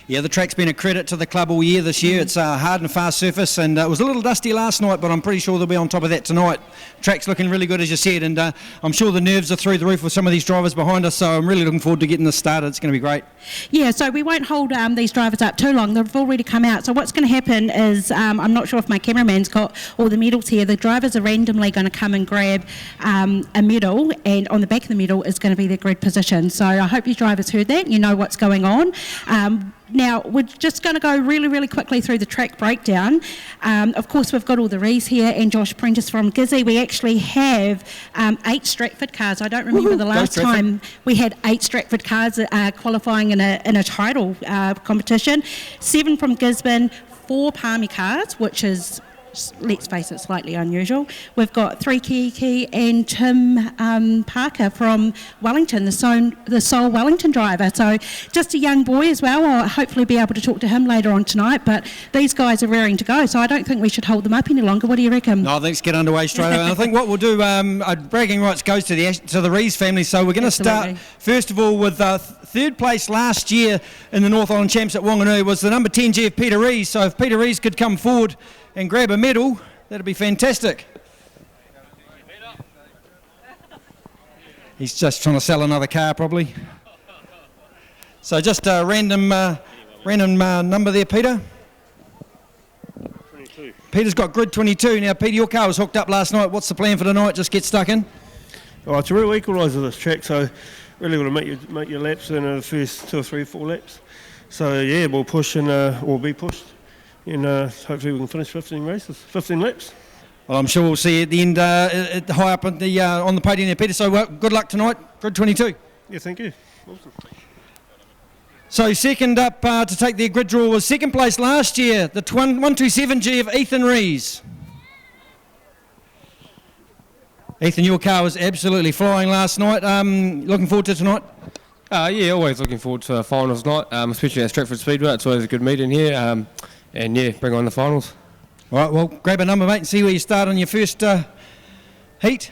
Yeah, the track's been a credit to the club all year this year. It's a hard and fast surface, and it was a little dusty last night, but I'm pretty sure they'll be on top of that tonight. Track's looking really good, as you said, and I'm sure the nerves are through the roof with some of these drivers behind us, so I'm really looking forward to getting this started. It's going to be great. Yeah, so we won't hold these drivers up too long. They've already come out. So what's going to happen is, I'm not sure if my cameraman's got all the medals here. The drivers are randomly going to come and grab a medal, and on the back of the medal is going to be their grid position. So I hope you drivers heard that. You know what's going on. Now, we're just going to go really, really quickly through the track breakdown. Of course, we've got all the Rees here and Josh Prentice from Gizzy. We actually have 8 Stratford cars. I don't remember the last time we had 8 Stratford cars qualifying in a title competition. 7 from Gisborne, 4 Palmy cars, which is, let's face it, slightly unusual. We've got 3 Kiki and Tim Parker from Wellington, the sole Wellington driver. So just a young boy as well. I'll hopefully be able to talk to him later on tonight, but these guys are raring to go, so I don't think we should hold them up any longer. What do you reckon? No, I think let's get underway straight away. And I think what we'll do, bragging rights goes to the Rees family, so we're going to start first of all with third place last year in the North Island Champs at Wanganui was the number 10 G of Peter Rees. So if Peter Rees could come forward and grab a medal, that'd be fantastic. He's just trying to sell another car, probably. So just a random number there, Peter. 22. Peter's got grid 22. Now, Peter, your car was hooked up last night. What's the plan for tonight? Just get stuck in? Well, it's a real equaliser, this track, so really want to make your laps in the first 2 or 3 or 4 laps. So, yeah, we'll push and we'll be pushed. And hopefully we can finish 15 laps. Well, I'm sure we'll see you at the end, high up on the podium there, Peter. So good luck tonight, grid 22. Yeah, thank you. Awesome. So second up to take their grid draw was second place last year, the 127G of Ethan Rees. Ethan, your car was absolutely flying last night. Looking forward to tonight? Yeah, always looking forward to finals night, especially at Stratford Speedway. It's always a good meeting here. And yeah, bring on the finals. All right, well, grab a number, mate, and see where you start on your first heat.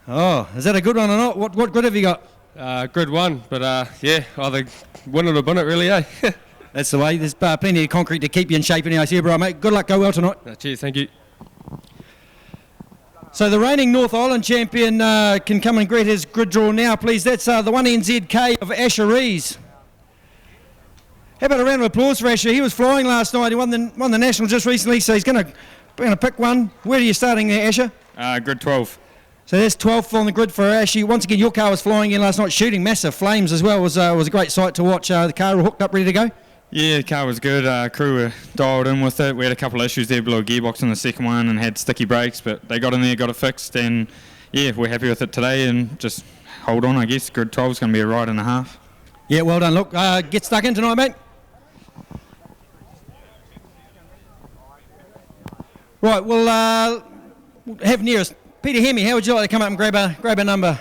Oh, is that a good one or not? What grid have you got? Grid 1, but yeah, either win it or bin it, really, eh? That's the way. There's plenty of concrete to keep you in shape anyway. So, yeah, bro, mate, good luck, go well tonight. Cheers, thank you. So the reigning North Island champion can come and greet his grid draw now, please. That's the 1NZK of Asher Rees. How about a round of applause for Asher? He was flying last night. He won the national just recently, so he's going to pick one. Where are you starting there, Asher? Grid 12. So that's 12th on the grid for Asher. Once again, your car was flying in last night, shooting massive flames as well. It was a great sight to watch. The car all hooked up, ready to go? Yeah, the car was good. Crew were dialed in with it. We had a couple of issues there, blew a gearbox in the second one and had sticky brakes, but they got in there, got it fixed, and yeah, we're happy with it today and just hold on, I guess. Grid 12 is going to be a ride and a half. Yeah, well done. Look, get stuck in tonight, mate. Right, we'll have nearest. Peter Hemi, how would you like to come up and grab a number?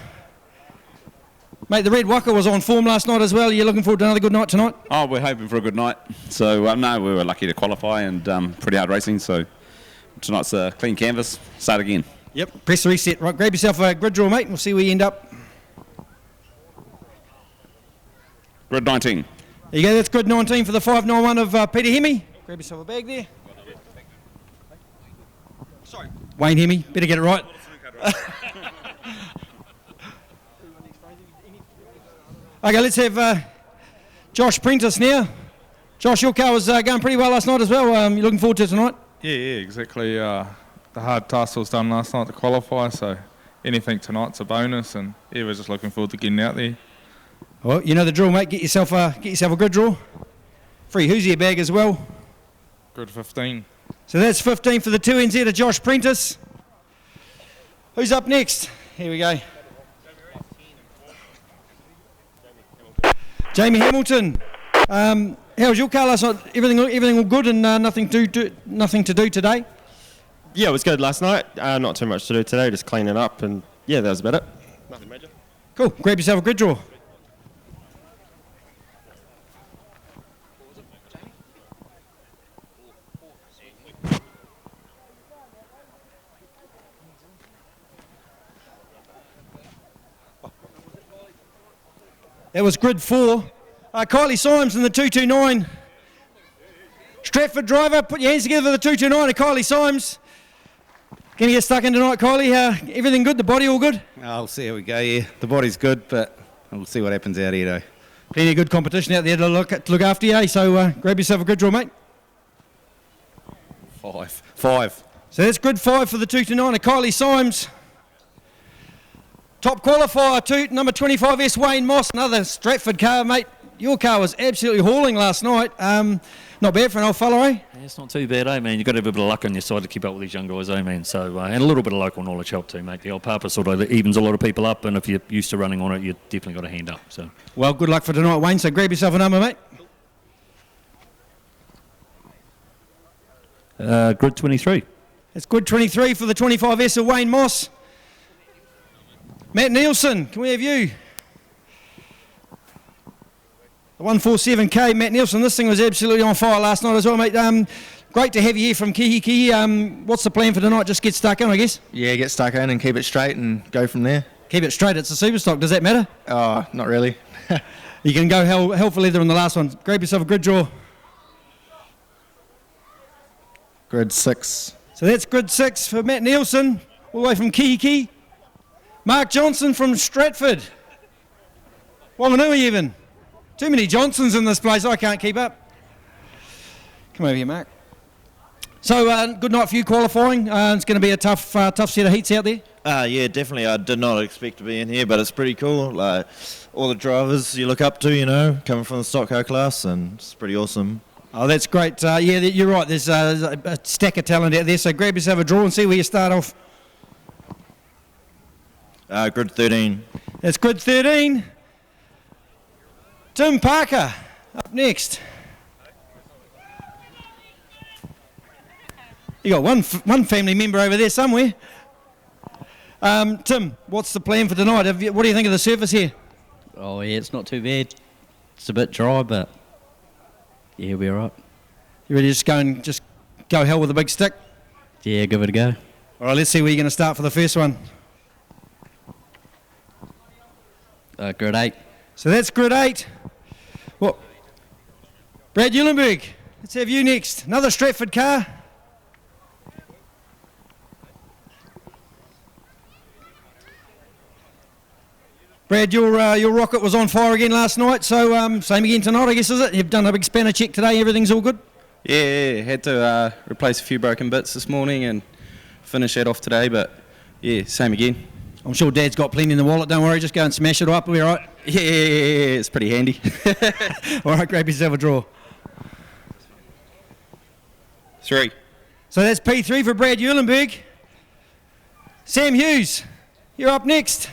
Mate, the Red Waka was on form last night as well. Are you looking forward to another good night tonight? Oh, we're hoping for a good night. So, no, we were lucky to qualify and pretty hard racing. So, tonight's a clean canvas. Start again. Yep, press the reset. Right, grab yourself a grid draw, mate, and we'll see where you end up. Grid 19. There you go, that's grid 19 for the 591 of Peter Hemi. Grab yourself a bag there. Sorry. Wayne Hemi, better get it right. Okay, let's have Josh Prentice now. Josh, your car was going pretty well last night as well. You looking forward to tonight? Yeah, exactly. The hard task was done last night to qualify, so anything tonight's a bonus, and yeah, we're just looking forward to getting out there. Well, you know the drill, mate. Get yourself a grid draw. Free Hoosier bag as well. Grid 15. So that's 15 for the 2NZ of Josh Prentice. Who's up next? Here we go. Jamie Hamilton. How was your car last night? Everything all good and nothing to do today? Yeah, it was good last night. Not too much to do today, just cleaning up, and yeah, that was about it. Nothing major. Cool. Grab yourself a grid draw. That was grid 4. Kylie Symes in the 229 Stratford driver, put your hands together for the 229 of Kylie Symes. Can you get stuck in tonight, Kylie? Everything good? The body all good? I'll see how we go, yeah. The body's good, but we'll see what happens out here, though. Plenty of good competition out there to look after you, eh? So grab yourself a good draw, mate. 5. So that's good 5 for the 229 of Kylie Symes. Top qualifier, number 25S, Wayne Moss, another Stratford car, mate. Your car was absolutely hauling last night. Not bad for an old fella, eh? Yeah, it's not too bad, man. You've got to have a bit of luck on your side to keep up with these young guys, man. So, and a little bit of local knowledge help too, mate. The old papa sort of evens a lot of people up, and if you're used to running on it, you've definitely got a hand up. So, well, good luck for tonight, Wayne. So grab yourself a number, mate. grid 23. It's grid 23 for the 25S of Wayne Moss. Matt Nielsen, can we have you? The 147K, Matt Nielsen. This thing was absolutely on fire last night as well, mate. Great to have you here from Kihi. What's the plan for tonight? Just get stuck in, I guess? Yeah, get stuck in and keep it straight and go from there. Keep it straight. It's a Superstock. Does that matter? Not really. You can go hell for leather in the last one. Grab yourself a grid draw. Grid 6. So that's grid 6 for Matt Nielsen, all the way from Kihi. Mark Johnson from Stratford. Wanganui even. Too many Johnsons in this place, I can't keep up. Come over here, Mark. So, good night for you qualifying. It's going to be a tough set of heats out there. Yeah, definitely. I did not expect to be in here, but it's pretty cool. Like, all the drivers you look up to, coming from the stock car class, and it's pretty awesome. Oh, that's great. Yeah, you're right. There's a stack of talent out there, so grab yourself a draw and see where you start off. Grid 13. That's grid 13. Tim Parker up next. You got one family member over there somewhere. Tim, what's the plan for tonight? What do you think of the surface here? Oh yeah, it's not too bad. It's a bit dry, but yeah, we're all right. You ready to just go hell with a big stick? Yeah, give it a go. All right, let's see where you're going to start for the first one. Grid 8. So that's grid 8. Well, Brad Eulenberg, let's have you next. Another Stratford car. Brad, your rocket was on fire again last night, so same again tonight, I guess, is it? You've done a big spanner check today, everything's all good? Yeah, had to replace a few broken bits this morning and finish that off today, but yeah, same again. I'm sure Dad's got plenty in the wallet, don't worry, just go and smash it up, we'll be all right? Yeah, it's pretty handy. All right, grab yourself a draw. 3. So that's P3 for Brad Eulenberg. Sam Hughes, you're up next.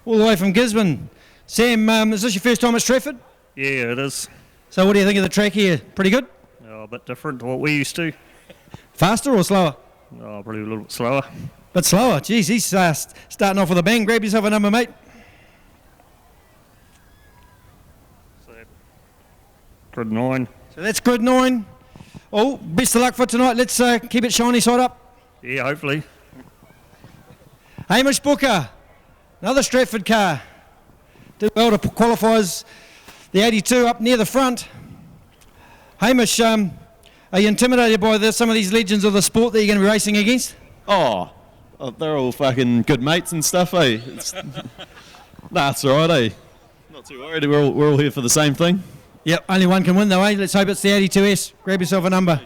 All the way from Gisborne. Sam, is this your first time at Stratford? Yeah, it is. So what do you think of the track here? Pretty good? A bit different to what we used to. Faster or slower? Probably a little bit slower. Bit slower. Geez, he's starting off with a bang. Grab yourself a number, mate. Grid 9. So that's grid 9. Oh, best of luck for tonight. Let's keep it shiny side up. Yeah, hopefully. Hamish Booker, another Stratford car. Did well to qualify as the 82 up near the front. Hamish, are you intimidated by some of these legends of the sport that you're going to be racing against? Oh, they're all fucking good mates and stuff, eh? Nah, it's all right, eh? Not too worried. We're all here for the same thing. Yep, only one can win though, eh? Let's hope it's the 82S. Grab yourself a number.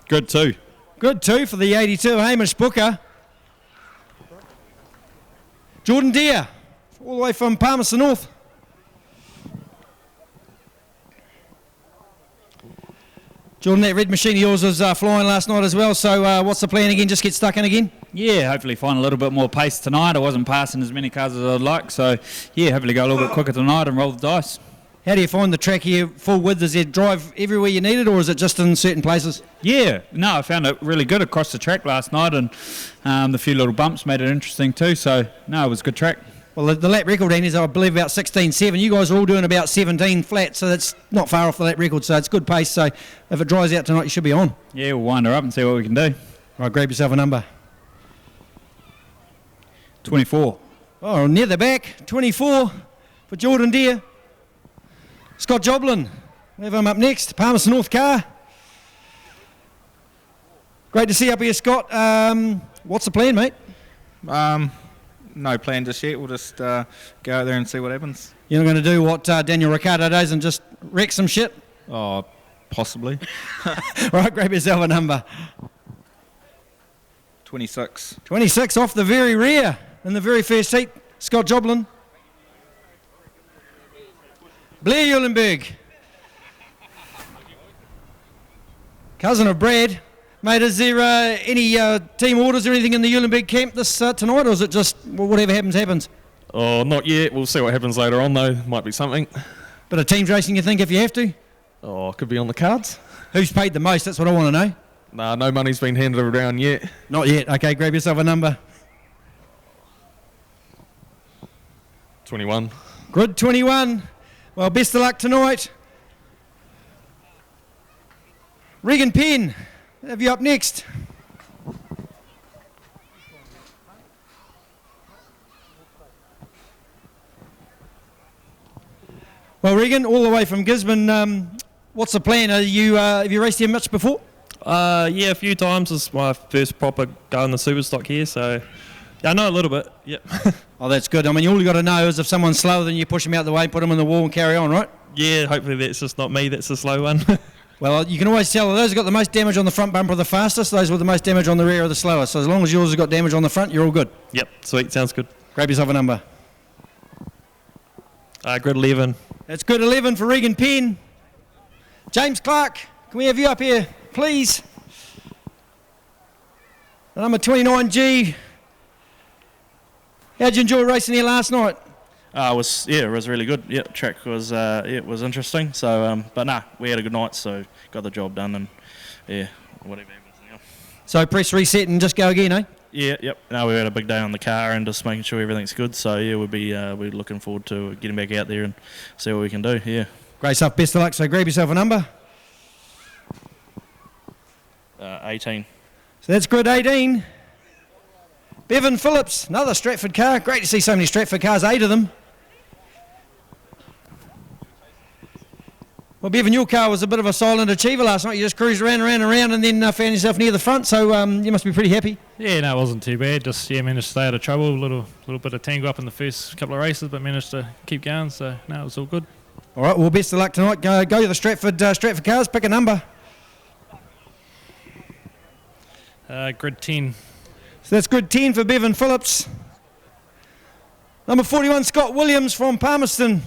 Good 2. Good 2 for the 82, Hamish Booker. Jordan Deere, all the way from Palmerston North. Jordan, that red machine of yours was flying last night as well, so what's the plan again? Just get stuck in again? Yeah, hopefully find a little bit more pace tonight. I wasn't passing as many cars as I'd like, so yeah, hopefully go a little bit quicker tonight and roll the dice. How do you find the track here full width? Is there drive everywhere you need it, or is it just in certain places? Yeah, no, I found it really good across the track last night, and the few little bumps made it interesting too, so no, it was a good track. Well, the lap record, Andy, is I believe about 16.7. You guys are all doing about 17 flat, so that's not far off the lap record, so it's good pace. So if it dries out tonight, you should be on. Yeah, we'll wind her up and see what we can do. Right, grab yourself a number. 24. Oh, near the back. 24 for Jordan Deere. Scott Joblin. We have him up next. Palmerston North car. Great to see you up here, Scott. What's the plan, mate? No plan just yet. We'll just go out there and see what happens. You're not going to do what Daniel Ricciardo does and just wreck some shit? Oh, possibly. Right, grab yourself a number. 26. 26 off the very rear in the very first heat. Scott Joblin. Blair Eulenberg. Cousin of Brad. Mate, is there any team orders or anything in the Eulenberg camp this tonight, or is it just whatever happens, happens? Oh, not yet. We'll see what happens later on, though. Might be something. Bit of teams racing, you think, if you have to? Oh, could be on the cards. Who's paid the most? That's what I want to know. Nah, no money's been handed around yet. Not yet. Okay, grab yourself a number. 21. Grid 21. Well, best of luck tonight. Regan Penn, have you up next? Well, Regan, all the way from Gisborne, what's the plan? Have you raced here much before? Yeah, a few times. This is my first proper go in the Superstock here, so yeah, I know a little bit. Yep. Oh, that's good. I mean, all you got to know is if someone's slower than you, push them out the way, put them in the wall and carry on, right? Yeah, hopefully that's just not me, that's the slow one. Well, you can always tell those who got the most damage on the front bumper are the fastest, those with the most damage on the rear are the slowest. So as long as yours has got damage on the front, you're all good. Yep, sweet, sounds good. Grab yourself a number. Grid 11. That's good 11 for Regan Penn. James Clark, can we have you up here, please? The number 29G. How'd you enjoy racing here last night? It was really good. Yeah, track was it was interesting. So, but nah, we had a good night, so got the job done, and yeah, whatever happens now. So press reset and just go again, eh? Yeah, yep. No, we had a big day on the car and just making sure everything's good. So yeah, we're looking forward to getting back out there and see what we can do. Yeah. Great stuff. Best of luck. So grab yourself a number. 18. So that's grid 18. Bevan Phillips, another Stratford car. Great to see so many Stratford cars, 8 of them. Well, Bevan, your car was a bit of a silent achiever last night. You just cruised around and then found yourself near the front, so you must be pretty happy. Yeah, no, it wasn't too bad. Just managed to stay out of trouble. A little bit of tango up in the first couple of races, but managed to keep going, so no, it was all good. All right, well, best of luck tonight. Go to the Stratford cars, pick a number. Grid 10. So that's grid 10 for Bevan Phillips. Number 41, Scott Williams from Palmerston.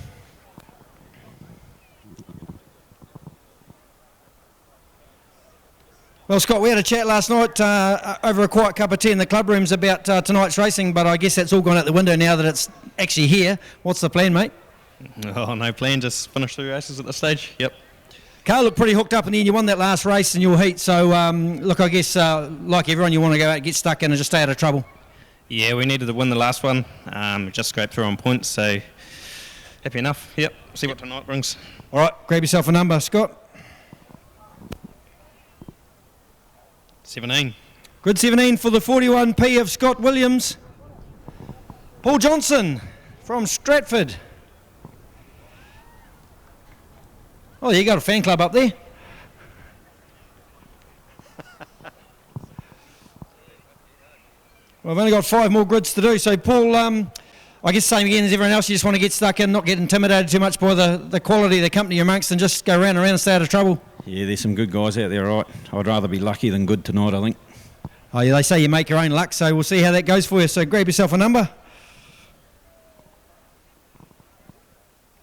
Well, Scott, we had a chat last night over a quiet cup of tea in the club rooms about tonight's racing, but I guess that's all gone out the window now that it's actually here. What's the plan, mate? Oh, no plan, just finish 3 races at this stage. Yep. Car looked pretty hooked up, and then you won that last race in your heat. So, look, I guess like everyone, you want to go out, get stuck in, and just stay out of trouble. Yeah, we needed to win the last one. Just scraped through on points, so happy enough. Yep. See what tonight brings. All right, grab yourself a number, Scott. 17. Grid 17 for the 41P of Scott Williams. Paul Johnson from Stratford. Oh, you got a fan club up there. Well, I've only got 5 more grids to do. So, Paul, I guess same again as everyone else. You just want to get stuck in, not get intimidated too much by the quality of the company you're amongst, and just go round and round and stay out of trouble. Yeah, there's some good guys out there, right? I'd rather be lucky than good tonight, I think. Oh, yeah, they say you make your own luck, so we'll see how that goes for you. So grab yourself a number.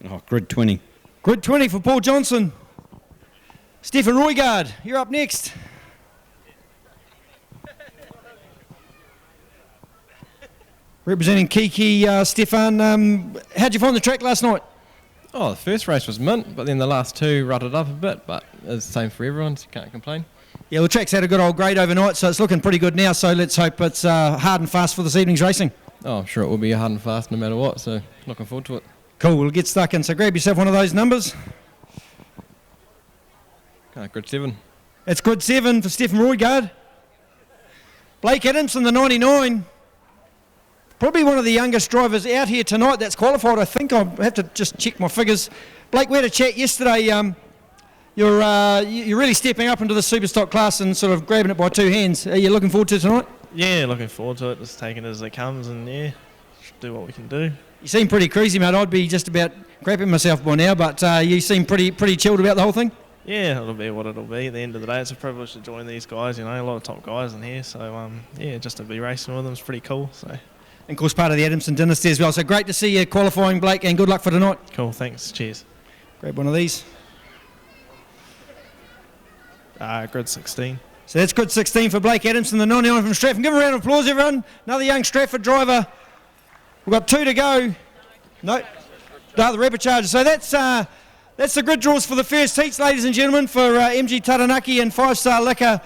Oh, grid 20. Grid 20 for Paul Johnson. Stefan Roygard, you're up next. Representing Kiki, Stefan. How'd you find the track last night? Oh, the first race was mint, but then the last 2 rutted up a bit, but it's the same for everyone, so can't complain. Yeah, well, the track's had a good old grade overnight, so it's looking pretty good now, so let's hope it's hard and fast for this evening's racing. Oh, I'm sure it will be hard and fast no matter what, so looking forward to it. Cool, we'll get stuck in, so grab yourself one of those numbers. Grid 7. It's grid 7 for Stefan Roygard. Blake Adamson, the 99. Probably one of the youngest drivers out here tonight that's qualified. I think I'll have to just check my figures. Blake, we had a chat yesterday. You're really stepping up into the Superstock class and sort of grabbing it by two hands. Are you looking forward to tonight? Yeah, looking forward to it. Just taking it as it comes and, yeah, do what we can do. You seem pretty crazy, mate. I'd be just about crapping myself by now, but you seem pretty chilled about the whole thing. Yeah, it'll be what it'll be. At the end of the day, it's a privilege to join these guys, you know, a lot of top guys in here. So, yeah, just to be racing with them is pretty cool. So. And, of course, part of the Adamson dynasty as well. So great to see you qualifying, Blake, and good luck for tonight. Cool, thanks. Cheers. Grab one of these. Grid 16. So that's good 16 for Blake Adamson, the 99 from Stratford. Give him a round of applause, everyone. Another young Stratford driver. We've got 2 to go. No, the rapid charger. So that's the grid draws for the first heats, ladies and gentlemen, for MG Taranaki and 5-Star Liquor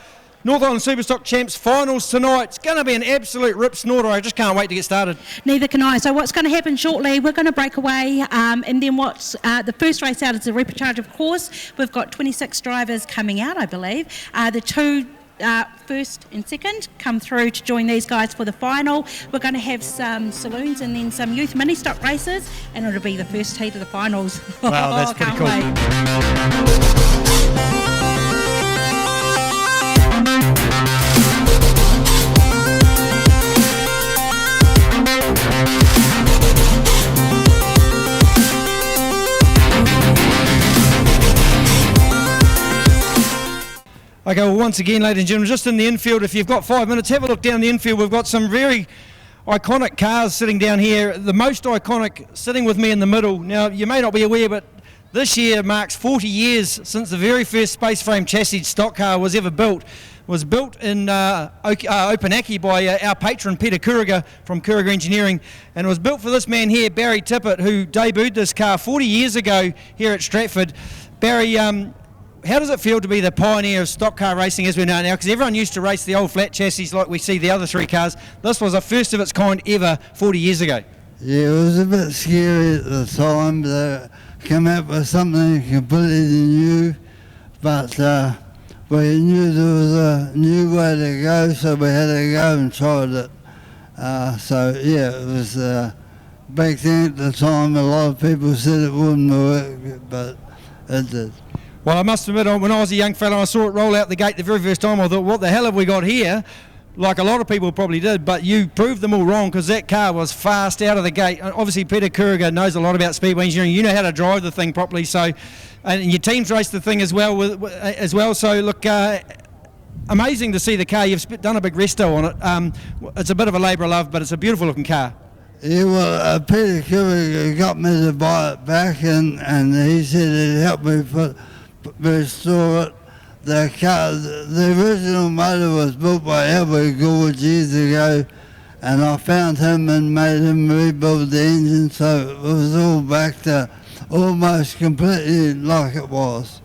North Island Superstock Champs finals tonight. It's going to be an absolute rip snorter. I just can't wait to get started. Neither can I. So what's going to happen shortly, we're going to break away and then what's the first race out is the repecharge, of course. We've got 26 drivers coming out, I believe. The 2 first and second come through to join these guys for the final. We're going to have some saloons and then some youth mini stock races, and it'll be the first heat of the finals. Wow, that's pretty cool. Okay, well, once again, ladies and gentlemen, just in the infield, if you've got 5 minutes, have a look down the infield. We've got some very iconic cars sitting down here. The most iconic sitting with me in the middle. Now, you may not be aware, but this year marks 40 years since the very first space frame chassis stock car was ever built. It was built in Opunaki by our patron Peter Kuriga from Kuriga Engineering, and it was built for this man here, Barry Tippett, who debuted this car 40 years ago here at Stratford. Barry, how does it feel to be the pioneer of stock car racing as we know now? Because everyone used to race the old flat chassis like we see the other 3 cars. This was the first of its kind ever 40 years ago. Yeah, it was a bit scary at the time. They came out with something completely new, but we knew there was a new way to go, so we had to go and tried it. So yeah, it was back then at the time. A lot of people said it wouldn't work, but it did. Well, I must admit, when I was a young fella, I saw it roll out the gate the very first time. I thought, what the hell have we got here? Like a lot of people probably did, but you proved them all wrong because that car was fast out of the gate. Obviously, Peter Kuriga knows a lot about speedway engineering. You know how to drive the thing properly, so and your team's raced the thing as well. So look, amazing to see the car. You've done a big resto on it. It's a bit of a labour of love, but it's a beautiful looking car. Yeah, well, Peter Kuriga got me to buy it back, and he said he'd help me restore it. The car, the original motor was built by Albert Gorge years ago, and I found him and made him rebuild the engine, so it was all back to almost completely like it was.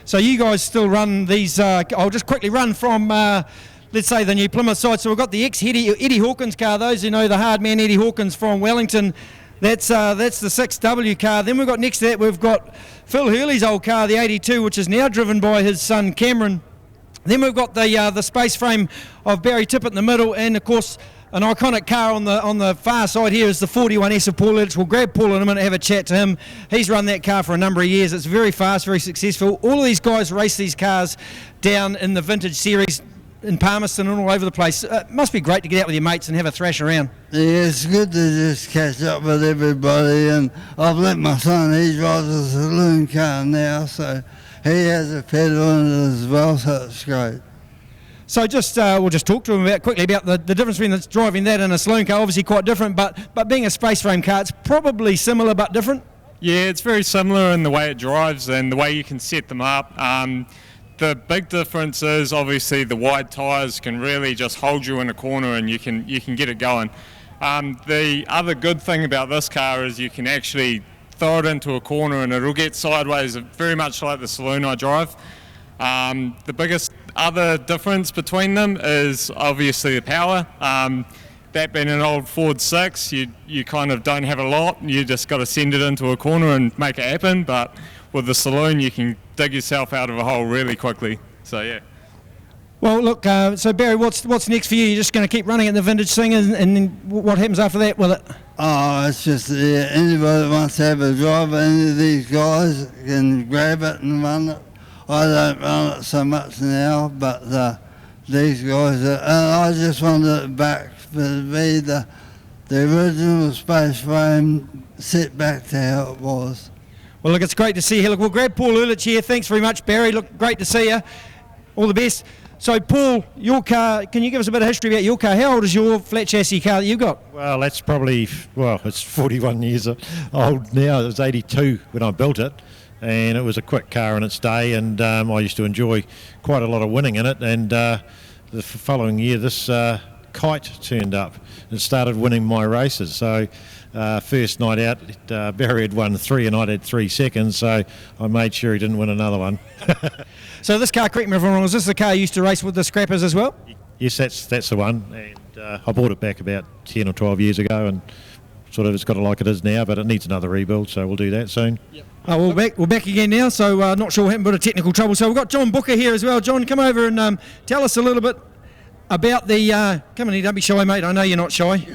So you guys still run these, I'll just quickly run from, let's say, the new Plymouth side. So we've got the ex-Eddie Hawkins car, those who know the hard man Eddie Hawkins from Wellington. That's the 6W car. Then we've got next to that, we've got Phil Hurley's old car, the 82, which is now driven by his son Cameron. Then we've got the space frame of Barry Tippett in the middle, and of course an iconic car on the far side here is the 41S of Paul Edich. We'll grab Paul in a minute, have a chat to him. He's run that car for a number of years. It's very fast, very successful. All of these guys race these cars down in the vintage series in Palmerston and all over the place. It must be great to get out with your mates and have a thrash around. Yeah, it's good to just catch up with everybody, and I've let my son, he drives a saloon car now, so he has a pedal in it as well, so it's great. So we'll just talk to him quickly about the difference between driving that and a saloon car. Obviously quite different, but being a space frame car, it's probably similar but different. Yeah, it's very similar in the way it drives and the way you can set them up. The big difference is obviously the wide tyres can really just hold you in a corner and you can get it going. The other good thing about this car is you can actually throw it into a corner and it'll get sideways, very much like the saloon I drive. The biggest other difference between them is obviously the power. That being an old Ford 6, you kind of don't have a lot. You just got to send it into a corner and make it happen. But with the saloon, you can dig yourself out of a hole really quickly. So yeah. Well, look, so Barry, what's next for you? You're just going to keep running at the vintage thing, and then what happens after that with it? Oh, it's just anybody that wants to have a drive, any of these guys can grab it and run it. I don't run it so much now, but these guys, and I just wanted it back to be the original space frame set back to how it was. Well, look, it's great to see you. Look, we'll grab Paul Ulich here. Thanks very much, Barry. Look, great to see you. All the best. So, Paul, your car, can you give us a bit of history about your car? How old is your flat chassis car that you got? Well, that's probably, it's 41 years old now. It was 82 when I built it, and it was a quick car in its day, and I used to enjoy quite a lot of winning in it. And the following year, this kite turned up and started winning my races. So, first night out, Barry had won 3 and I'd had 3 seconds, so I made sure he didn't win another one. So this car, correct me if I'm wrong, is this the car you used to race with the scrappers as well? Yes, that's the one, and I bought it back about 10 or 12 years ago, and sort of it's got it like it is now, but it needs another rebuild, so we'll do that soon. Yep. We're back again now, so not sure what happened, but a technical trouble. So we've got John Booker here as well. John, come over and tell us a little bit about the... come on here, don't be shy, mate. I know you're not shy.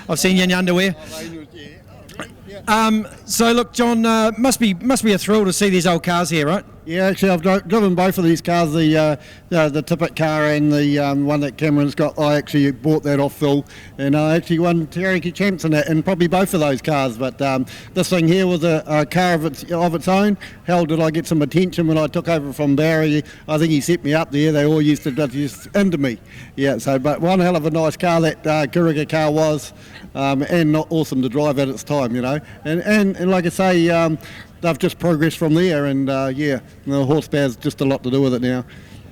I've seen you in your underwear. So look, John, must be a thrill to see these old cars here, right? Yeah, actually, I've driven both of these cars, the Tippett car and the one that Cameron's got. I actually bought that off Phil, and I actually won Taranaki champs in that, and probably both of those cars. But this thing here was a car of its own. Hell, did I get some attention when I took over from Barry? I think he set me up there. They all used to just into me. Yeah, so but one hell of a nice car that Kiriga car was, and not awesome to drive at its time, you know. And like I say. They've just progressed from there, and the horsepower's just a lot to do with it now.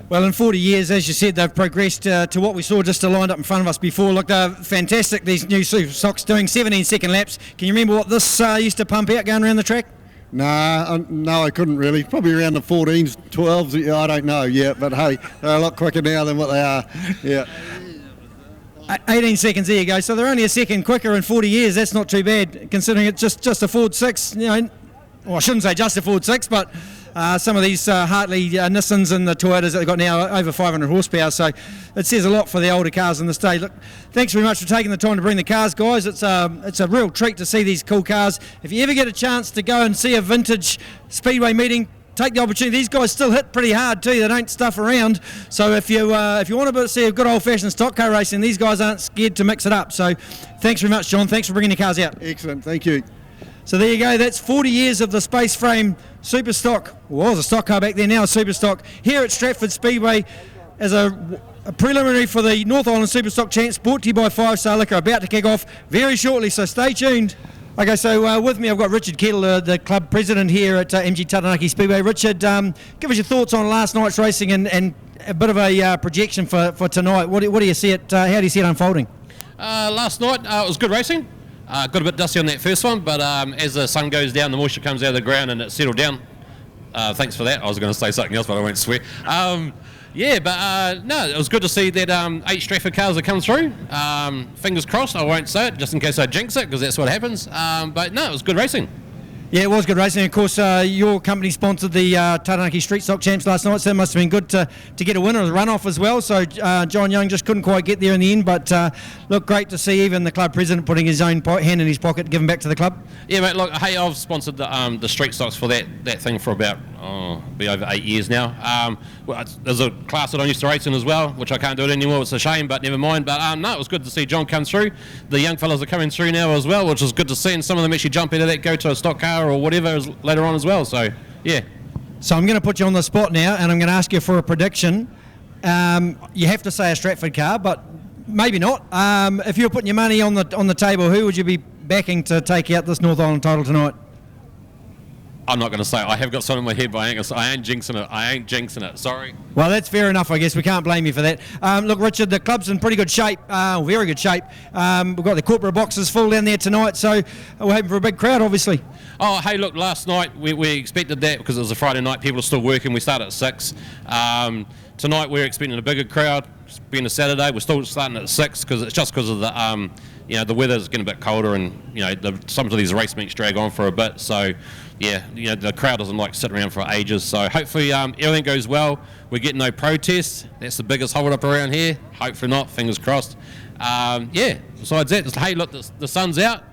Well, in 40 years, as you said, they've progressed to what we saw just lined up in front of us before. Look, they're fantastic, these new Superstocks doing 17-second laps. Can you remember what this used to pump out going around the track? No, I couldn't really. Probably around the 14s, 12s, I don't know yet, but hey, they're a lot quicker now than what they are, yeah. 18 seconds, there you go. So they're only a second quicker in 40 years. That's not too bad, considering it's just a Ford 6, you know. Well, I shouldn't say just a Ford 6, but some of these Hartley Nissans and the Toyotas that they've got now are over 500 horsepower, so it says a lot for the older cars in this day. Look, thanks very much for taking the time to bring the cars, guys. It's a real treat to see these cool cars. If you ever get a chance to go and see a vintage Speedway meeting, take the opportunity. These guys still hit pretty hard too. They don't stuff around. So if you want to see a good old-fashioned stock car racing, these guys aren't scared to mix it up. So thanks very much, John. Thanks for bringing the cars out. Excellent. Thank you. So there you go, that's 40 years of the space frame Superstock. Well, it was a stock car back there, now a Superstock, here at Stratford Speedway as a preliminary for the North Island Superstock Champs, brought to you by 5 Star Liquor, about to kick off very shortly, so stay tuned. Okay, so with me I've got Richard Kettle, the club president here at MG Taranaki Speedway. Richard, give us your thoughts on last night's racing and a bit of a projection for tonight. What do you see it, how do you see it unfolding? Last night it was good racing. Got a bit dusty on that first one, but as the sun goes down, the moisture comes out of the ground and it settled down. Thanks for that. I was going to say something else, but I won't swear. No, it was good to see that 8 Stratford cars have come through. Fingers crossed, I won't say it, just in case I jinx it, because that's what happens. But no, it was good racing. Yeah, it was good racing. Of course, your company sponsored the Taranaki Street Stock Champs last night, so it must have been good to get a winner of the runoff as well. So John Young just couldn't quite get there in the end, but look, great to see even the club president putting his own hand in his pocket, giving back to the club. Yeah, mate, look, hey, I've sponsored the Street Stocks for that thing for about, be over 8 years now. There's a class that I used to race in as well, which I can't do it anymore, it's a shame, but never mind. But no, it was good to see John come through. The young fellas are coming through now as well, which is good to see, and some of them actually jump into that, go to a stock car or whatever later on as well, so yeah. So I'm going to put you on the spot now, and I'm going to ask you for a prediction. You have to say a Stratford car, but maybe not. If you were putting your money on the table, who would you be backing to take out this North Island title tonight? I'm not going to say. I have got something in my head, but I ain't jinxing it. Sorry. Well, that's fair enough, I guess. We can't blame you for that. Look, Richard, the club's in pretty good shape, very good shape. We've got the corporate boxes full down there tonight, so we're hoping for a big crowd, obviously. Oh, hey, look, last night we expected that because it was a Friday night. People are still working. We start at 6. Tonight we're expecting a bigger crowd. Being a Saturday, we're still starting at 6 because it's just because of the the weather's getting a bit colder, and some of these race meets drag on for a bit. So yeah, the crowd doesn't like sit around for ages. So hopefully everything goes well. We get no protests. That's the biggest hold up around here. Hopefully not. Fingers crossed. Besides that, just hey, look, the sun's out.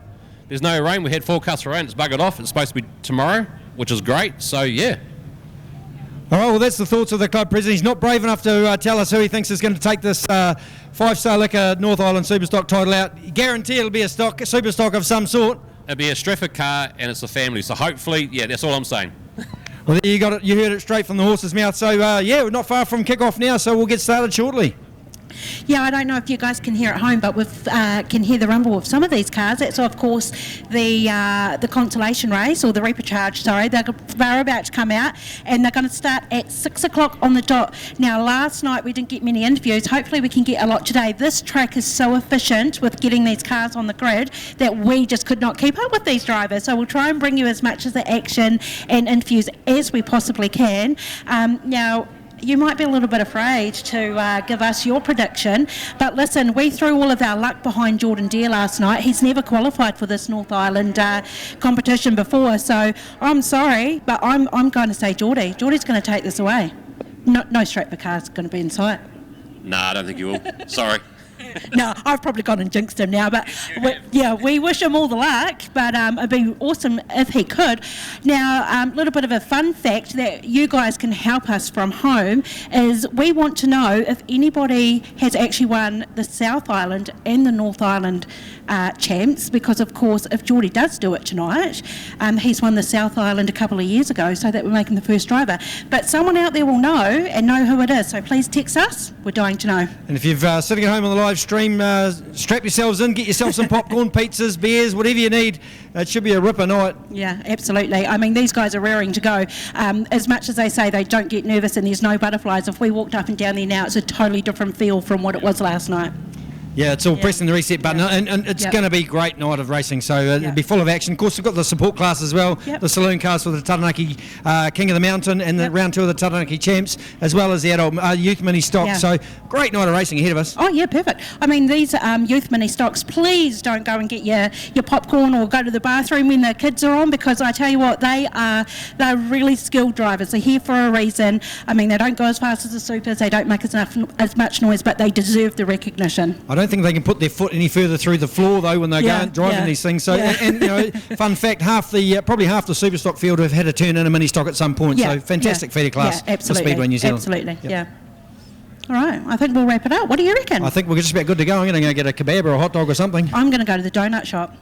There's no rain. We had forecast for rain. It's buggered off. It's supposed to be tomorrow, which is great. So yeah. All right, well, that's the thoughts of the club president. He's not brave enough to tell us who he thinks is going to take this 5-star liquor North Island Superstock title out. Guarantee it'll be a Superstock of some sort. It'll be a Stratford car, and it's a family. So hopefully, yeah, that's all I'm saying. Well, there you got it. You heard it straight from the horse's mouth. So, we're not far from kick-off now, so we'll get started shortly. Yeah, I don't know if you guys can hear at home, but we can hear the rumble of some of these cars. That's, of course, the consolation race, or the repecharge, sorry. They're about to come out, and they're going to start at 6 o'clock on the dot. Now, last night we didn't get many interviews. Hopefully we can get a lot today. This track is so efficient with getting these cars on the grid that we just could not keep up with these drivers. So we'll try and bring you as much of the action and interviews as we possibly can. Now, you might be a little bit afraid to give us your prediction, but listen, we threw all of our luck behind Jordan Deere last night. He's never qualified for this North Island competition before, so I'm sorry, but I'm going to say Geordie. Geordie's going to take this away. No Stratford car's going to be in sight. Nah, I don't think you will. Sorry. No, I've probably gone and jinxed him now, but we wish him all the luck, but it'd be awesome if he could. Now, a little bit of a fun fact that you guys can help us from home is we want to know if anybody has actually won the South Island and the North Island champs, because of course if Geordie does do it tonight, he's won the South Island a couple of years ago, so that we're making the first driver. But someone out there will know and know who it is, so please text us. We're dying to know. And if you're sitting at home on the live stream, strap yourselves in, get yourself some popcorn, pizzas, beers, whatever you need. It should be a ripper night. Yeah, absolutely. I mean, these guys are raring to go. As much as they say they don't get nervous and there's no butterflies, if we walked up and down there now, it's a totally different feel from what it was last night. Yeah, it's all pressing the reset button, and it's going to be a great night of racing, so it'll be full of action. Of course, we've got the support class as well, the saloon cars for the Taranaki King of the Mountain and the round 2 of the Taranaki Champs, as well as the adult youth mini stocks. So great night of racing ahead of us. Oh, yeah, perfect. I mean, these youth mini stocks, please don't go and get your popcorn or go to the bathroom when the kids are on, because I tell you what, they're really skilled drivers. They're here for a reason. I mean, they don't go as fast as the supers, they don't make as much noise, but they deserve the recognition. I don't think they can put their foot any further through the floor though when they're driving these things. So, and you know, fun fact, probably half the Superstock field have had a turn in a mini stock at some point. So fantastic feeder class for Speedway New Zealand. Absolutely, yeah. All right, I think we'll wrap it up. What do you reckon? I think we're just about good to go. I'm going to go get a kebab or a hot dog or something. I'm going to go to the donut shop.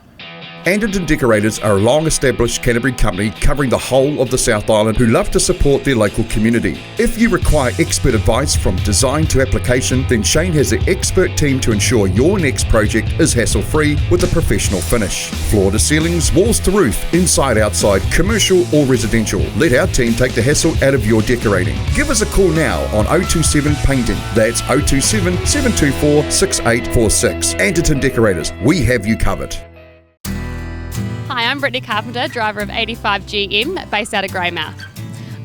Anderton Decorators are a long-established Canterbury company covering the whole of the South Island who love to support their local community. If you require expert advice from design to application, then Shane has the expert team to ensure your next project is hassle-free with a professional finish. Floor to ceilings, walls to roof, inside, outside, commercial or residential. Let our team take the hassle out of your decorating. Give us a call now on 027 Painting. That's 027 724 6846. Anderton Decorators, we have you covered. Hi, I'm Brittany Carpenter, driver of 85 GM, based out of Greymouth.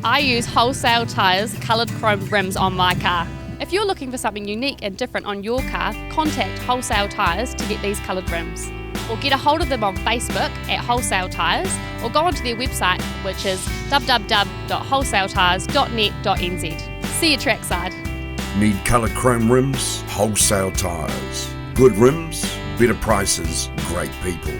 I use wholesale tyres, coloured chrome rims on my car. If you're looking for something unique and different on your car, contact Wholesale Tyres to get these coloured rims. Or get a hold of them on Facebook at Wholesale Tyres, or go onto their website, which is www.wholesaletyres.net.nz. See you trackside. Need coloured chrome rims? Wholesale Tyres. Good rims, better prices, great people.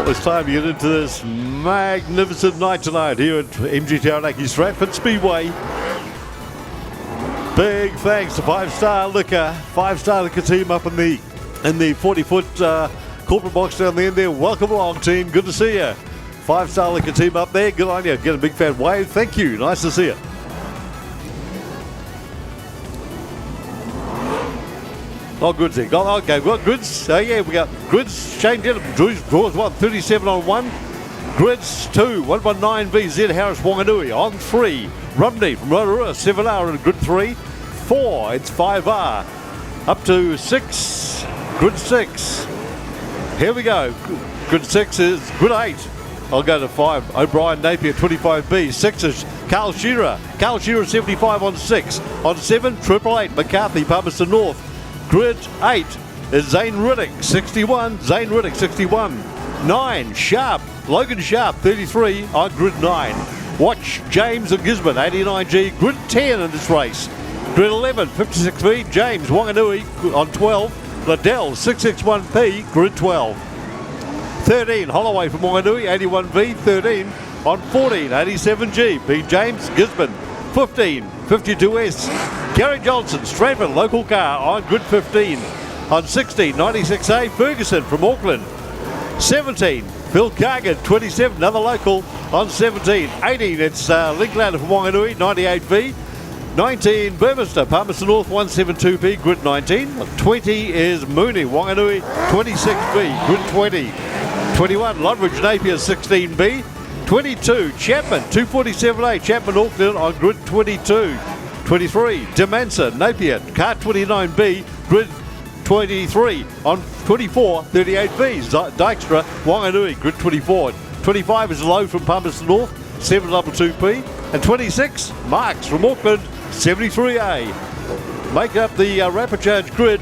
It's time to get into this magnificent night tonight here at MG Taranaki Stratford Speedway. Big thanks to 5-Star Liquor team up in the 40-foot corporate box down the end there. Welcome along, team. Good to see you. 5-star liquor team up there. Good on you. Get a big fat wave. Thank you. Nice to see you. Oh, Goods there. Okay, we've got Goods. Oh, yeah, we got Goods. Shane Denham draws 1, 37 on 1. Grids 2, 119V, Z Harris Wanganui on 3. Rumney from Rotorua, 7R in grid 3. 4, it's 5R. Up to 6, grid 6. Here we go. Grid 6 is grid 8. I'll go to 5. O'Brien Napier, 25B. 6 is Carl Shearer. Carl Shearer, 75 on 6. On 7, 888, McCarthy, Palmerston North. Grid 8 is Zane Riddick, 61. Zane Riddick, 61. 9, Sharp. Logan Sharp, 33 on grid 9. Watch James and Gisborne, 89G, grid 10 in this race. Grid 11, 56V, James Wanganui on 12. Liddell, 661P, grid 12. 13, Holloway from Wanganui, 81V, 13. On 14, 87G, B. James, Gisborne. 15, 52S, Gary Johnson, Stratford, local car on grid 15. On 16, 96A, Ferguson from Auckland. 17, Phil Cargan, 27, another local on 17. 18, it's Linklander from Wanganui, 98V. 19, Burmester, Palmerston North, 172P, grid 19. 20 is Mooney, Wanganui, 26B, grid 20. 21, Lodridge Napier, 16B. 22, Chapman, 247A, Chapman Auckland on grid 22. 23, Demansa, Napier, car 29B, grid 23. On 24, 38B, Dykstra, Wanganui, grid 24. 25 is Low from Palmerston North, 722P. And 26, Marks from Auckland, 73A. Make up the rapid charge grid.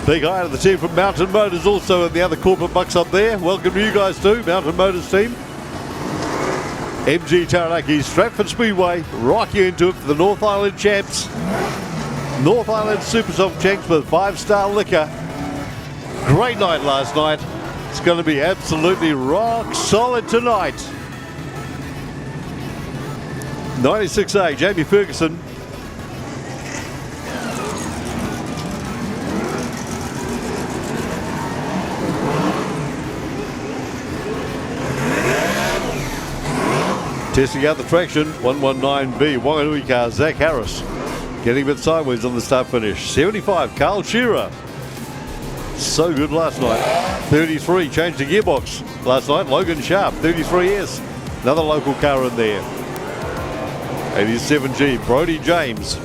Big hi to the team from Mountain Motors also and the other corporate bucks up there. Welcome to you guys too, Mountain Motors team. MG Taranaki Stratford Speedway, rock you into it for the North Island champs. North Island Superstock champs with 5-star liquor. Great night last night. It's going to be absolutely rock solid tonight. 96A, Jamie Ferguson. Testing out the traction, 119B, Wanganui car, Zach Harris. Getting a bit sideways on the start finish. 75, Carl Shearer. So good last night. 33, changed the gearbox last night. Logan Sharp, 33S. Another local car in there. 87G, Brody James.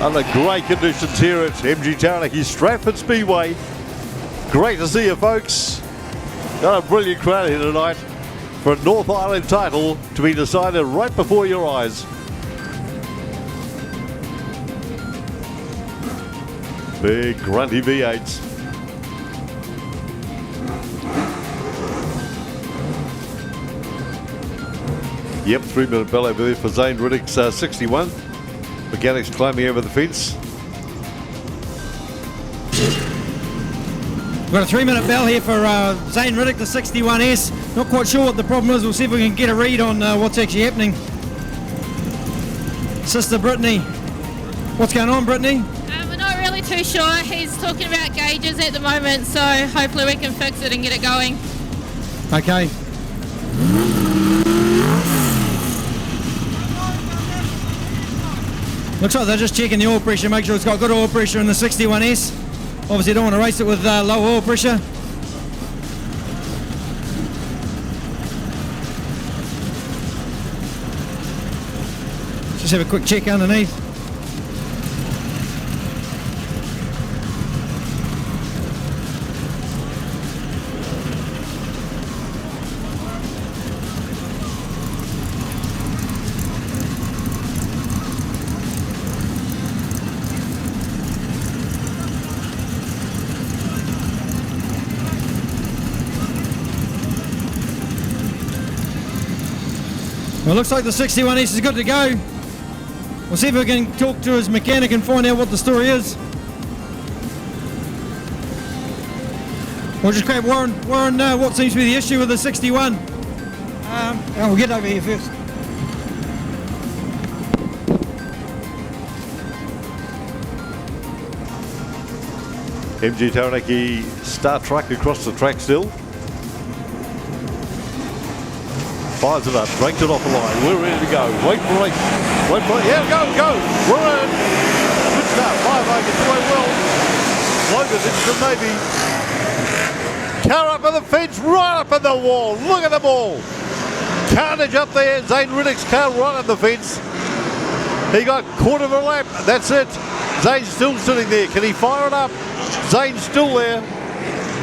Under great conditions here at MG Taranaki Stratford Speedway. Great to see you folks. Got a brilliant crowd here tonight for a North Island title to be decided right before your eyes. Big grunty V8s. Yep, 3-minute bell over there for Zane Riddick's 61. Mechanics climbing over the fence. We've got a 3-minute bell here for Zane Riddick, the 61S. Not quite sure what the problem is. We'll see if we can get a read on what's actually happening. Sister Brittany, what's going on, Brittany? We're not really too sure. He's talking about gauges at the moment, so hopefully we can fix it and get it going. Okay. Looks like they're just checking the oil pressure, make sure it's got good oil pressure in the 61S. Obviously don't want to race it with low oil pressure. Just have a quick check underneath. Well, it looks like the 61S is good to go. We'll see if we can talk to his mechanic and find out what the story is. We'll just grab Warren. Warren, what seems to be the issue with the 61? We'll get over here first. MG Taranaki Star Truck across the track still. Fires it up, breaks it off the line. We're ready to go. Wait for it. Wait for it. Yeah, go. We're in. Good start. 5 gets away well. Logan into maybe. Car up on the fence, right up on the wall. Look at them all. Carnage up there. Zane Riddick's car right on the fence. He got quarter of a lap. That's it. Zane's still sitting there. Can he fire it up? Zane's still there.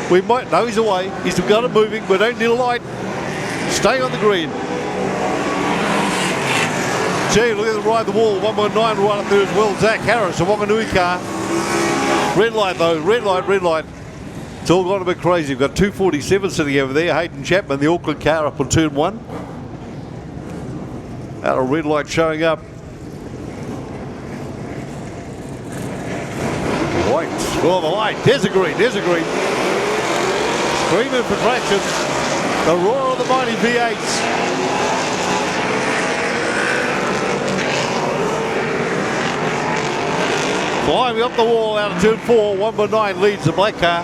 We might. No, he's away. He's still got it moving. We don't need a light. Stay on the green. Gee, look at the ride the wall. 119 right up there as well. Zach Harris, a Wanganui car. Red light though. Red light. It's all gone a bit crazy. We've got 247 sitting over there. Hayden Chapman, the Auckland car, up on turn 1. Out a red light showing up. White. Oh, the light. There's a green. Screaming for traction. The roar of the mighty V8s. Climbing up the wall out of turn 4. 119 leads the black car.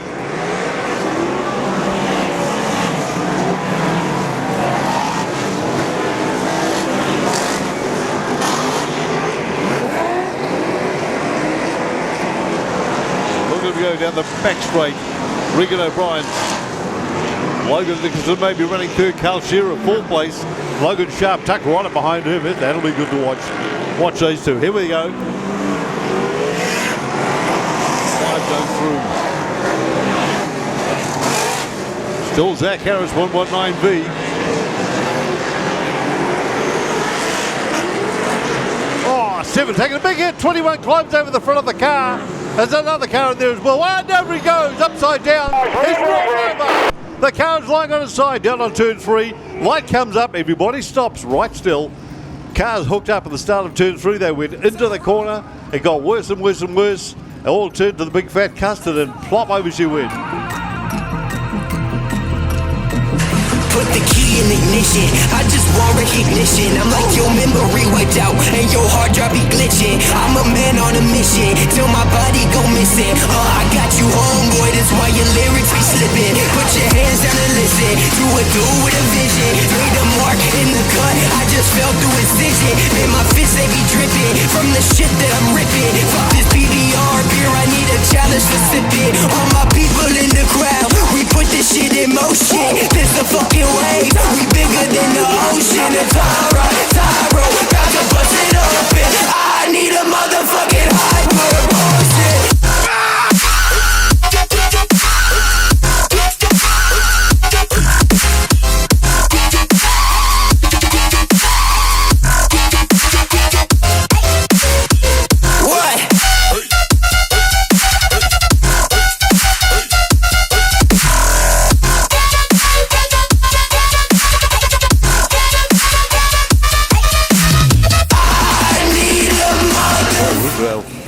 Looking to go down the back straight. Regan O'Brien. Logan Nicholson may be running third. Carl Shearer, 4th place. Logan Sharp tucked right up behind him. That'll be good to watch. Watch those two. Here we go. 5 going through. Still Zach Harris, 119V. Oh, 7 taking a big hit. 21 climbs over the front of the car. There's another car in there as well. Oh, nobody goes. Upside down. He's rolled over. The car's lying on its side, down on turn 3. Light comes up, everybody stops right still. Car's hooked up at the start of turn 3. They went into the corner. It got worse and worse and worse. They all turned to the big fat custard and plop over she went. Put the key in ignition, I just want recognition. I'm like your memory wiped out and your hard drive be glitching. I'm a man on a mission till my body go missing. I got you homeboy, that's why your lyrics be slipping. Put your hands down and listen to a dude with a vision. Made a mark in the cut, I just fell through incision. And my fists they be dripping from the shit that I'm ripping. Fuck this PBR beer, I need a challenge to sip it. All my people in the crowd, we put this shit in motion. This the fucking wave, we bigger than the ocean. A Tyro, about to bust it open. I need a motherfucking hyper motion.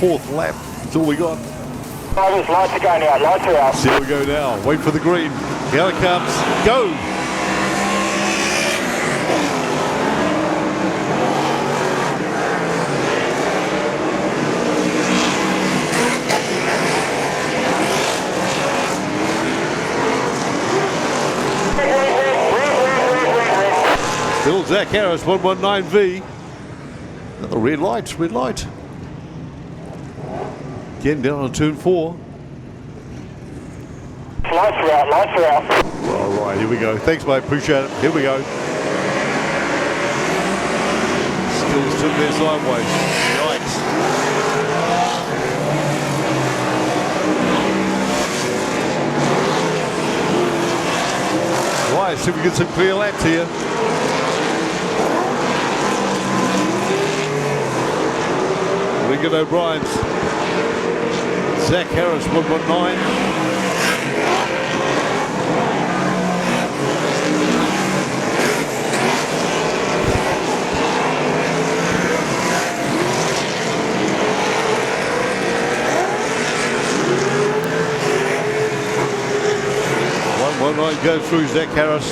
Fourth lap, that's all we got. Lights are going out, lights are out. Here we go now, wait for the green. Here it comes, go! Still Zach Harris, 119V. Another red light. Again down on turn 4. Lights are out. All right, here we go. Thanks, mate. Appreciate it. Here we go. Still sitting there sideways. Yikes. Right, see if we get some clear laps here. Regan O'Brien's. Zach Harris, 119. Go through Zach Harris.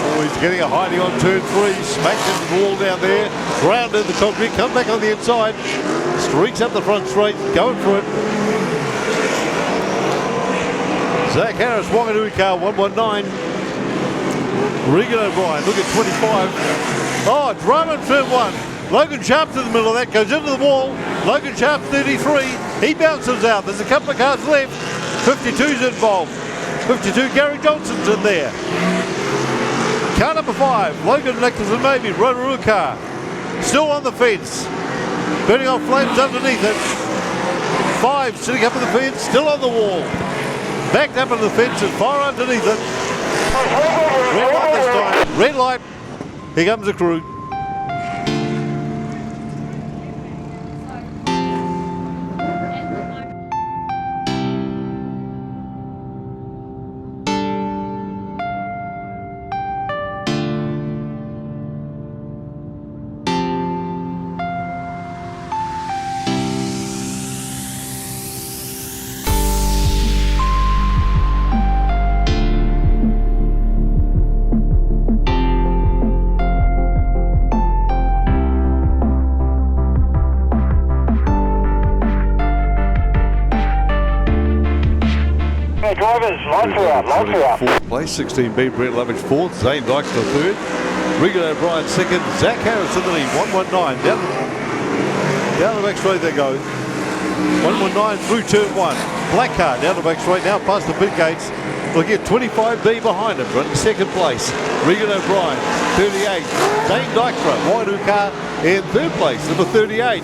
Always getting a hiding on turn 3, smacked into the wall down there, ground in the concrete, come back on the inside, streaks up the front straight, going for it. Zach Harris, Wanganui car, 119. Regan O'Brien, look at 25. Oh, drama in turn 1. Logan Sharp to the middle of that, goes into the wall. Logan Sharp, 33. He bounces out. There's a couple of cars left. 52's involved. 52, Gary Johnson's in there. Car number 5, Logan Nicholson, maybe, Rotorua car. Still on the fence. Burning off flames underneath it. 5 sitting up on the fence, still on the wall. Backed up on the fence and fire underneath it. Red light this time. Red light. Here comes the crew. Drivers, lights are out. Fourth place, 16B, Brett Lovage fourth, Zane Dykstra third, Regan O'Brien second, Zach Harris in the lead, 119. Down the back straight they go. 119 through turn 1. Black car down the back straight now past the pit gates. We'll get 25B behind him, running second place. Regan O'Brien, 38. Zane Dykstra, Waidu car in third place, number 38.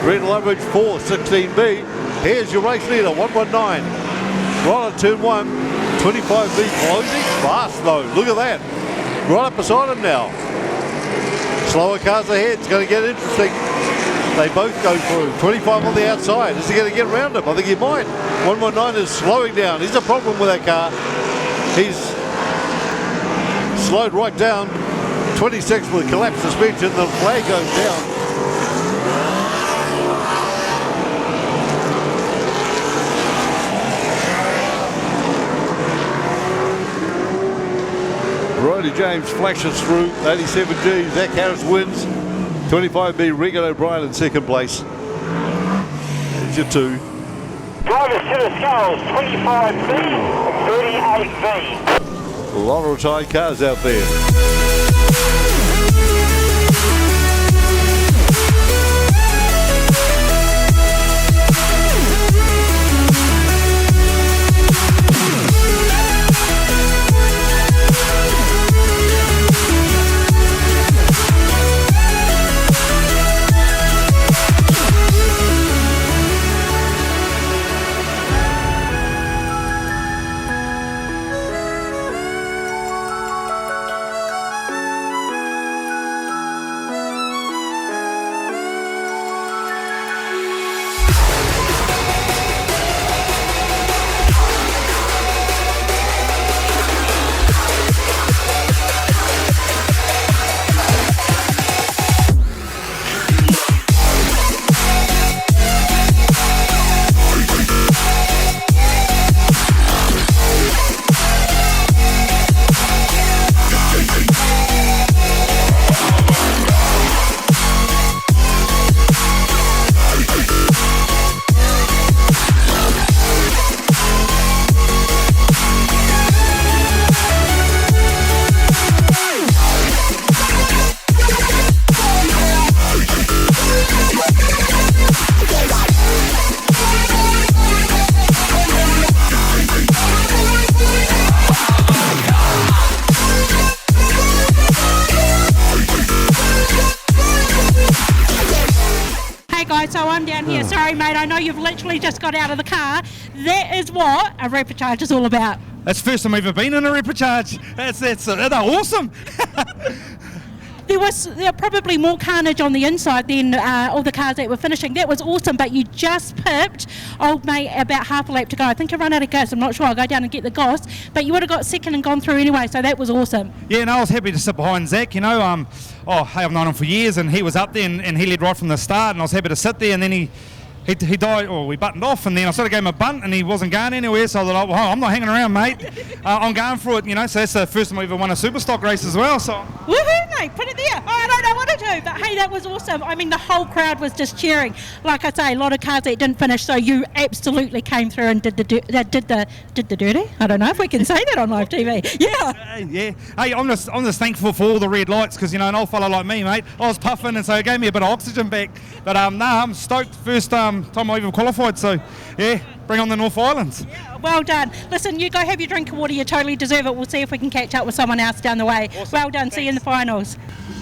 Brett Lovage fourth, 16B. Here's your race leader, 119. Right on turn 1, 25B closing, fast though, look at that. Right up beside him now. Slower cars ahead, it's going to get interesting. They both go through. 25 on the outside, is he going to get around him? I think he might. 119 is slowing down, he's a problem with that car. He's slowed right down. 26 with collapsed suspension, the flag goes down. Brody James flashes through, 87G, Zach Harris wins, 25B, Regan O'Brien in second place. There's your 2. Drivers to the scales, 25B and 38B. A lot of retired cars out there. So I'm down here. Sorry, mate, I know you've literally just got out of the car. That is what a Repercharge is all about. That's the first time I've ever been in a Repercharge. They're awesome. There was probably more carnage on the inside than all the cars that were finishing. That was awesome, but you just pipped old mate about half a lap to go. I think I run out of gas. I'm not sure. I'll go down and get the gas. But you would have got second and gone through anyway, so that was awesome. Yeah, no, I was happy to sit behind Zach, you know. I've known him for years, and he was up there, and he led right from the start, and I was happy to sit there, and then he he died, or we buttoned off, and then I sort of gave him a bunt, and he wasn't going anywhere, so I thought, well, I'm not hanging around, mate. I'm going for it, so that's the first time I ever won a Superstock race as well, so... Woohoo, mate, put it there. Oh, I don't know what to do, but hey, that was awesome. I mean, the whole crowd was just cheering. Like I say, a lot of cars that didn't finish, so you absolutely came through and did the dirty. I don't know if we can say that on live TV. Yeah. Yeah. Hey, I'm just thankful for all the red lights, because, an old fella like me, mate, I was puffing, and so it gave me a bit of oxygen back. But, I'm stoked. First time I even qualified, so, yeah, bring on the North Islands. Yeah, well done. Listen, you go have your drink of water. You totally deserve it. We'll see if we can catch up with someone else down the way. Awesome. Well done. Thanks. See you in the finals.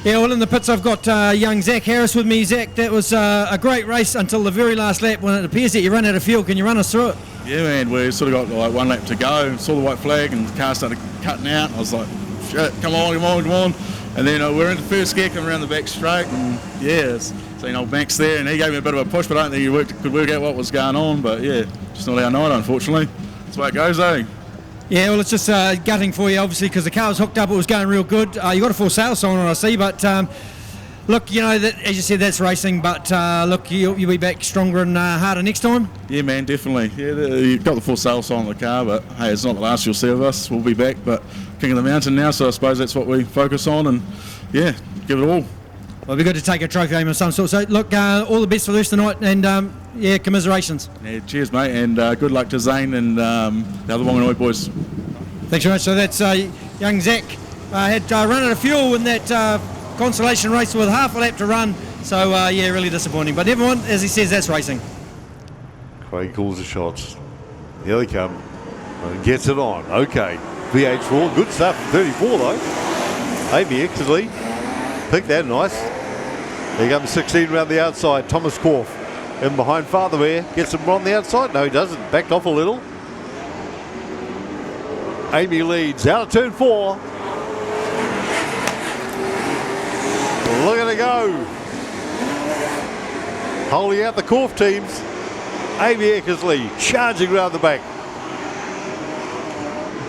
Yeah, well, in the pits I've got young Zach Harris with me. Zach, that was a great race until the very last lap when it appears that you run out of fuel. Can you run us through it? Yeah, man, we sort of got like one lap to go, saw the white flag and the car started cutting out. I was like, shit, come on. And then we're in the first gear coming around the back straight, and yeah, so Max there, and he gave me a bit of a push, but I don't think he could work out what was going on, but yeah, just not our night, unfortunately. That's the way it goes, eh? Yeah, well, it's just gutting for you, obviously, because the car was hooked up, it was going real good. You got a full sail sign on, I see, but look, that, as you said, that's racing, but look, you'll be back stronger and harder next time? Yeah, man, definitely. Yeah, you've got the full sail sign on the car, but hey, it's not the last you'll see of us. We'll be back, but King of the Mountain now, so I suppose that's what we focus on, and yeah, give it all. Well, it'd be good to take a trophy home of some sort. So, look, all the best for the rest of the night, and yeah, commiserations. Yeah, cheers, mate, and good luck to Zane and the other Wanganui boys. Thanks very much. So that's young Zach had run out of fuel in that consolation race with half a lap to run. So, yeah, really disappointing. But never mind, as he says, that's racing. Craig calls the shots. Here they come. And gets it on. Okay. VH4, good stuff. 34 though. Amy Exley. Pick that nice. Here comes 16 around the outside. Thomas Korf in behind Father Bear. Gets him on the outside. No, he doesn't. Backed off a little. Amy leads out of turn 4. Look at it go. Holding out the Korf teams. Amy Eckersley charging around the back.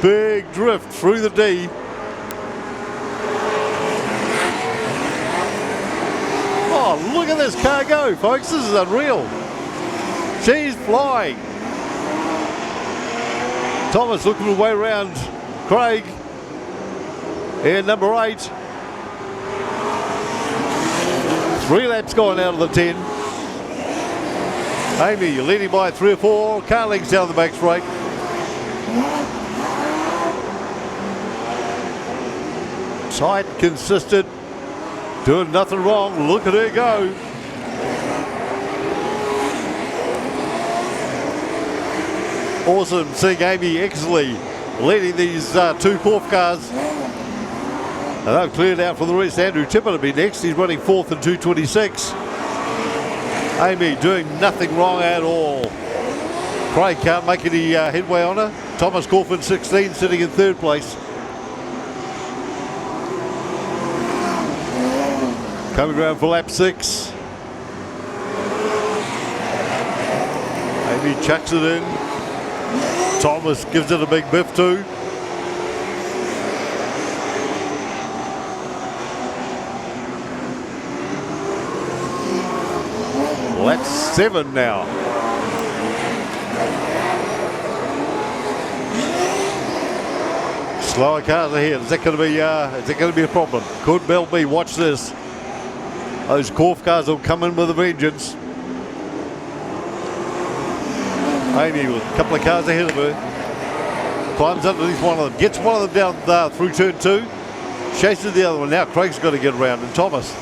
Big drift through the D. Oh, look at this car go, folks. This is unreal. She's flying. Thomas looking his way around Craig. And number 8. 3 laps gone out of the 10. Amy leading by 3 or 4. Carling's down the back straight. Tight, consistent, doing nothing wrong. Look at her go. Awesome seeing Amy Exley leading these 2 Korf cars. And they've cleared out for the rest. Andrew Tippett will be next. He's running 4th in 2:26. Amy doing nothing wrong at all. Craig can't make any headway on her. Thomas Korf in 16, sitting in 3rd place. Coming around for lap 6. Amy chucks it in. Thomas gives it a big biff too. Lap 7 now. Slower cars ahead. Is that going to be a problem? Could well be. Watch this. Those Korf cars will come in with a vengeance. Amy with a couple of cars ahead of her. Climbs underneath one of them. Gets one of them down through turn 2. Chases the other one. Now Craig's got to get around. And Thomas.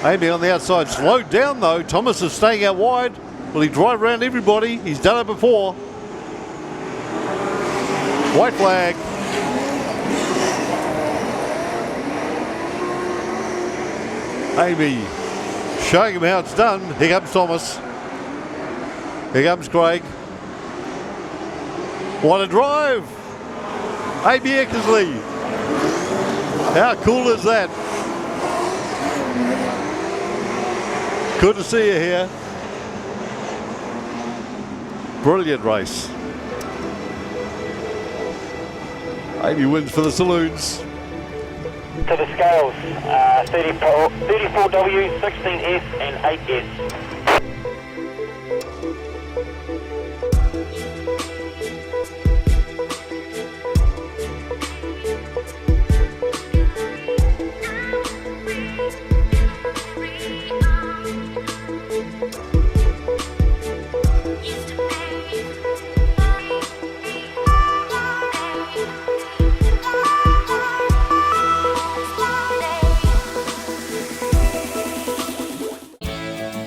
Amy on the outside. Slowed down though. Thomas is staying out wide. Will he drive around everybody? He's done it before. White flag. Amy showing him how it's done. Here comes Thomas. Here comes Craig. What a drive! Amy Eckersley. How cool is that? Good to see you here. Brilliant race. Amy wins for the saloons. To the scales, 34W, 16S and 8S.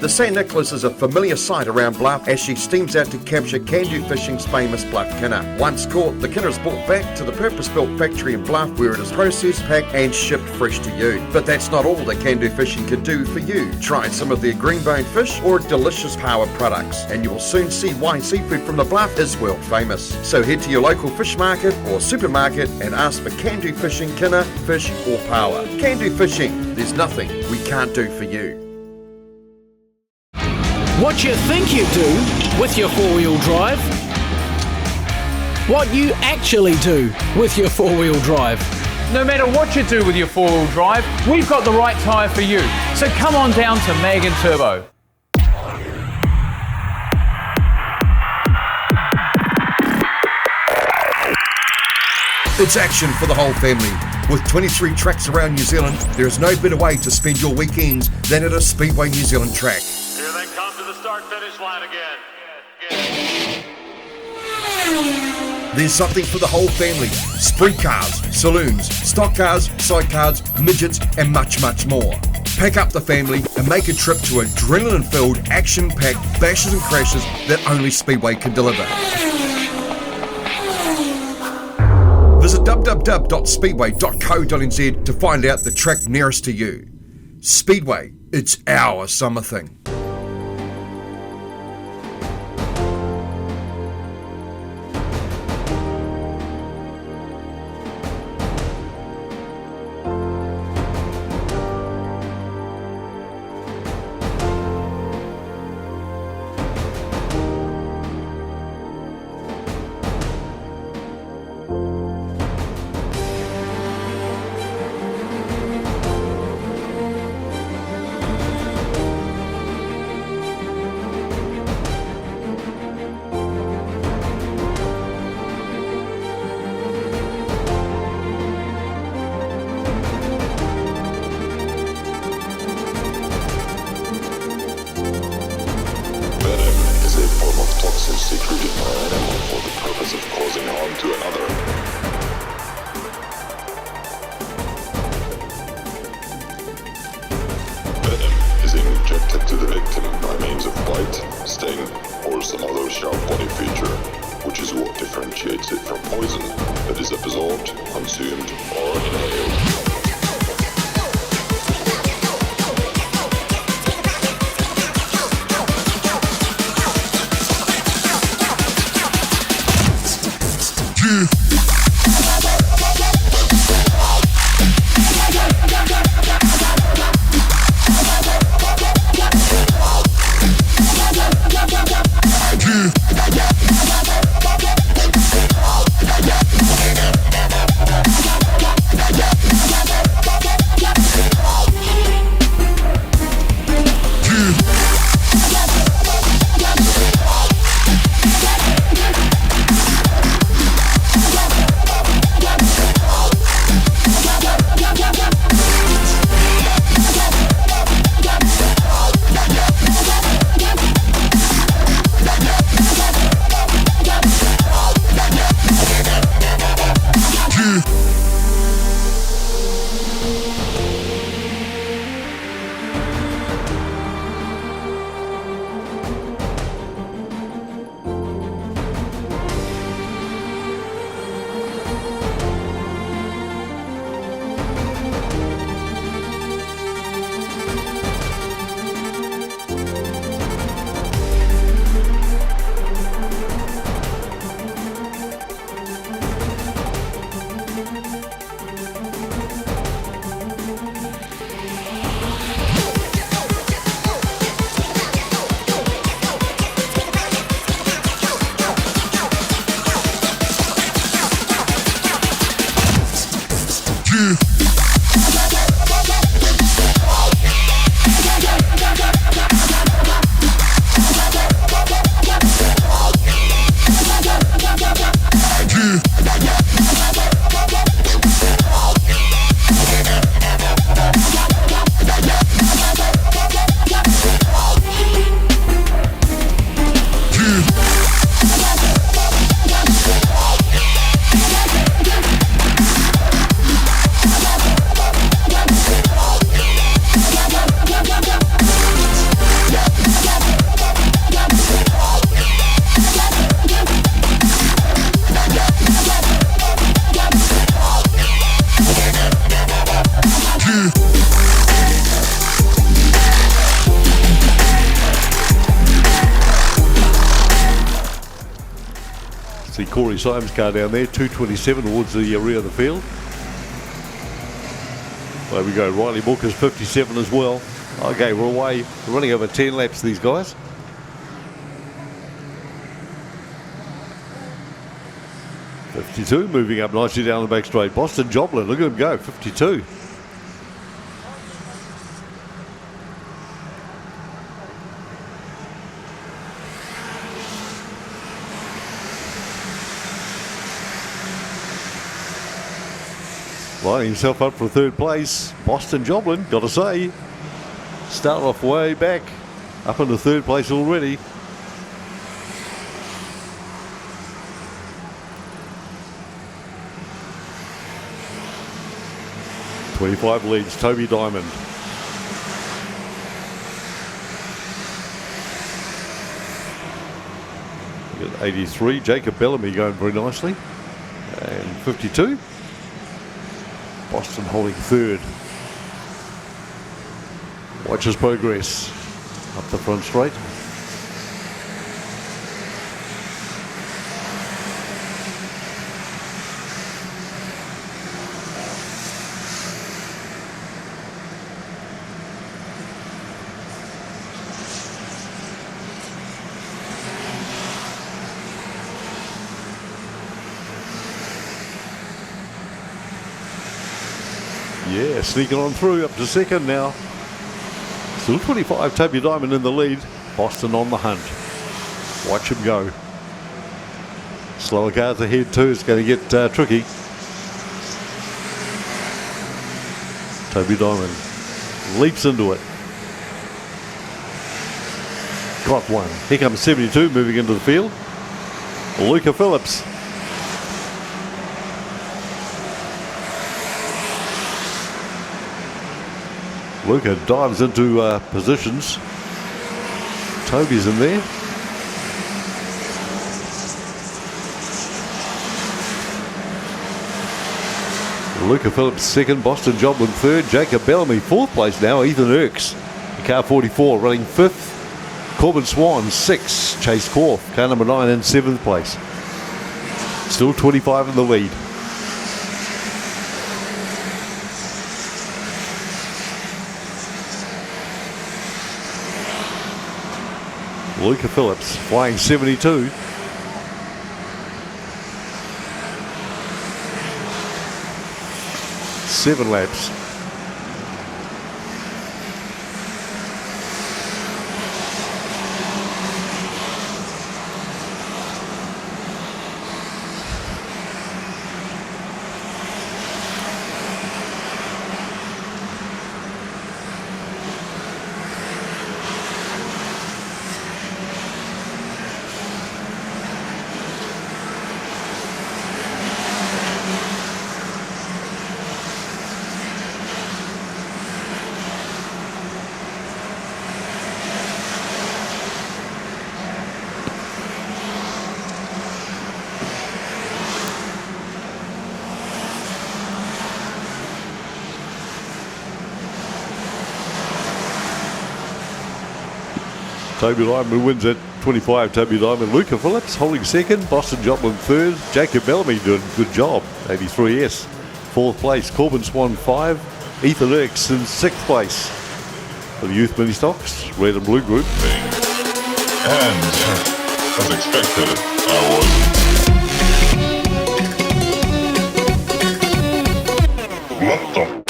The St. Nicholas is a familiar sight around Bluff as she steams out to capture Can-Do Fishing's famous Bluff Kinner. Once caught, the Kinner is brought back to the purpose-built factory in Bluff where it is processed, packed and shipped fresh to you. But that's not all that Can-Do Fishing can do for you. Try some of their green-boned fish or delicious power products and you will soon see why seafood from the Bluff is world famous. So head to your local fish market or supermarket and ask for Can-Do Fishing Kinner, fish or power. Can-Do Fishing, there's nothing we can't do for you. What you think you do with your four-wheel drive. What you actually do with your four-wheel drive. No matter what you do with your four-wheel drive, we've got the right tyre for you. So come on down to Mag and Turbo. It's action for the whole family. With 23 tracks around New Zealand, there is no better way to spend your weekends than at a Speedway New Zealand track. Here they come to the start-finish line again. There's something for the whole family. Sprint cars, saloons, stock cars, sidecars, midgets and much, much more. Pack up the family and make a trip to adrenaline-filled, action-packed bashes and crashes that only Speedway can deliver. Visit www.speedway.co.nz to find out the track nearest to you. Speedway, it's our summer thing. Secreted by an animal for the purpose of causing harm to another. Venom is injected to the victim by means of bite, sting, or some other sharp body feature, which is what differentiates it from poison that is absorbed, consumed, or inhaled. Yeah. see Corey Symes' car down there, 227 towards the rear of the field. There we go, Riley Booker's 57 as well. Okay, we're away. We're running over 10 laps, these guys. .52, moving up nicely down the back straight. Boston Joplin, look at him go, 52. Lining himself up for third place. Boston Joplin, got to say, started off way back, up into third place already. .25 leads Toby Diamond. We got 83, Jacob Bellamy going very nicely. And 52. Boston holding third. Watch his progress up the front straight. Yeah, sneaking on through up to second now. Still 25, Toby Diamond in the lead. Boston on the hunt. Watch him go. Slower cars ahead too. It's going to get tricky. Toby Diamond leaps into it. Got one. Here comes 72 moving into the field. Luca Phillips. Luca dives into positions. Toby's in there. Luca Phillips second, Boston Joplin third, Jacob Bellamy fourth place now, Ethan Erks, car 44 running fifth, Corbin Swan 6, Chase Korf, car number 9 in 7th place. Still 25 in the lead. Luca Phillips flying 72. Seven laps. Toby Diamond wins at 25. Toby Diamond. Luca Phillips holding second. Boston Joplin third. Jacob Bellamy doing a good job. 83S. Fourth place. Corbin Swan 5. Ethan Erks in 6th place. For the Youth Mini Stocks. Red and Blue Group. And, as expected, I was. What the?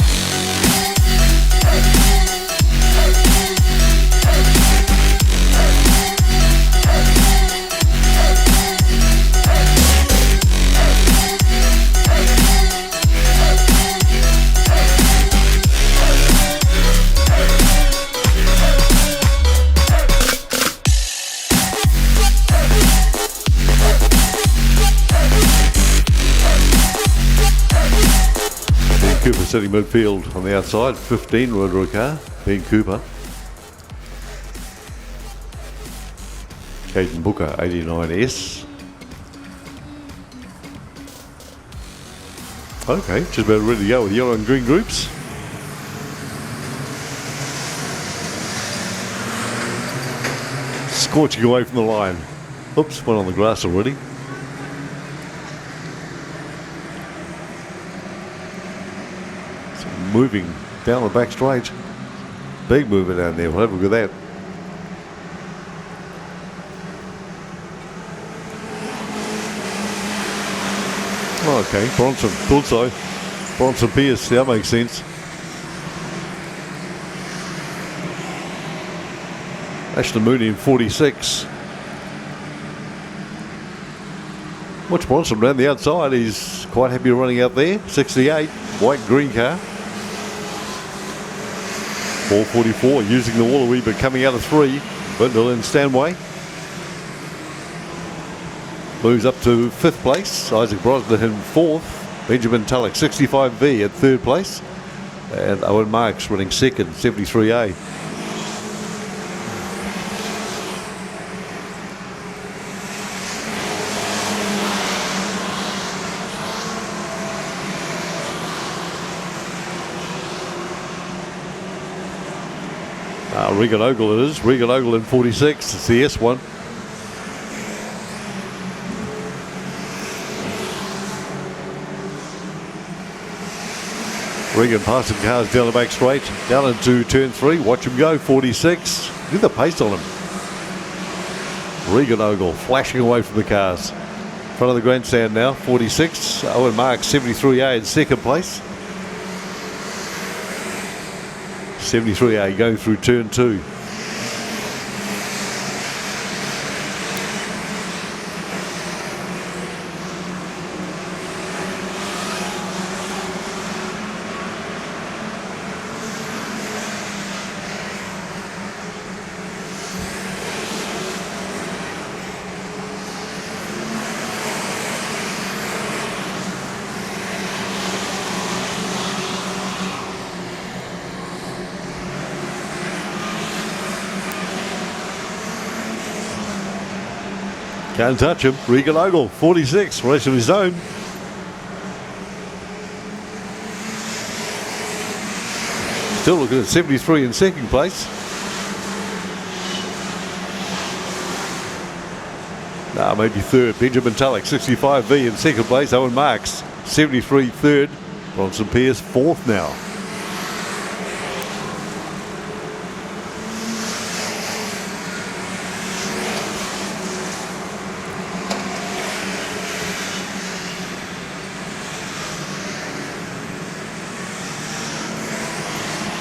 Cooper sitting midfield on the outside, 15 Rotorua car, Ben Cooper. Caden Booker, 89S. Okay, just about ready to go with yellow and green groups. Scorching away from the line. Oops, one on the grass already. moving down the back straight. Big mover down there. We'll have a look at that. Oh, okay, Bronson, Bullseye. Bronson Pierce, that makes sense. Ashton Mooney in 46. Watch Bronson around the outside. He's quite happy running out there. 68, white and green car. 444, using the wall a wee bit, coming out of 3. Bindle and Stanway. Moves up to 5th place. Isaac Brosnan in 4th. Benjamin Tulloch, 65V at 3rd place. And Owen Marks running 2nd, 73A. Regan Ogle it is. Regan Ogle in 46. It's the S1. Regan passing cars down the back straight. Down into turn 3. Watch him go. 46. Look at the pace on him. Regan Ogle flashing away from the cars. Front of the grandstand now. 46. Owen Marks 73A in 2nd place. 73A going through turn 2. Can't touch him. Regan Ogle, 46, race of his own. Still looking at 73 in 2nd place. Maybe 3rd. Benjamin Tulloch, 65V in 2nd place. Owen Marks, 73 3rd. Bronson Pierce, 4th now.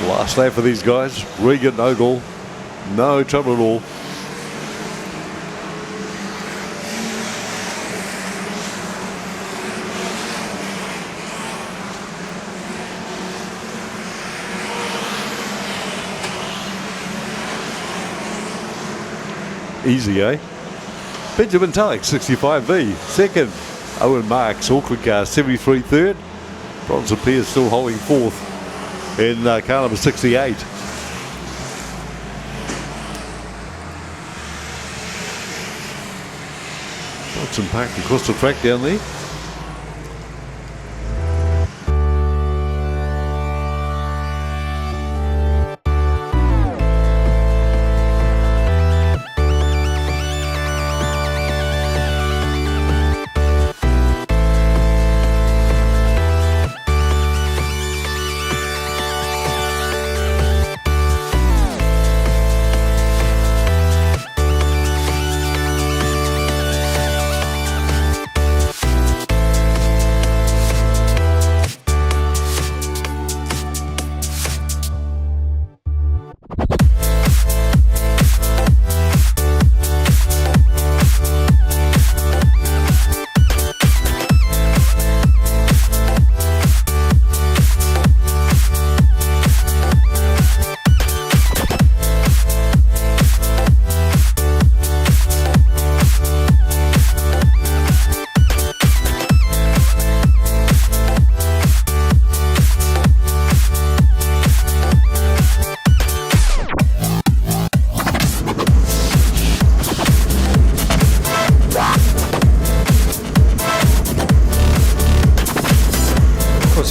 Last lap for these guys. Regan Ogle, no trouble at all. Easy, eh? Benjamin Tulloch, 65V, 2nd. Owen Marks, Auckland car, 73 3rd. Bronson Pierce still holding 4th. In car number 68. Watson packed across the track down there.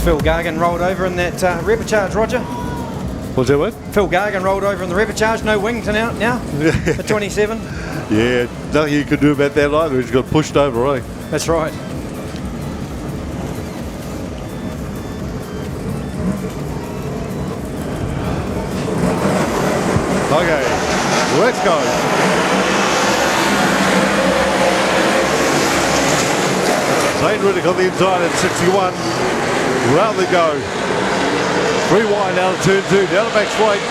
Phil Gargan rolled over in that Repocharge, Roger. What's that word? Phil Gargan rolled over in the Repocharge, no wings now, the 27. Yeah, nothing you could do about that either. He's got pushed over, eh? That's right. Let's go. Zane Riddick on the inside at 61. Round they go. 3 wide out of turn 2. Down the back straight.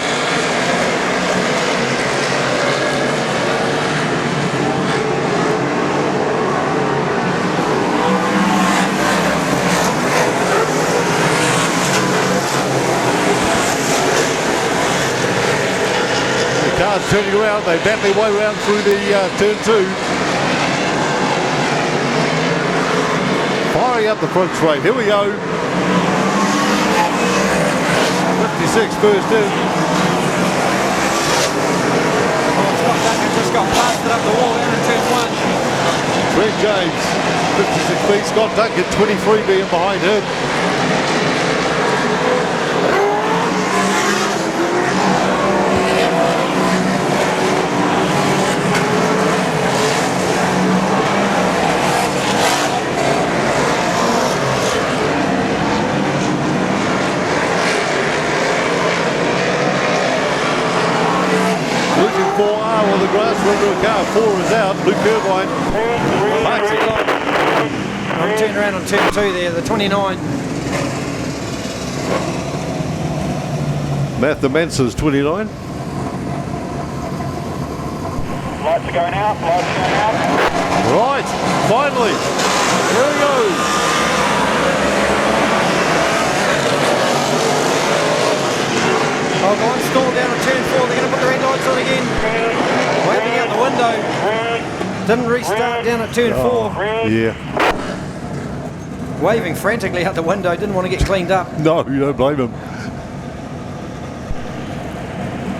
The car's turning around. They bat their way around through the turn 2. Firing up the front straight. Here we go. 56 first in. Scott Duncan just got blasted up the wall down in turn 1. Trent James, 56 feet. Scott Duncan, 23 being behind him. Losing 4R on the grass, run to a car. 4 is out. Luke Irvine. I'm turned around on turn 2 there, the 29. Matthew Manson's 29. Lights are going out, lights are going out. Right, finally. Here we go. Oh, go on, stall down on turn 4. They're going to put the red lights on again. Waving out the window. Didn't restart down at turn 4. Yeah. Waving frantically out the window. Didn't want to get cleaned up. No, you don't blame him.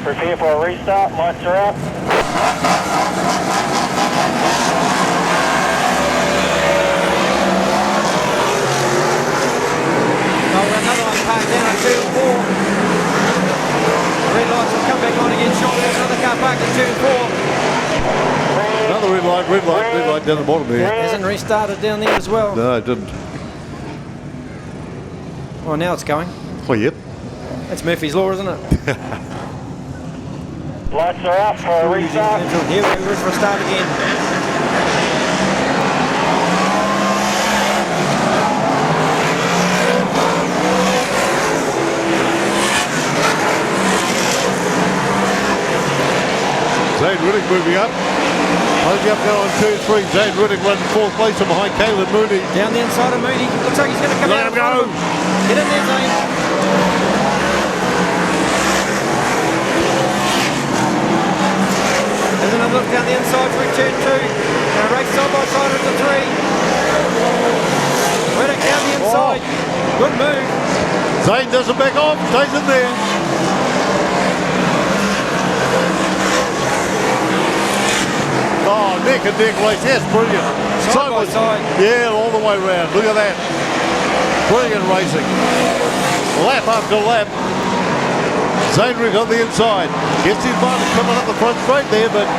Prepare for a restart, lights are out. Oh, another one parked down at turn 4. Red lights will come back on again shortly. There's another car parked at turn 4. Another red light down the bottom there. Hasn't restarted down there as well. No, it didn't. Oh, now it's going. Oh, yep. That's Murphy's Law, isn't it? Lights are out for a restart. Here we go for a start again. Zane Riddick moving up. Closing up now on turn 3. Zane Riddick running 4th place from behind Caelan Mooney. Down the inside of Mooney. Looks like he's going to come out. Let him go. Get in there, Zane. There's another look down the inside through turn 2. Going to race side by side into 3. Riddick down the inside. Good move. Zane doesn't back off. Stays in there. Oh, neck and neck race. Yes, brilliant. Side by side. Yeah, all the way round. Look at that. Brilliant racing. Lap after lap. Zane Riddick on the inside. Gets the advantage coming up the front straight there, but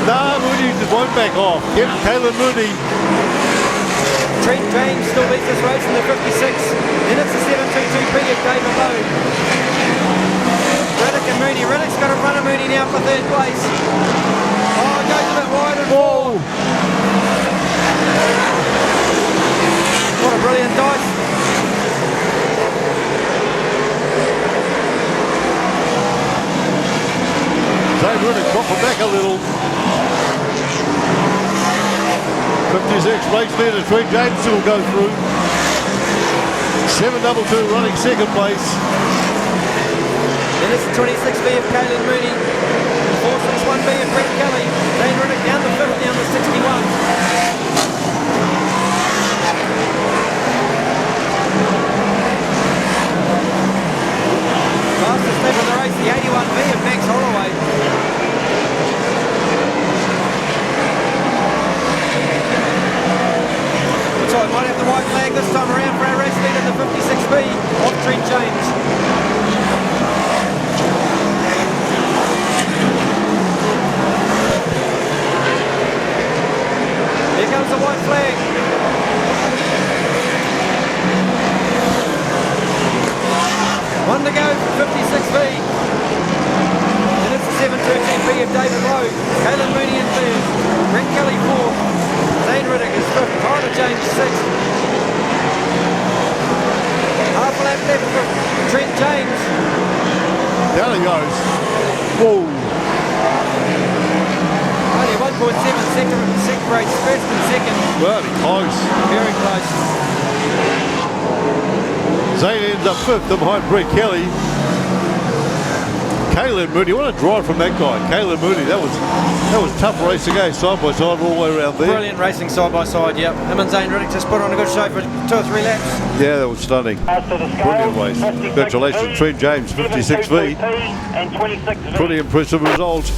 Mooney just won't back off. Get Caelan Mooney. Trent James still leads this race in the 56. Then it's the 722B of David Lowe. Riddick and Mooney. Riddick's got to run a Mooney now for 3rd place. Oh, it goes a bit wide and forward. What a brilliant dice. Zane Riddick dropping back a little. 56 race leader Trent James still go through. 722 running 2nd place. Then it's the 26B of Caelan Mooney. The 461B of Brett Kelly. Zane Riddick down the 5th, down the 61. Fastest lap of the race, the 81B of Max Holloway. So I might have the white flag this time around for our race leader, the 56B of Trent James. Here comes the white flag. One to go for 56B. And it's the 713B of David Lowe. Caelan Mooney in third. Brett Kelly fourth. Zane Riddick is fifth. Tyler James sixth. Half a lap left for Trent James. Down he goes. Whoa. Only 1.7 separates first and second. Bloody close. Very close. Zane ends up fifth behind Brett Kelly. Caelan Mooney, what a drive from that guy. Caelan Mooney, that was tough race again, side by side all the way around there. Brilliant racing side by side, yep. Him and Zane Riddick just put on a good show for 2 or 3 laps. Yeah, that was stunning. Brilliant race. Congratulations, Trent James, 56V. And 26V. Pretty impressive result.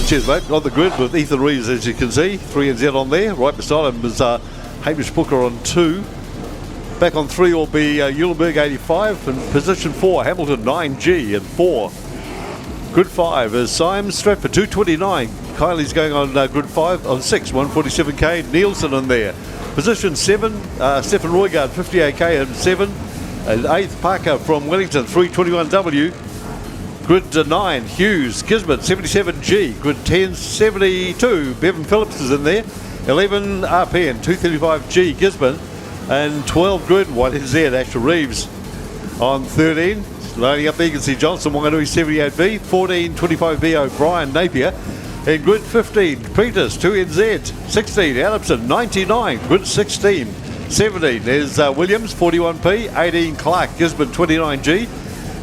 Cheers, mate. On the grid with Ethan Reeves, as you can see. 3 and Z on there. Right beside him is Hamish Booker on 2. Back on 3 will be Eulenberg 85. And position 4, Hamilton 9G and 4. Grid 5 is Symes Stratford 229. Kylie's going on grid 5 on 6, 147k. Nielsen in there. Position 7, Stefan Roygard 58k and 7. And 8th, Parker from Wellington 321W. Grid 9, Hughes, Kismet 77G. Grid 10, 72, Bevan Phillips is in there. 11, RPN 235G, Gisborne. And 12 grid, 1NZ, Asher Reeves. On 13, loading up there, you can see Johnson, Wanganui 78V. 14, 25B, O'Brien, Napier. And grid 15, Prentice 2NZ. 16, Adamson 99. Grid 16, 17 is Williams 41P. 18, Clark, Gisborne 29G.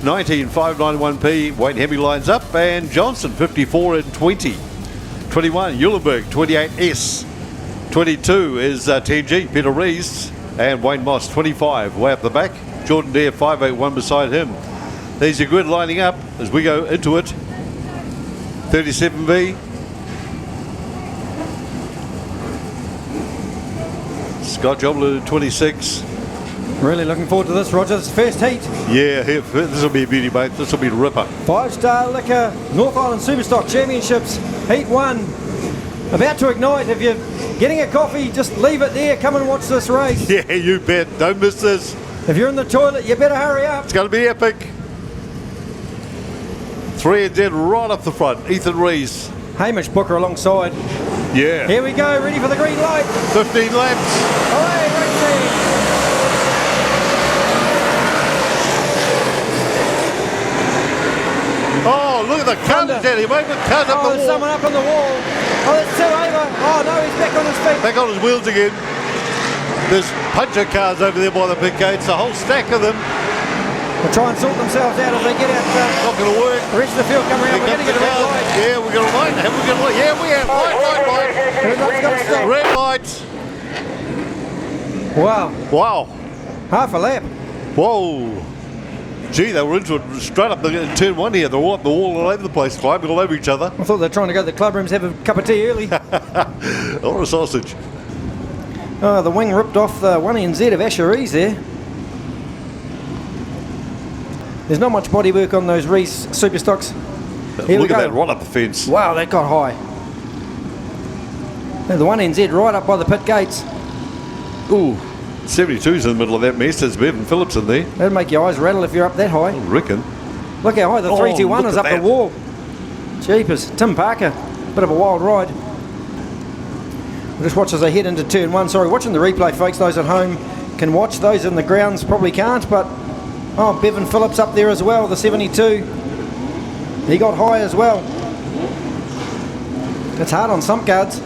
19, 591P, Wayne Hemi lines up, and Johnson 54 and 20. 21, Eulenberg 28S. 22 is 10G, Peter Rees, and Wayne Moss 25, way up the back. Jordan Dare 581 beside him. There's your grid lining up as we go into it. 37B. Scott Jobler 26. Really looking forward to this, Roger. This is the first heat. Yeah, this will be a beauty, mate. This will be a ripper. 5-Star Liquor North Island Superstock Championships, Heat 1. About to ignite. If you're getting a coffee, just leave it there. Come and watch this race. Yeah, you bet. Don't miss this. If you're in the toilet, you better hurry up. It's going to be epic. 3 and Z right up the front. Ethan Rees. Hamish Booker alongside. Yeah. Here we go, ready for the green light. 15 laps. Away, racing. Oh, look at the cutters down here, mate. The cut up the wall. There's someone up on the wall. Oh, that's two over. Oh, no, he's back on his feet. Back on his wheels again. There's puncher cars over there by the pit gates, a whole stack of them. They'll try and sort themselves out as they get out. Not going to work. The rest of the field come around. We're going to get a red light. Yeah, we're going to light. Have we got a light? Yeah, we have. Light. Red lights. Wow. Wow. Half a lap. Whoa. Gee, they were into it straight up in turn 1 here. They're all up the wall all over the place, climbing all over each other. I thought they were trying to go to the club rooms, have a cup of tea early. Or a sausage. Oh, the wing ripped off the 1NZ of Asher Rees there. There's not much bodywork on those Reese Superstocks. Here Look we at go. that, right up the fence. Wow, that got high. And the 1NZ right up by the pit gates. Ooh, 72's in the middle of that mess. There's Bevan Phillips in there. That'll make your eyes rattle if you're up that high. I reckon. Look how high the 321 look is at up that. the wall. Jeepers. Tim Parker. Bit of a wild ride. We'll just watch as they head into turn 1. Sorry, watching the replay, folks. Those at home can watch. Those in the grounds probably can't, but Bevan Phillips up there as well, the 72. He got high as well. It's hard on some guards.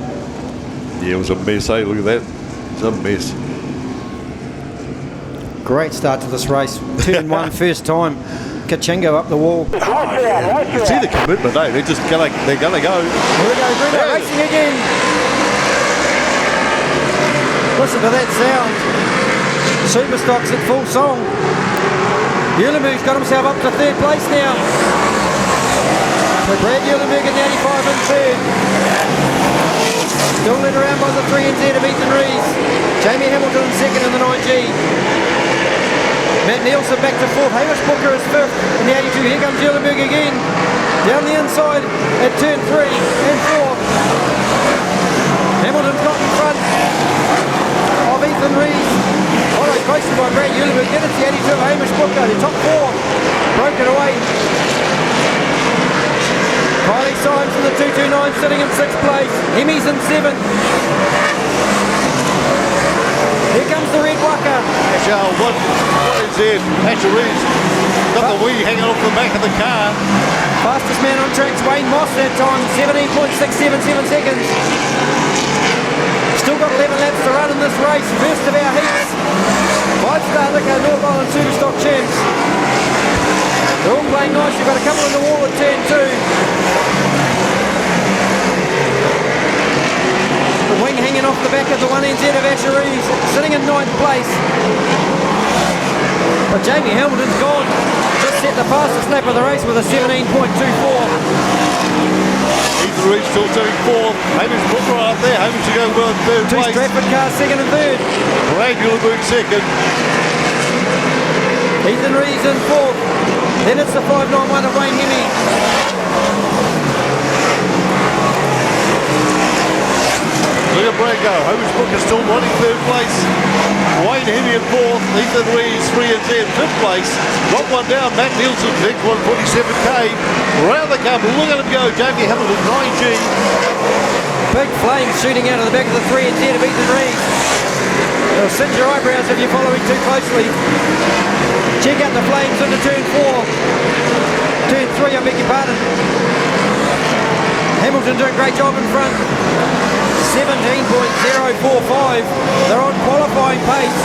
Yeah, it was a mess, eh? Look at that. It's a mess. Great start to this race. Turn 1, first time. Kachingo up the wall. You can see the commitment, eh? They're gonna go. Here we go, Bruno racing again. Listen to that sound. Superstocks at full song. Ulemu's got himself up to third place now. So Brad Ulemu in the 85 in third. Still led around by the 3NZ of Ethan Rees. Jamie Hamilton second in the 9G. Matt Nielsen back to fourth. Hamish Booker is fifth in the 82. Here comes Ulemu again. Down the inside at turn 3 and 4. Hamilton's got in front of Ethan Rees. Followed closely by Brad Ulemu. Then it's the 82 of Hamish Booker. The top 4 broken away. Kylie Symes in the 229 sitting in 6th place. Hemi's in 7th. Here comes the red waka. What is it? Asher Rees got the wheel hanging off the back of the car. Fastest man on track's Wayne Moss that time, 17.677 seconds. Still got 11 laps to run in this race. First of our heats. 5-star Liquor North Island Superstock champs. They're all playing nice. You've got a couple in the wall at turn 2. The wing hanging off the back of the 1NZ of Asher Rees, sitting in 9th place. But Jamie Hamilton's gone. Just set the fastest lap of the race with a 17.24. Ethan Rees still sitting 4th. Hamish Booker up there. Hamish to go well in 3rd Two place. Stratford cars, 2nd and 3rd. Brad Ulemu 2nd. Ethan Rees in 4th. Then it's the 591 of Wayne Hemi. Look at Brad go. Hamish Booker still running 3rd place. Wayne Hemi in 4th. Ethan Rees 3NZ in 5th place. Got one down. Matt Nielsen next 147k. Round the cup. Look at him go. Jamie Hamilton 9G. Big flames shooting out of the back of the 3NZ of Ethan Rees. They'll singe your eyebrows if you're following too closely. Check out the flames into turn 4. Turn 3, I beg your pardon. Hamilton doing a great job in front. 17.045. They're on qualifying pace.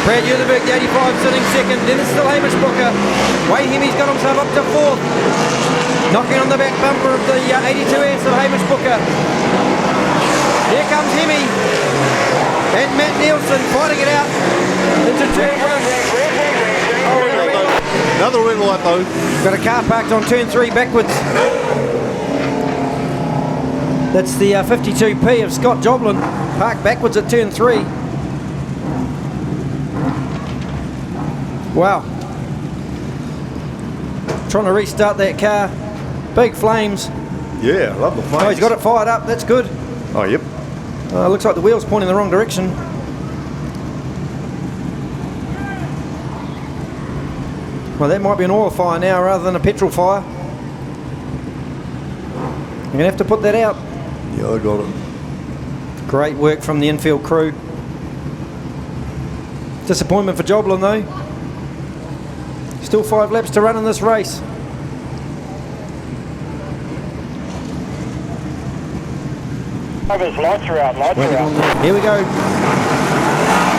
Brad Uleberg, the 85, sitting 2nd. Then it's still Hamish Booker. Wayne Hemi's got himself up to 4th. Knocking on the back bumper of the 82S of Hamish Booker. Here comes Hemi. And Matt Nielsen fighting it out into turn 1. Another red light though. Got a car parked on turn 3 backwards. That's the 52P of Scott Joblin, parked backwards at turn 3. Wow. Trying to restart that car. Big flames. Yeah, I love the flames. Oh, he's got it fired up. That's good. Oh, yep. Looks like the wheel's pointing in the wrong direction. Well, that might be an oil fire now rather than a petrol fire. You're going to have to put that out. Yeah, I got it. Great work from the infield crew. Disappointment for Joblin though. Still 5 laps to run in this race. Lights are out, lights are out. Here we go.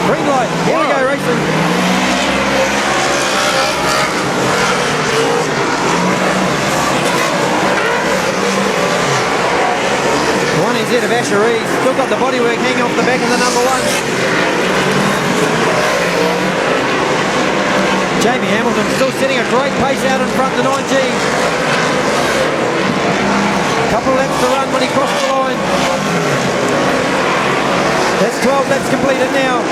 Green light. Here we go, racing. One NZ of Asher Rees. Still got the bodywork hanging off the back of the number 1. Jamie Hamilton still setting a great pace out in front of the 9G. Couple of laps to run when he crossed the line. That's 12 laps completed now.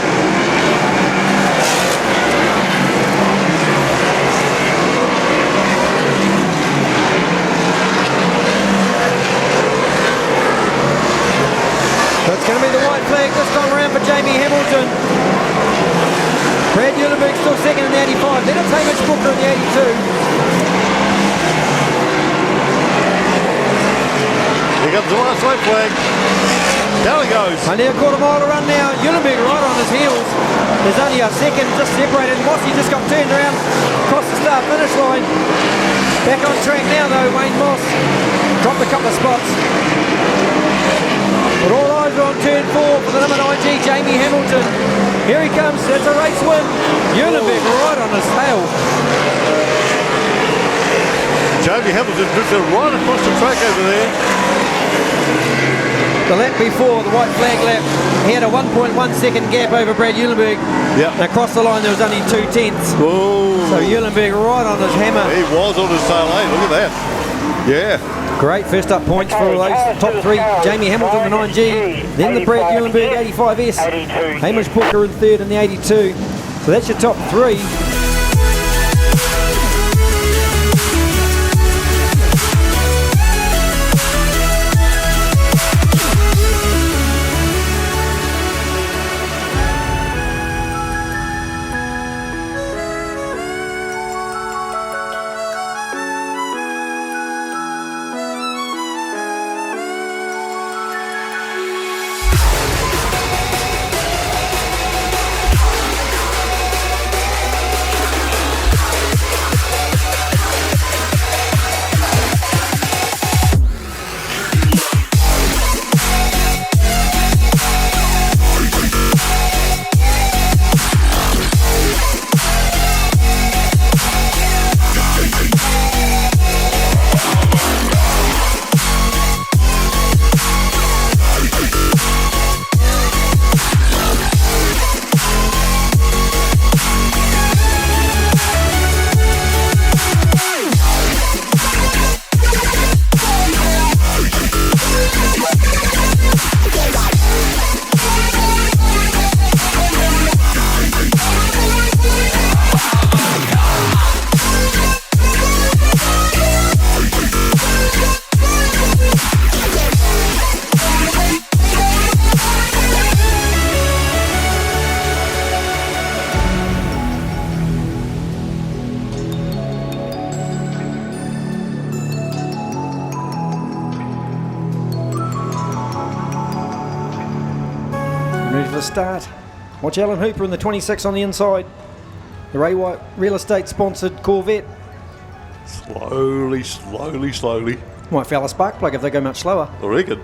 Then it's Hamish Booker in the 82. Here comes the last lap flag. Down he goes. Only a quarter mile to run now. Eulenberg right on his heels. There's only a second just separated. Mossy just got turned around across the start finish line. Back on track now though, Wayne Moss. Dropped a couple of spots. But all eyes are on turn 4 for the number 9G, Jamie Hamilton. Here he comes. That's a race win. Eulenberg right on his tail. Jamie Hamilton drifted right across the track over there. The lap before, the white flag lap, he had a 1.1 second gap over Brad Eulenberg. Yep. And across the line there was only 2/10. Whoa. So Eulenberg right on his hammer. He was on his tail, eh? Look at that. Yeah. Great first up points for those top 3. Jamie Hamilton, the 9G. Then the Brad Eulenberg 85S. Hamish Booker in 3rd in the 82. So that's your top 3. Ready for the start. Watch Alan Hooper in the 26 on the inside. The Ray White Real Estate sponsored Corvette. Slowly, slowly, slowly. Might foul a spark plug if they go much slower. I reckon.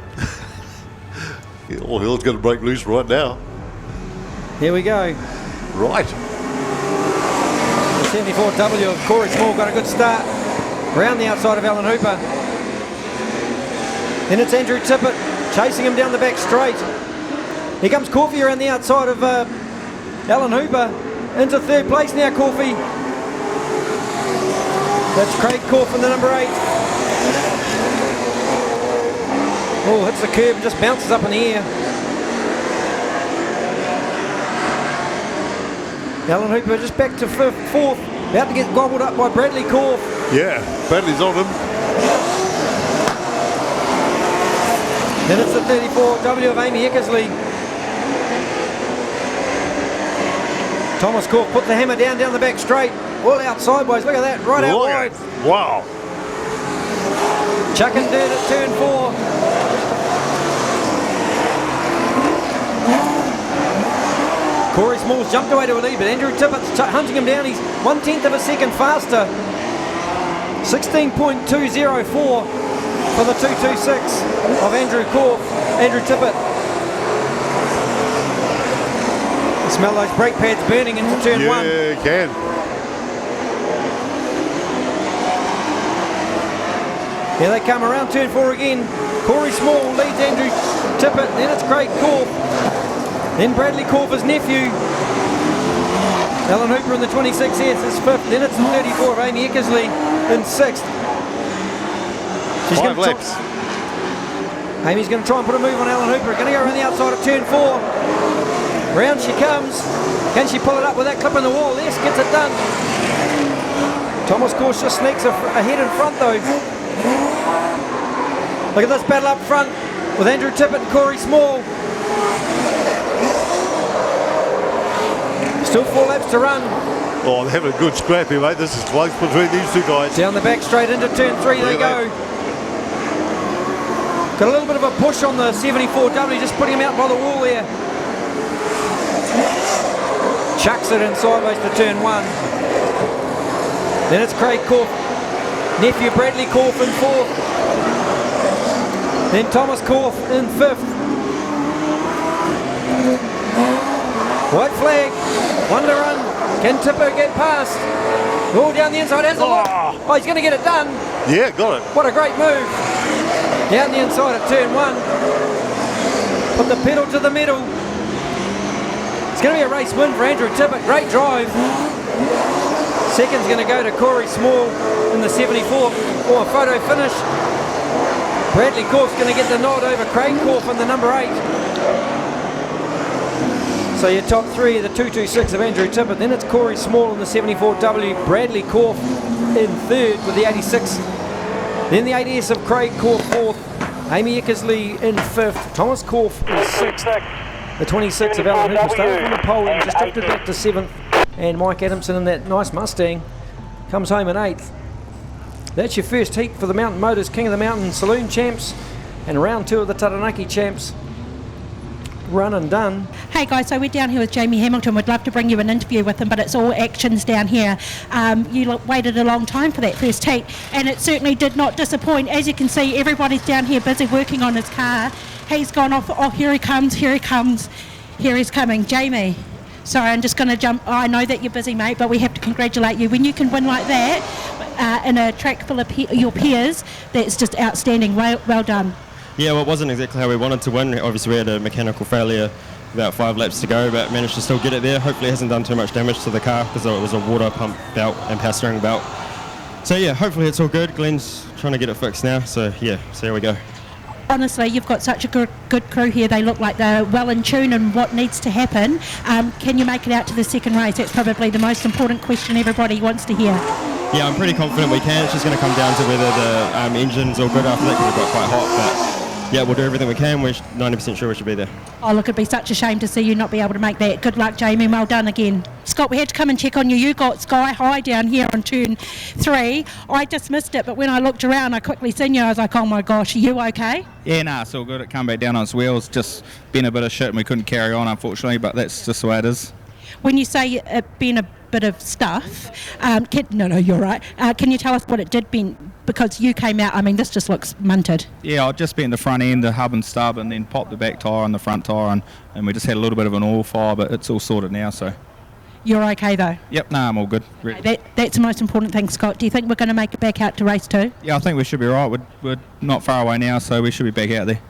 All hell's going to break loose right now. Here we go. Right. The 74W of Corey Small got a good start. Round the outside of Alan Hooper. Then it's Andrew Tippett chasing him down the back straight. Here comes Corfy around the outside of Alan Hooper. Into 3rd place now, Corfy. That's Craig Corf in the number 8. Oh, hits the curb and just bounces up in the air. Alan Hooper just back to 4th. About to get gobbled up by Bradley Corf. Yeah, Bradley's on him. Then it's the 34W of Amy Eckersley. Thomas Corf put the hammer down the back straight. All out sideways. Look at that. Right out wide. Wow. Chuck and dirt at turn 4. Corey Smalls jumped away to a lead, but Andrew Tippett's hunting him down. He's 1/10 of a second faster. 16.204 for the 226 of Andrew Tippett. Smell those brake pads burning into turn 1. Yeah, you can. Here they come around turn 4 again. Corey Small leads Andrew Tippett. Then it's Craig Corf. Then Bradley Corf, his nephew. Alan Hooper in the 26S is 5th. Then it's the 34 of Amy Eckersley in 6th. She's 5 laps. Amy's going to try and put a move on Alan Hooper. Going to go around the outside of turn 4. Round she comes. Can she pull it up with that clip in the wall? Yes, gets it done. Thomas Corf just sneaks ahead in front though. Look at this battle up front with Andrew Tippett and Corey Small. Still 4 laps to run. Oh, they're having a good scrap here, mate. This is close between these two guys. Down the back straight into turn 3 they go. Got a little bit of a push on the 74W, just putting him out by the wall there. Chucks it in sideways to turn 1. Then it's Craig Corf. Nephew Bradley Corf in 4th. Then Thomas Corf in 5th. White flag. 1 to run. Can Tipper get past? Oh, down the inside. Has a look. Oh, he's going to get it done. Yeah, got it. What a great move. Down the inside at turn 1. Put the pedal to the metal. It's going to be a race win for Andrew Tippett. Great drive. Second's going to go to Corey Small in the 74. Oh, a photo finish. Bradley Corf's going to get the nod over Craig Corf in the number 8. So your top 3 are the 226 of Andrew Tippett. Then it's Corey Small in the 74W. Bradley Corf in 3rd with the 86. Then the 80S of Craig Corf 4th. Amy Eckersley in 5th. Thomas Corf in 6th. The 26 of Alan Hooper started from the pole and just drifted back to 7th. And Mike Adamson in that nice Mustang comes home in 8th. That's your first heat for the Mountain Motors King of the Mountain Saloon Champs and round 2 of the Taranaki Champs. Run and done. Hey guys, so we're down here with Jamie Hamilton. We'd love to bring you an interview with him, but it's all actions down here. You waited a long time for that first heat, and it certainly did not disappoint. As you can see, everybody's down here busy working on his car. He's gone off. Oh, here he comes, here he comes, here he's coming. Jamie, sorry, I'm just going to jump. Oh, I know that you're busy, mate, but we have to congratulate you. When you can win like that in a track full of your peers, that's just outstanding. Well done. Yeah, well, it wasn't exactly how we wanted to win. Obviously, we had a mechanical failure about 5 laps to go, but managed to still get it there. Hopefully it hasn't done too much damage to the car because it was a water pump belt and power steering belt. So yeah, hopefully it's all good. Glenn's trying to get it fixed now, so yeah, so here we go. Honestly, you've got such a good crew here. They look like they're well in tune in what needs to happen. Can you make it out to the second race? That's probably the most important question everybody wants to hear. Yeah, I'm pretty confident we can. It's just going to come down to whether the engine's all good after that because it got quite hot, but yeah, we'll do everything we can. We're 90% sure we should be there. Oh, look, it'd be such a shame to see you not be able to make that. Good luck, Jamie. Well done again. Scott, we had to come and check on you. You got sky high down here on turn 3. I just missed it, but when I looked around, I quickly seen you. I was like, oh my gosh, are you okay? Yeah, nah, it's all good. It come back down on its wheels. Just been a bit of shit and we couldn't carry on, unfortunately, but that's just the way it is. When you say it being a bit of stuff, no, you're right. Can you tell us what it did, Ben? Because you came out, I mean, this just looks munted. Yeah, I just bent the front end, the hub and stub, and then popped the back tyre and the front tyre, and we just had a little bit of an oil fire, but it's all sorted now, so. You're okay, though? Yep, I'm all good. That's the most important thing, Scott. Do you think we're going to make it back out to race 2? Yeah, I think we should be right. We're not far away now, so we should be back out there.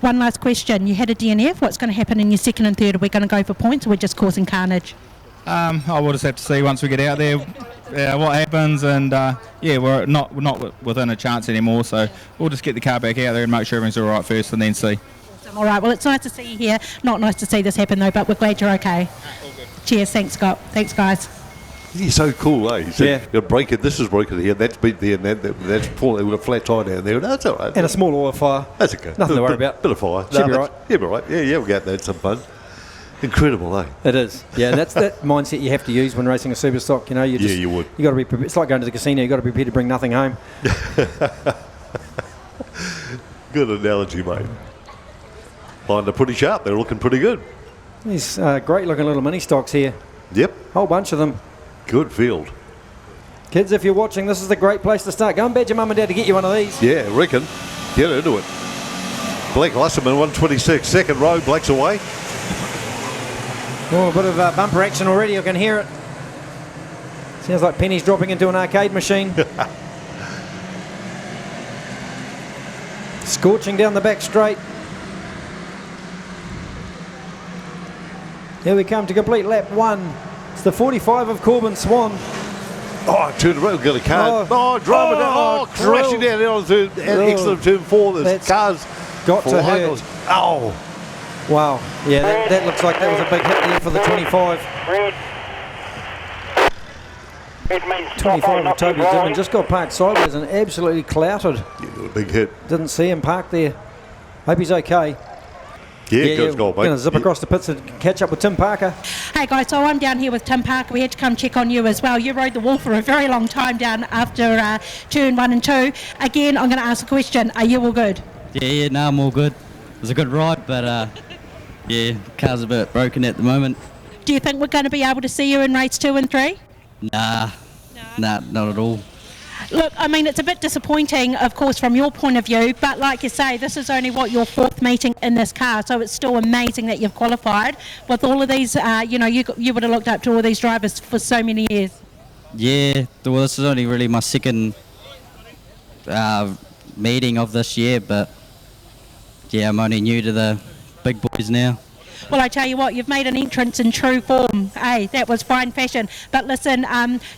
One last question. You had a DNF. What's going to happen in your second and third? Are we going to go for points, or we're just causing carnage? I will just have to see once we get out there what happens, and yeah, we're not within a chance anymore, so we'll just get the car back out there and make sure everything's all right first and then see. Awesome. All right, well, it's nice to see you here. Not nice to see this happen though, but we're glad you're okay. All good. Cheers. Thanks, Scott. Thanks, guys. He's so cool, eh? Yeah. You're breaking, this is broken here, that's beat there, and that's falling with a flat tyre down there. That's all right. And a small oil fire. That's okay. Nothing to worry about. Bit of fire. Should be right. Yeah, be right. Yeah, we'll get that. Some fun. Incredible, eh? It is. Yeah, and that's that mindset you have to use when racing a Superstock. You know, you just, you would. You got to be prepared. It's like going to the casino. You got to be prepared to bring nothing home. Good analogy, mate. Find they're pretty sharp. They're looking pretty good. These great looking little mini stocks here. Yep. Whole bunch of them. Good field. Kids, if you're watching, this is a great place to start. Go and badge your mum and dad to get you one of these. Yeah, reckon. Get into it. Blake Lusserman, 126. Second row, Blake's away. Oh, a bit of bumper action already. I can hear it. Sounds like pennies dropping into an arcade machine. Scorching down the back straight. Here we come to complete lap 1. It's the 45 of Corbin Swan. Oh, turned around, got a car. Driving down. Oh, crashing down there on the excellent turn 4. There's cars. Got to hurt. Oh. Wow. Yeah, that looks like that was a big hit there for the 25. 25 of Toby Dimon just got parked sideways and absolutely clouted. Yeah, a big hit. Didn't see him parked there. Hope he's okay. Yeah, good goal, mate. Going to zip across the pits and catch up with Tim Parker. Hey guys, so I'm down here with Tim Parker. We had to come check on you as well. You rode the wall for a very long time down after turn 1 and 2. Again, I'm going to ask a question. Are you all good? Yeah, no, I'm all good. It was a good ride, but yeah, car's a bit broken at the moment. Do you think we're going to be able to see you in race 2 and 3? Nah, not at all. Look, I mean, it's a bit disappointing, of course, from your point of view, but like you say, this is only, your 4th meeting in this car, so it's still amazing that you've qualified. With all of these, you would have looked up to all these drivers for so many years. Yeah, well, this is only really my second meeting of this year, but yeah, I'm only new to the big boys now. Well, I tell you what, you've made an entrance in true form. Hey, that was fine fashion. But listen,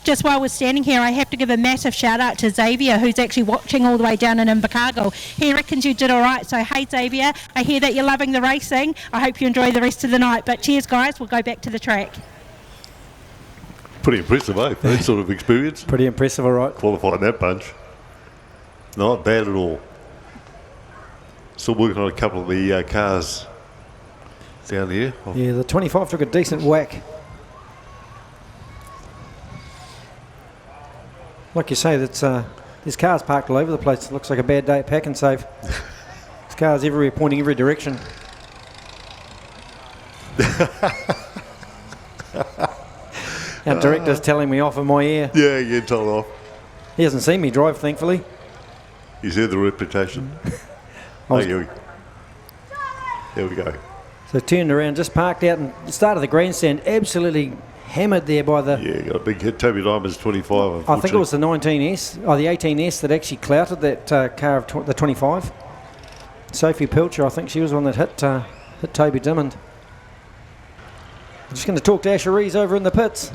just while we're standing here, I have to give a massive shout out to Xavier, who's actually watching all the way down in Invercargill. He reckons you did all right. So, hey, Xavier, I hear that you're loving the racing. I hope you enjoy the rest of the night. But cheers, guys. We'll go back to the track. Pretty impressive, eh? For that sort of experience. Pretty impressive, all right. Qualifying that bunch. Not bad at all. Still working on a couple of the cars down here. Yeah, the 25 took a decent whack. Like you say, there's cars parked all over the place. It looks like a bad day at Pack and Save. There's cars everywhere pointing every direction. Our director's telling me off in my ear. Yeah, you get told off. He hasn't seen me drive, thankfully. He's heard the reputation. Here we go. So turned around, just parked out and started the grandstand, absolutely hammered there by the... Yeah, got a big hit. Toby Diamond's 25. I think it was the 19S, the 18S that actually clouted that car of the 25. Sophie Pilcher, I think she was one that hit Toby Diamond. I'm just going to talk to Asher Rees over in the pits.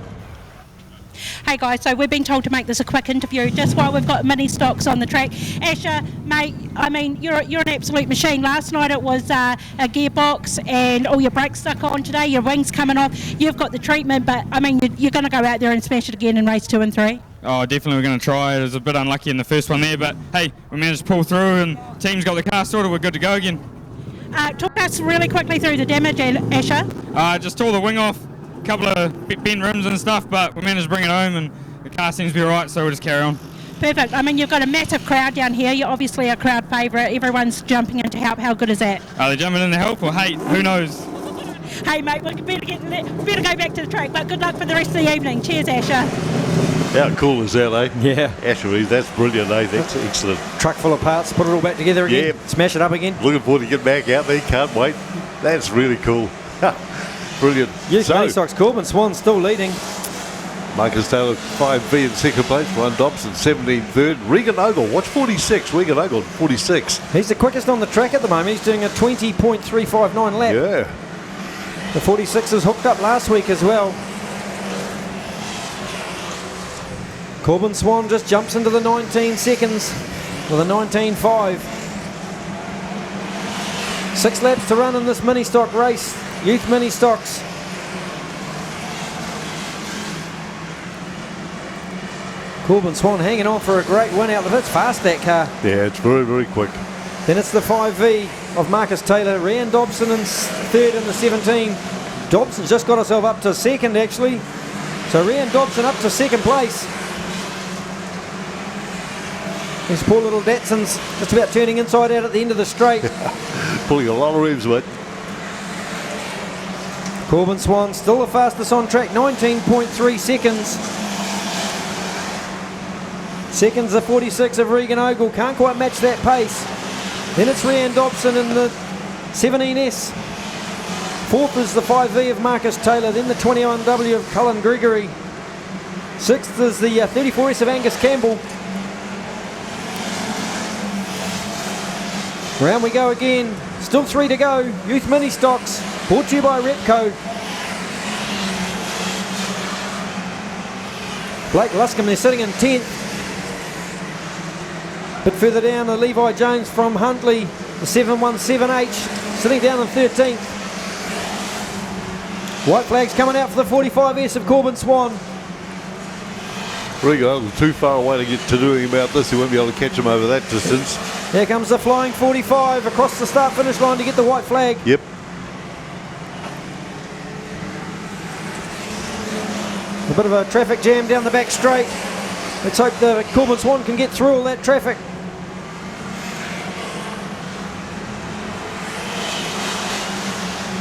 Hey guys, so we've been told to make this a quick interview just while we've got mini stocks on the track. Asher, mate, I mean, you're an absolute machine. Last night it was a gearbox and all your brakes stuck on. Today your wings coming off. You've got the treatment, but I mean, you're going to go out there and smash it again in race 2 and 3. Oh, definitely we're going to try. It was a bit unlucky in the first one there, but hey, we managed to pull through and team's got the car sorted. We're good to go again. Talk us really quickly through the damage, Asher. Just tore the wing off. A couple of bent rims and stuff, but we managed to bring it home and the car seems to be alright, so we'll just carry on. Perfect. I mean, you've got a massive crowd down here. You're obviously a crowd favourite. Everyone's jumping in to help. How good is that? Are they jumping in to help or hey, who knows? Hey mate, we better go back to the track, but good luck for the rest of the evening. Cheers, Asher. How cool is that, eh? Yeah. Asher Rees, that's brilliant, eh? That's excellent. Truck full of parts, put it all back together again, smash it up again. Looking forward to getting back out there, can't wait. That's really cool. Brilliant. Yes, so, Superstocks, Corbin Swan still leading. Marcus Taylor 5V in second place, Ryan Dobson 17th, third. Regan Ogle, watch 46. Regan Ogle 46. He's the quickest on the track at the moment. He's doing a 20.359 lap. Yeah. The 46 is hooked up last week as well. Corbin Swan just jumps into the 19 seconds with a 19.5. 6 laps to run in this mini stock race. Youth mini stocks. Corbin Swan hanging on for a great win out. It's fast, that car. Yeah, it's very, very quick. Then it's the 5V of Marcus Taylor. Ryan Dobson in third in the 17. Dobson's just got herself up to second, actually. So Ryan Dobson up to second place. These poor little Datsuns just about turning inside out at the end of the straight. Pulling a lot of revs, mate. Corbin Swan still the fastest on track, 19.3 seconds. Second's the 46 of Regan Ogle, can't quite match that pace. Then it's Ryan Dobson in the 17S. Fourth is the 5V of Marcus Taylor, then the 21W of Cullen Gregory. Sixth is the 34S of Angus Campbell. Round we go again, still 3 to go. Youth Mini Stocks, brought to you by Repco. Blake Luscombe, they're sitting in 10th. Bit further down, the Levi Jones from Huntley, the 717H, sitting down in 13th. White flags coming out for the 45S of Corbin Swan. Regan Ogle's too far away to get to doing about this. He won't be able to catch him over that distance. Here comes the flying 45 across the start-finish line to get the white flag. Yep. A bit of a traffic jam down the back straight. Let's hope the Corbin Swan can get through all that traffic.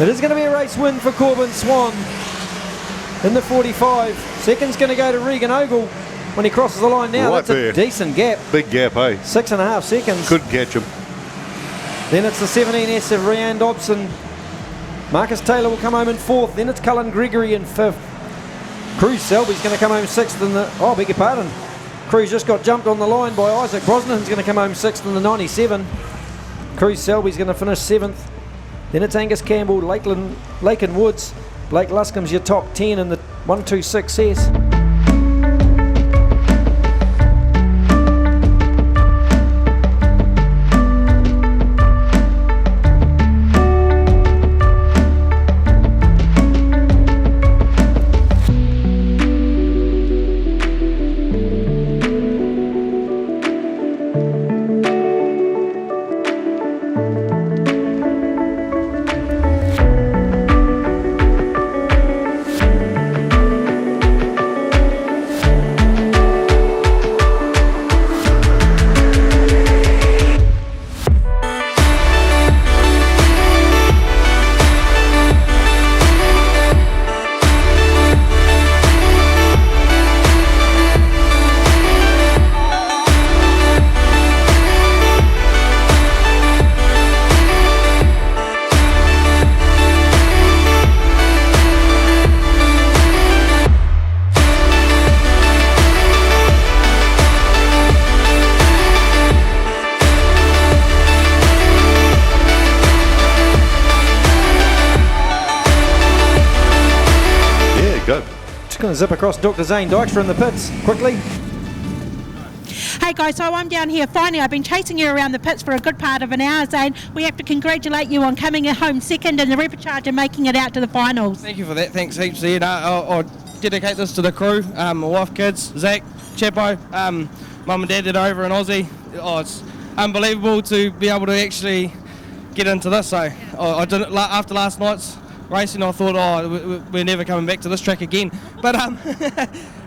It is going to be a race win for Corbin Swan in the 45. Second's going to go to Regan Ogle when he crosses the line now. Right That's a there. decent gap. Big gap, eh? 6.5 seconds. Couldn't catch him. Then it's the 17S of Rhiannon Dobson. Marcus Taylor will come home in 4th. Then it's Cullen Gregory in 5th. Cruz Selby's going to come home 6th in the... Oh, beg your pardon. Cruz just got jumped on the line by Isaac Brosnan's going to come home 6th in the 97. Cruz Selby's going to finish 7th. Then it's Angus Campbell, Lakin Woods. Blake Luscombe's your top 10 in the 126S. Going to zip across Dr. Zane Dykstra in the pits quickly. Hey guys, so I'm down here finally. I've been chasing you around the pits for a good part of an hour, Zane. We have to congratulate you on coming home second in the repechage and making it out to the finals. Thank you for that. Thanks heaps, Ed. I'll dedicate this to the crew, my wife, kids, Zach, Chapo, mum and dad that are over in Aussie. Oh, it's unbelievable to be able to actually get into this. So I didn't, after last night's racing, I thought, we're never coming back to this track again. But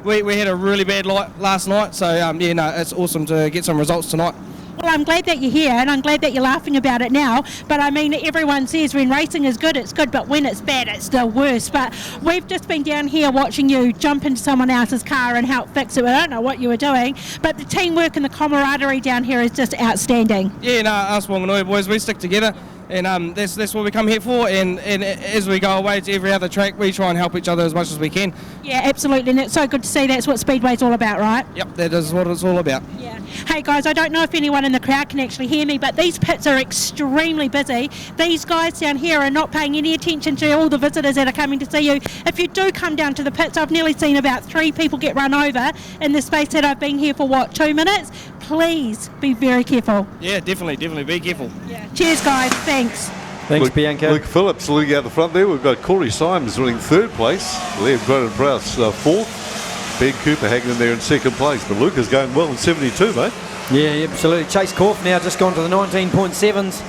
we had a really bad light last night, so it's awesome to get some results tonight. Well, I'm glad that you're here, and I'm glad that you're laughing about it now. But I mean, everyone says when racing is good, it's good, but when it's bad, it's still worse. But we've just been down here watching you jump into someone else's car and help fix it. I don't know what you were doing, but the teamwork and the camaraderie down here is just outstanding. Yeah, us Wanganui boys, we stick together. And that's what we come here for, and as we go away to every other track, we try and help each other as much as we can. Yeah, absolutely, and it's so good to see. That's what Speedway's all about, right? Yep, that is what it's all about. Yeah. Hey guys, I don't know if anyone in the crowd can actually hear me, but these pits are extremely busy. These guys down here are not paying any attention to all the visitors that are coming to see you. If you do come down to the pits, I've nearly seen about 3 people get run over in the space that I've been here for, 2 minutes? Please be very careful. Yeah, definitely, be careful. Yeah. Cheers guys, thanks. Thanks, Bianca. Luke Phillips leading out the front there. We've got Corey Symes winning 3rd place. Liam Cronin-Prowse 4th. Ben Cooper hanging in there in 2nd place. But Luke is going well in 72, mate. Yeah, absolutely. Chase Corf now just gone to the 19.7s.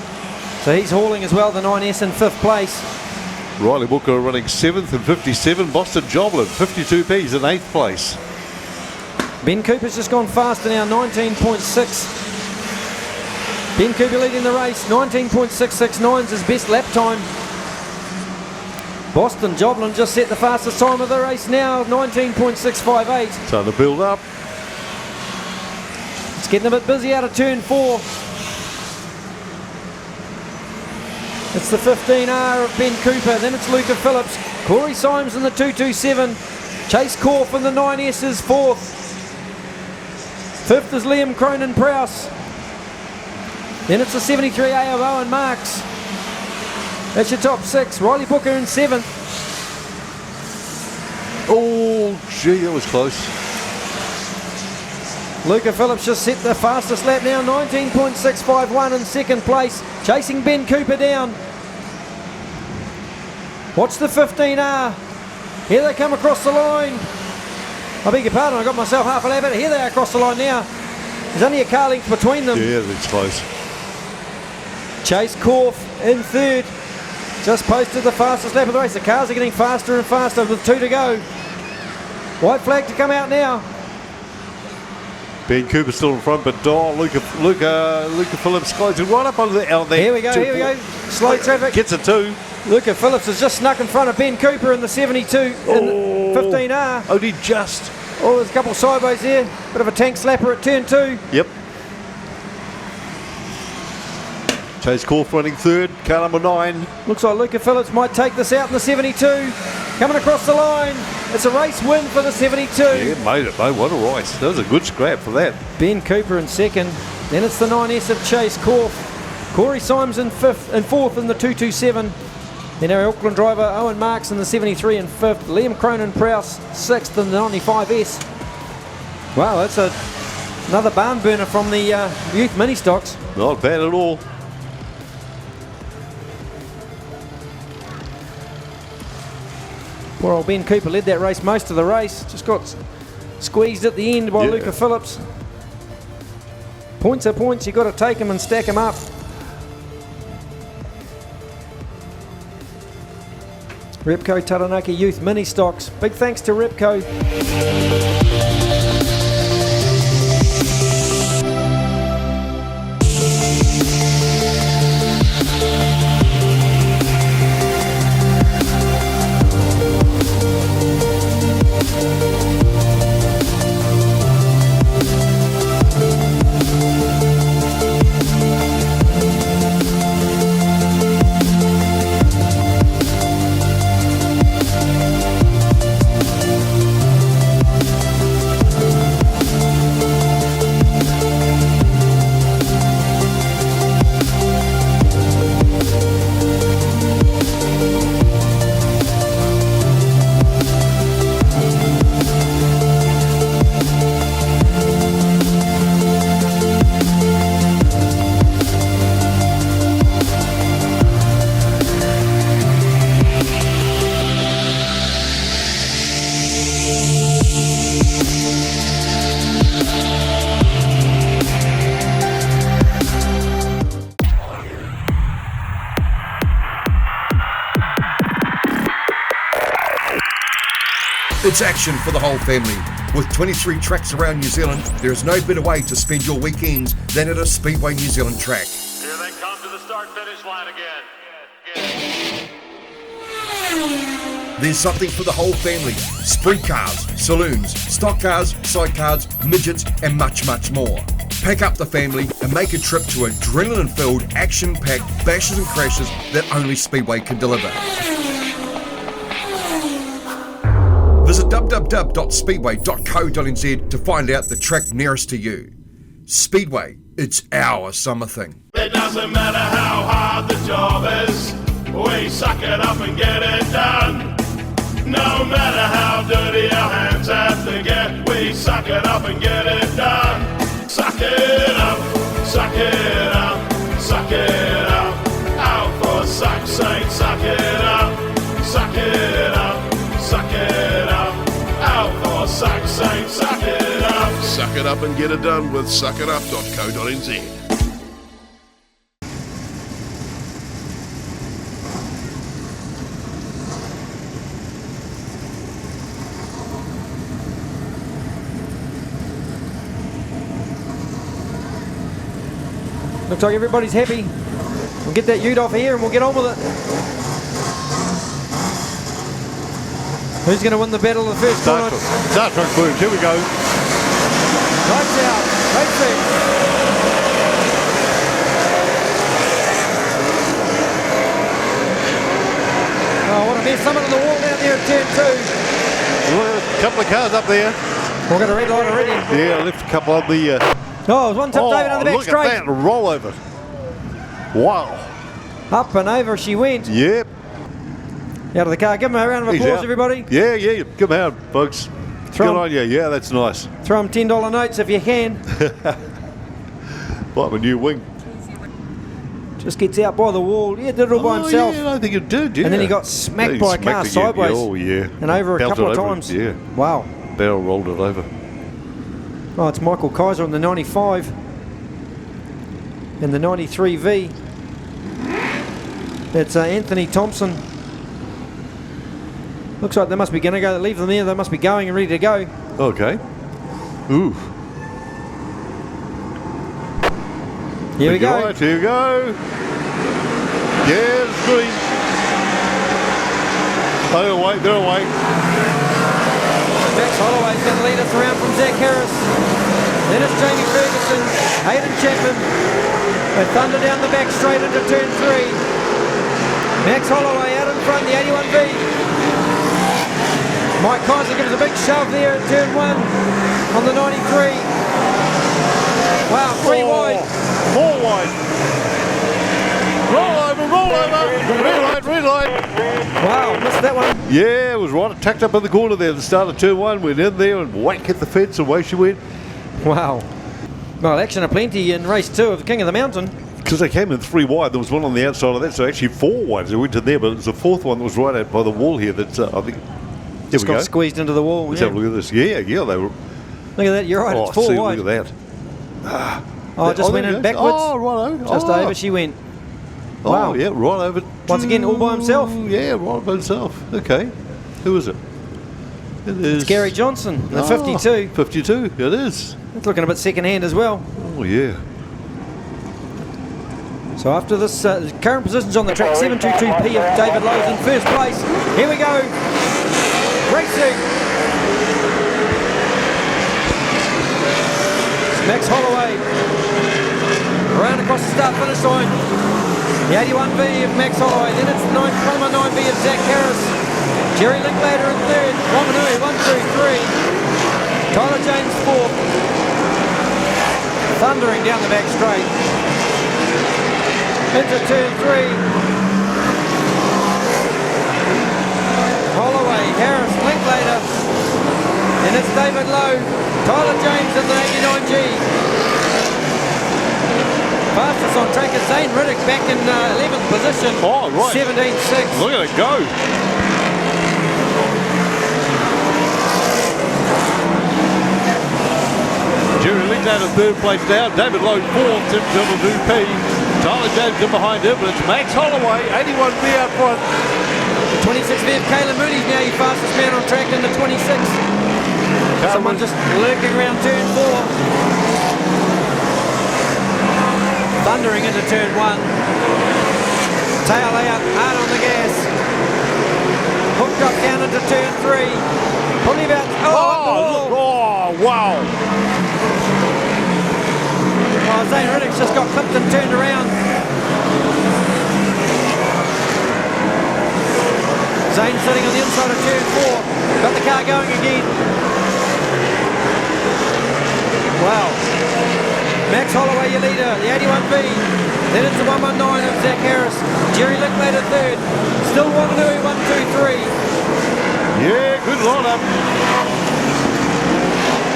So he's hauling as well, the 9S in 5th place. Riley Booker running 7th and 57. Boston Joblin, 52Ps in 8th place. Ben Cooper's just gone faster now, 19.6. Ben Cooper leading the race, 19.669 is his best lap time. Boston Joblin just set the fastest time of the race now, 19.658. Starting to build up. It's getting a bit busy out of turn 4. It's the 15R of Ben Cooper, then it's Luca Phillips. Corey Symes in the 227. Chase Corf in the 9S is 4th. 5th is Liam Cronin-Prowse. Then it's the 73A of Owen Marks. That's your top 6. Riley Booker in 7th. Oh, gee, that was close. Luca Phillips just set the fastest lap now, 19.651 in 2nd place, chasing Ben Cooper down. Watch the 15R. Here they come across the line. I beg your pardon, I got myself half a lap, but here they are across the line now. There's only a car length between them. Yeah, that's close. Chase Corf in 3rd. Just posted the fastest lap of the race. The cars are getting faster and faster with 2 to go. White flag to come out now. Ben Cooper still in front, but Luca Phillips closing right up on there. Here we go. Slow traffic. Gets it too. Luca Phillips has just snuck in front of Ben Cooper in the 72 in the 15R. Only just. Oh, there's a couple of sideways there. Bit of a tank slapper at turn 2. Yep. Chase Corf running third, car number 9. Looks like Luca Phillips might take this out in the 72. Coming across the line. It's a race win for the 72. Yeah, made it, mate. What a race. That was a good scrap for that. Ben Cooper in second. Then it's the 9S of Chase Corf. Corey Symes in fourth in the 227. Then our Auckland driver Owen Marks in the 73 and 5th. Liam Cronin-Prowse 6th in the 95S. Wow, that's another barn burner from the youth mini stocks. Not bad at all. Poor old Ben Cooper led that race most of the race. Just got squeezed at the end by Luca Phillips. Points are points. You've got to take them and stack them up. Repco Taranaki Youth Mini Stocks. Big thanks to Repco. It's action for the whole family. With 23 tracks around New Zealand, there is no better way to spend your weekends than at a Speedway New Zealand track. Here they come to the start-finish line again. There's something for the whole family. Sprint cars, saloons, stock cars, sidecars, midgets, and much, much more. Pack up the family and make a trip to adrenaline-filled, action-packed bashes and crashes that only Speedway can deliver. Visit www.speedway.co.nz to find out the track nearest to you. Speedway, it's our summer thing. It doesn't matter how hard the job is, we suck it up and get it done. No matter how dirty our hands have to get, we suck it up and get it done. Suck it up, suck it up, suck it up. Out for suck's sake, suck it up, suck it up, suck it up. Out for suck's sake, suck it up. Suck it up and get it done with suckitup.co.nz. Looks like everybody's happy. We'll get that ute off here and we'll get on with it. Who's going to win the battle of the first corner? Start truck booms, here we go. Lights out, racing. Oh, what a mess. Someone on the wall down there at turn 2. Look, a couple of cars up there. We've got a red light already. Yeah, I left a couple on the... Oh, there's one tip David on the back look straight. at that, roll over. Wow. Up and over she went. Yep. Out of the car. Give him a round of applause, everybody. Yeah, give him a hand, folks. Good on you. Yeah, that's nice. Throw him $10 notes if you can. Like my new wing. Just gets out by the wall. Yeah, did it all by himself. Yeah, I think it did, yeah. And then he got smacked by a car sideways. Oh, yeah. And over a couple of times. Yeah. Wow. Barrel rolled it over. Oh, it's Michael Kaiser on the 95 and the 93V. It's Anthony Thompson Looks like they must be going to go. Leave them there. They must be going and ready to go. Okay. Ooh. Here we go. Right, here we go. Yeah, it's green. They're away. Max Holloway's going to lead us around from Zach Harris. Then it's Jamie Ferguson, Hayden Chapman. They thunder down the back straight into turn 3. Max Holloway out in front, the 81V. Mike Kaiser gives a big shove there at turn 1 on the 93. Wow, 3 wide. 4 wide. Roll over. Red light. Wow, missed that one. Yeah, it was right tucked up in the corner there at the start of turn 1. Went in there and whack hit the fence, away she went. Wow. Well, action aplenty in race 2 of the King of the Mountain. Because they came in 3 wide, there was one on the outside of that, so actually 4 wide. They went in there, but it was the 4th one that was right out by the wall here. That's I think. Just got squeezed into the wall. Let's have a look at this. Yeah, they were. Look at that. You're right. It's 4 wide. Look at that. Oh, just went in backwards. Oh, righto. Just over she went. Wow. Oh, yeah, right over. Once again, all by himself. Yeah, right by himself. Okay. Who is it? It is. It's Gary Johnson, the 52. 52, it is. It's looking a bit second hand as well. Oh, yeah. So after this, current positions on the track, 722P of David Lowe's in first place. Here we go. Racing. It's Max Holloway. Around across the start-finish line. The 81V of Max Holloway. Then it's 9V of Zach Harris. Jerry Linklater in third. Wanganui, 1, 2, 3. Tyler James fourth. Thundering down the back straight. Into turn 3. Holloway, Harris, Linklater. And it's David Lowe. Tyler James in the 89G. Fastest on track is Zane Riddick back in 11th position. Oh, right. 17.6. Look at it go. Jerry Linklater third place down. David Lowe fourth. Tim P. Tyler James in behind him, but it's Max Holloway, 81V out front. The 26V of Caleb Moody's now your fastest man on track in the 26. Someone just lurking around turn 4. Thundering into turn 1. Tail out, hard on the gas. Hooked up down into turn 3. Probably about, wow. Oh, Zane Riddick's just got clipped and turned around. Zane sitting on the inside of turn 4. Got the car going again. Wow. Max Holloway, your leader, the 81V. Then it's the 119 of Zach Harris. Jerry Linklater third. Still Wanganui, 1, 2, 3. Yeah, good lineup.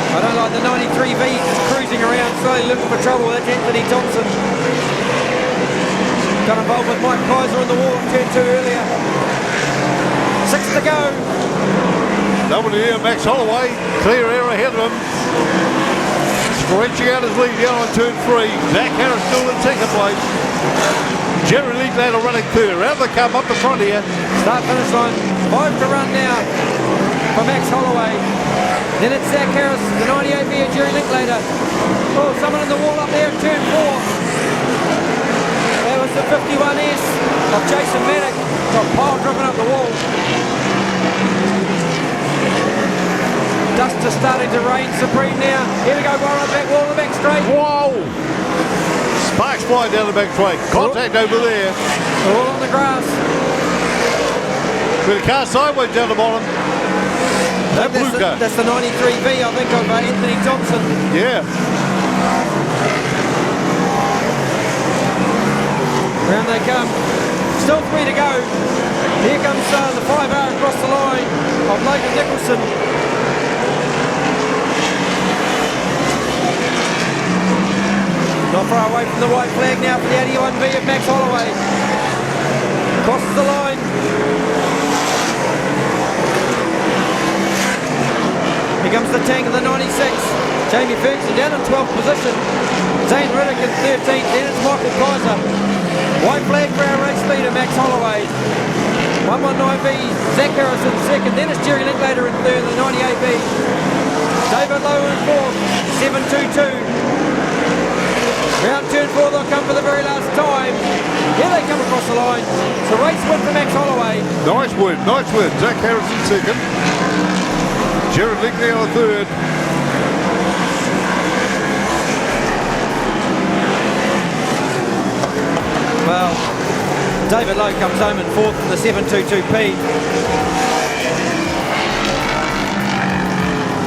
I don't like the 93V just cruising around slowly looking for trouble. That's Anthony Thompson. Got involved with Mike Kaiser in the wall turn 2 earlier. 6 to go. Double here, Max Holloway. Clear air ahead of him. Stretching out his lead down on turn 3. Zach Harris still in second place. Jerry Linklater running third. Around the come up the front here. Start finish line. 5 to run now for Max Holloway. Then it's Zach Harris, the 98V of Jerry Linklater. Oh, someone in the wall up there, turn 4. That was the 51S of Jason Maddock. Got pile driven up the wall. Dust is starting to reign supreme now. Here we go, Warren, back wall, the back straight. Whoa! Sparks flying down the back straight. Contact over there. All on the grass. With a car sideways down the bottom. That blue car. That's the 93V, I think, of Anthony Thompson. Yeah. Round they come. Still 3 to go. Here comes the 5R across the line of Logan Nicholson. Not far away from the white flag now for the 81V of Max Holloway. Crosses the line. Here comes the tank of the 96. Jamie Ferguson down in 12th position. Zane Riddick in 13th. Then it's Michael Kaiser. White flag for our race leader, Max Holloway. 119V, Zach Harris in second. Then it's Jerry Linklater in third, the 98V. David Lowe in fourth, 722. Round turn 4, they'll come for the very last time. Here they come across the line. It's a race win for Max Holloway. Nice win. Zach Harrison second. Jared Linklater third. Well, David Lowe comes home in fourth in the 722P.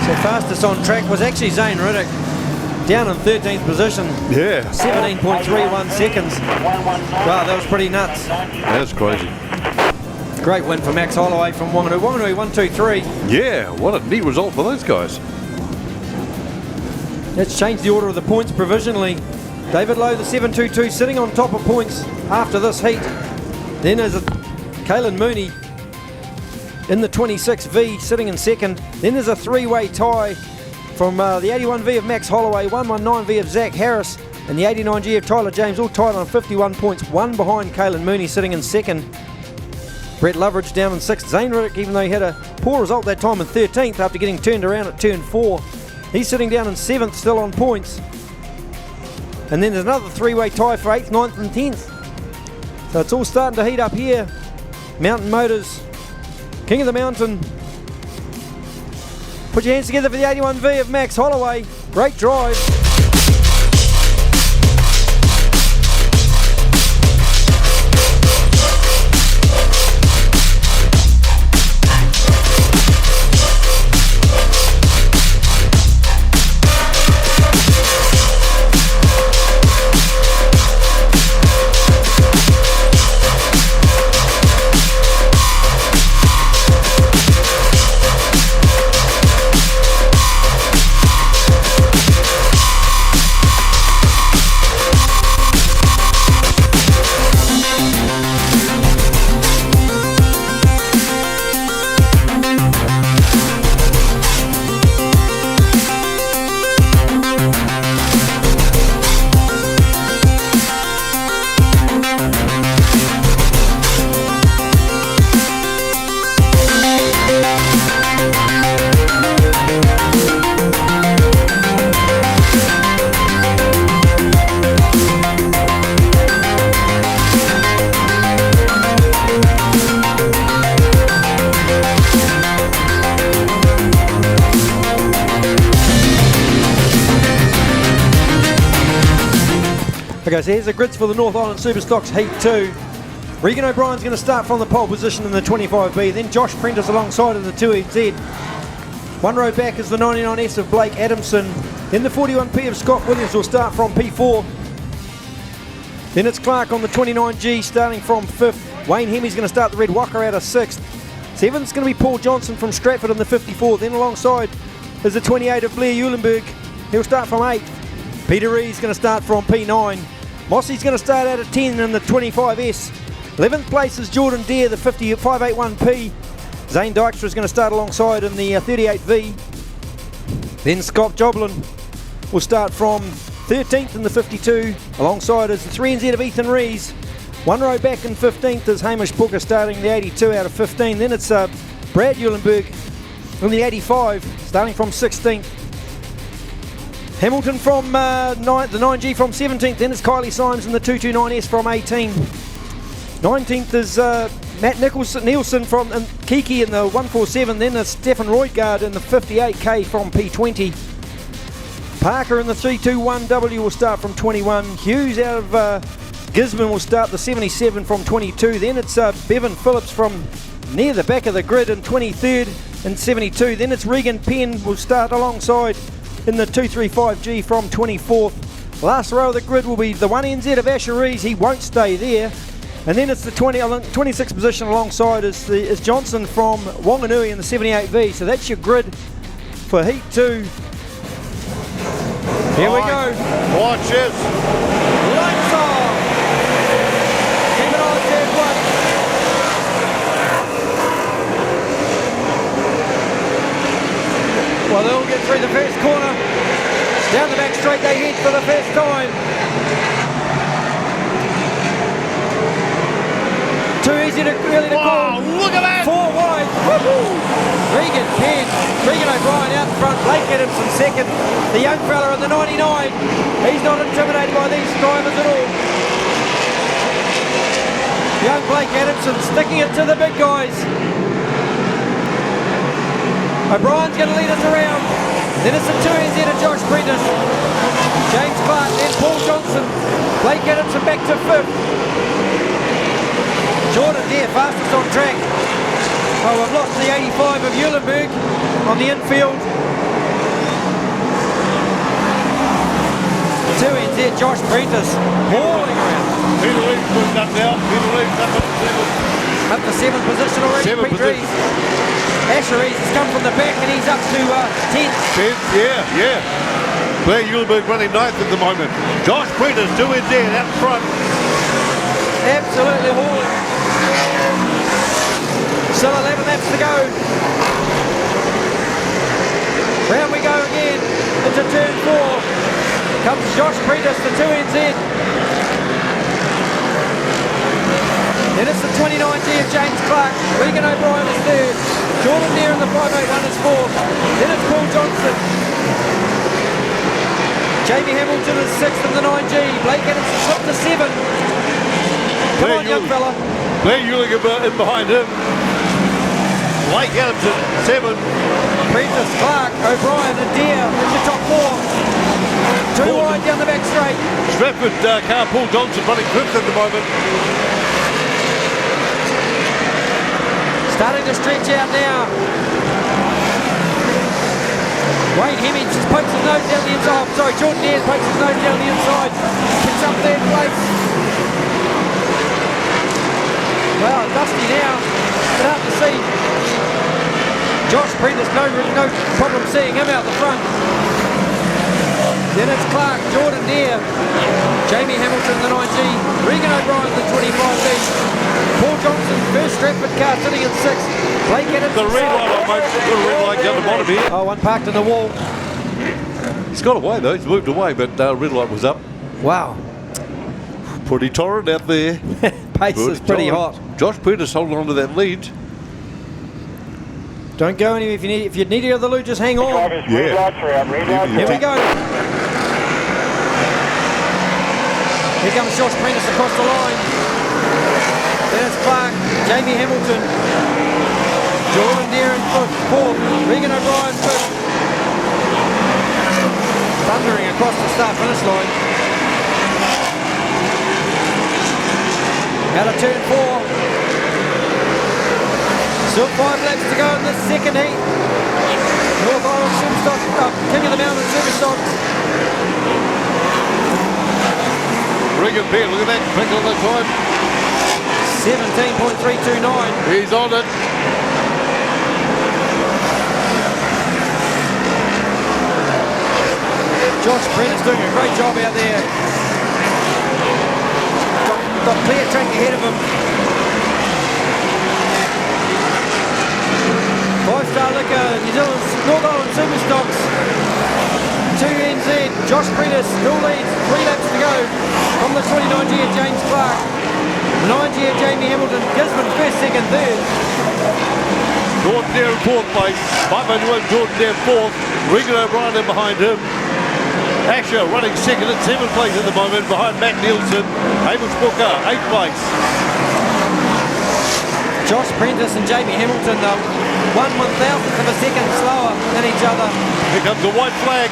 So fastest on track was actually Zane Riddick, down in 13th position. Yeah. 17.31 seconds. Wow, that was pretty nuts. That's crazy. Great win for Max Holloway from Wanganui. Wanganui 1-2-3. Yeah, what a neat result for those guys. Let's change the order of the points provisionally. David Lowe, the 722, sitting on top of points after this heat. Then there's Caelan Mooney in the 26V, sitting in second. Then there's a three-way tie from the 81V of Max Holloway, 119V of Zach Harris, and the 89G of Tyler James, all tied on 51 points, one behind Caelan Mooney, sitting in second. Brett Loveridge down in sixth. Zane Riddick, even though he had a poor result that time, in 13th after getting turned around at turn 4. He's sitting down in 7th, still on points. And then there's another three-way tie for 8th, 9th and 10th. So it's all starting to heat up here. Mountain Motors, King of the Mountain. Put your hands together for the 81V of Max Holloway. Great drive. Okay, so here's the grids for the North Island Superstocks Heat 2. Regan O'Brien's going to start from the pole position in the 25B, then Josh Prentice alongside in the 2EZ. One row back is the 99S of Blake Adamson. Then the 41P of Scott Williams will start from P4. Then it's Clark on the 29G starting from 5th. Wayne Hemmy's going to start the red Walker out of 6th. 7th's going to be Paul Johnson from Stratford in the 54. Then alongside is the 28 of Blair Eulenberg. He'll start from 8th. Peter Ree's going to start from P9. Mossy's going to start out at 10 in the 25S. 11th place is Jordan Deere, the 581P. Zane Dykstra is going to start alongside in the 38V. Then Scott Joblin will start from 13th in the 52. Alongside is the 3NZ of Ethan Rees. One row back in 15th is Hamish Booker starting the 82 out of 15. Then it's Brad Eulenberg in the 85 starting from 16th. Hamilton from the 9G from 17th, then it's Kylie Symes in the 229S from 18. 19th is Matt Nielsen from Kiki in the 147, then it's Stefan Roydgaard in the 58K from P20. Parker in the 321W will start from 21. Hughes out of Gisborne will start the 77 from 22. Then it's Bevan Phillips from near the back of the grid in 23rd and 72. Then it's Regan Penn will start alongside in the 235G from 24th. Last row of the grid will be the 1NZ of Asher Rees. He won't stay there. And then it's the 26th position alongside is Johnson from Wanganui in the 78V. So that's your grid for Heat 2. Here we go. Watch it. Lights off. Keep it on turn 1. Well, they'll get through the first corner. Down the back straight they head for the first time. Too easy to really to call. Look at that! 4 wide. Woo-hoo. Regan Penn. Regan O'Brien out in front. Blake Adamson second. The young fella in the 99. He's not intimidated by these drivers at all. Young Blake Adamson sticking it to the big guys. O'Brien's going to lead us around. Then it's the 2NZ to Josh Prentice. James Clark, then Paul Johnson. Blake Adamson back to 5th. Jordan Deere fastest on track. Oh, we've lost the 85 of Eulenberg on the infield. 2NZ, Josh Prentice hauling around. Peter Reeves moved up now. Peter Reeves up at 7th. Up to 7th position already. 7th Pete Reeves. Asher Reeves has come from the back and he's up to 10th. 10th, yeah. Blair Eulenberg running 9th at the moment. Josh Prentice, 2NZ out front. Absolutely hauling. Still 11 laps to go. Round we go again into turn 4. Comes Josh Prentice, the 2NZ. Then it's the 29G of James Clark. Regan O'Brien is 3rd. Jordan Deere in the 581 is 4th. Then it's Paul Johnson. Jamie Hamilton is 6th in the 9G. Blake Adamson slipped to 7. Come on, young fella. Blair Eulenberg in behind him. Blake Adamson, 7. Prentice, Clark, O'Brien and Deere into top 4. 2 wide down the back straight. Stratford car, Paul Johnson running 5th at the moment. Starting to stretch out now. Wayne Hemmings just pokes his nose down the inside. Oh, sorry, Jordan Deere pokes his nose down the inside. Picks up 3rd place. Well, dusty now. But hard to see. Josh Prentice, no problem seeing him out the front. Then it's Clark, Jordan Deere, Jamie Hamilton the 9G, Regan O'Brien the 25B, Paul Johnson, first Stratford car sitting in 6th, Blake Adamson. The red light on, mate. Got a red light down the bottom here. Oh, one parked in the wall. He's got away though, he's moved away, but red light was up. Wow. Pretty torrent out there. Pace is pretty hot. Josh Prentice holding on to that lead. Don't go anywhere if you need to go to the loo, just hang on. Yeah. Here we go. Here comes Josh Prentice across the line. Then it's Clark, Jamie Hamilton, Jordan Deere in 4th, Regan O'Brien 5th. Thundering across the start-finish line. Out of turn 4. Still 5 laps to go in this second heat. North Island Superstock, King of the Mountain Superstocks. Regan Penn, look at that, quick on the time. 17.329. He's on it. Josh Prentice doing a great job out there. Got clear track ahead of him. 5-Star Liquor, New Zealand's North Island Superstocks. 2NZ, Josh Prentice still leads, 3 laps to go from the 29G of James Clark. The 9G of Jamie Hamilton, Gisborne 1st, 2nd, 3rd. Jordan Deere in 4th place, 581 Jordan Deere 4th, Regan O'Brien in behind him. Asher running 2nd at 7th place at the moment, behind Matt Nielsen. Hamish Booker, 8th place. Josh Prentice and Jamie Hamilton, though, 1/1000th of a second slower than each other. Here comes the white flag.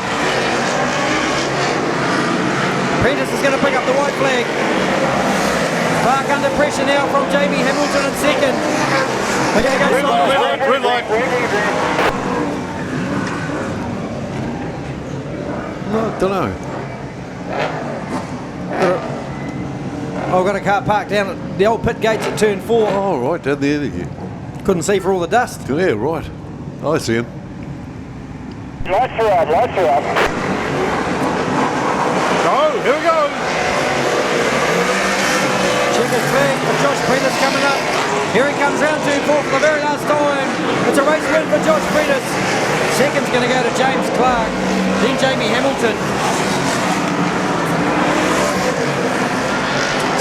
Prentice is going to pick up the white flag. Clark under pressure now from Jamie Hamilton in 2nd. They're going to go red light. No, I don't know. I've got a car parked down at the old pit gates at turn 4. Oh, right, down there. Couldn't see for all the dust. Yeah, right. I see him. Lights are up, lights are up. Go, here we go. Checkered flag for Josh Prentice coming up. Here he comes round turn 4 for the very last time. It's a race win for Josh Prentice. Second's going to go to James Clark, then Jamie Hamilton.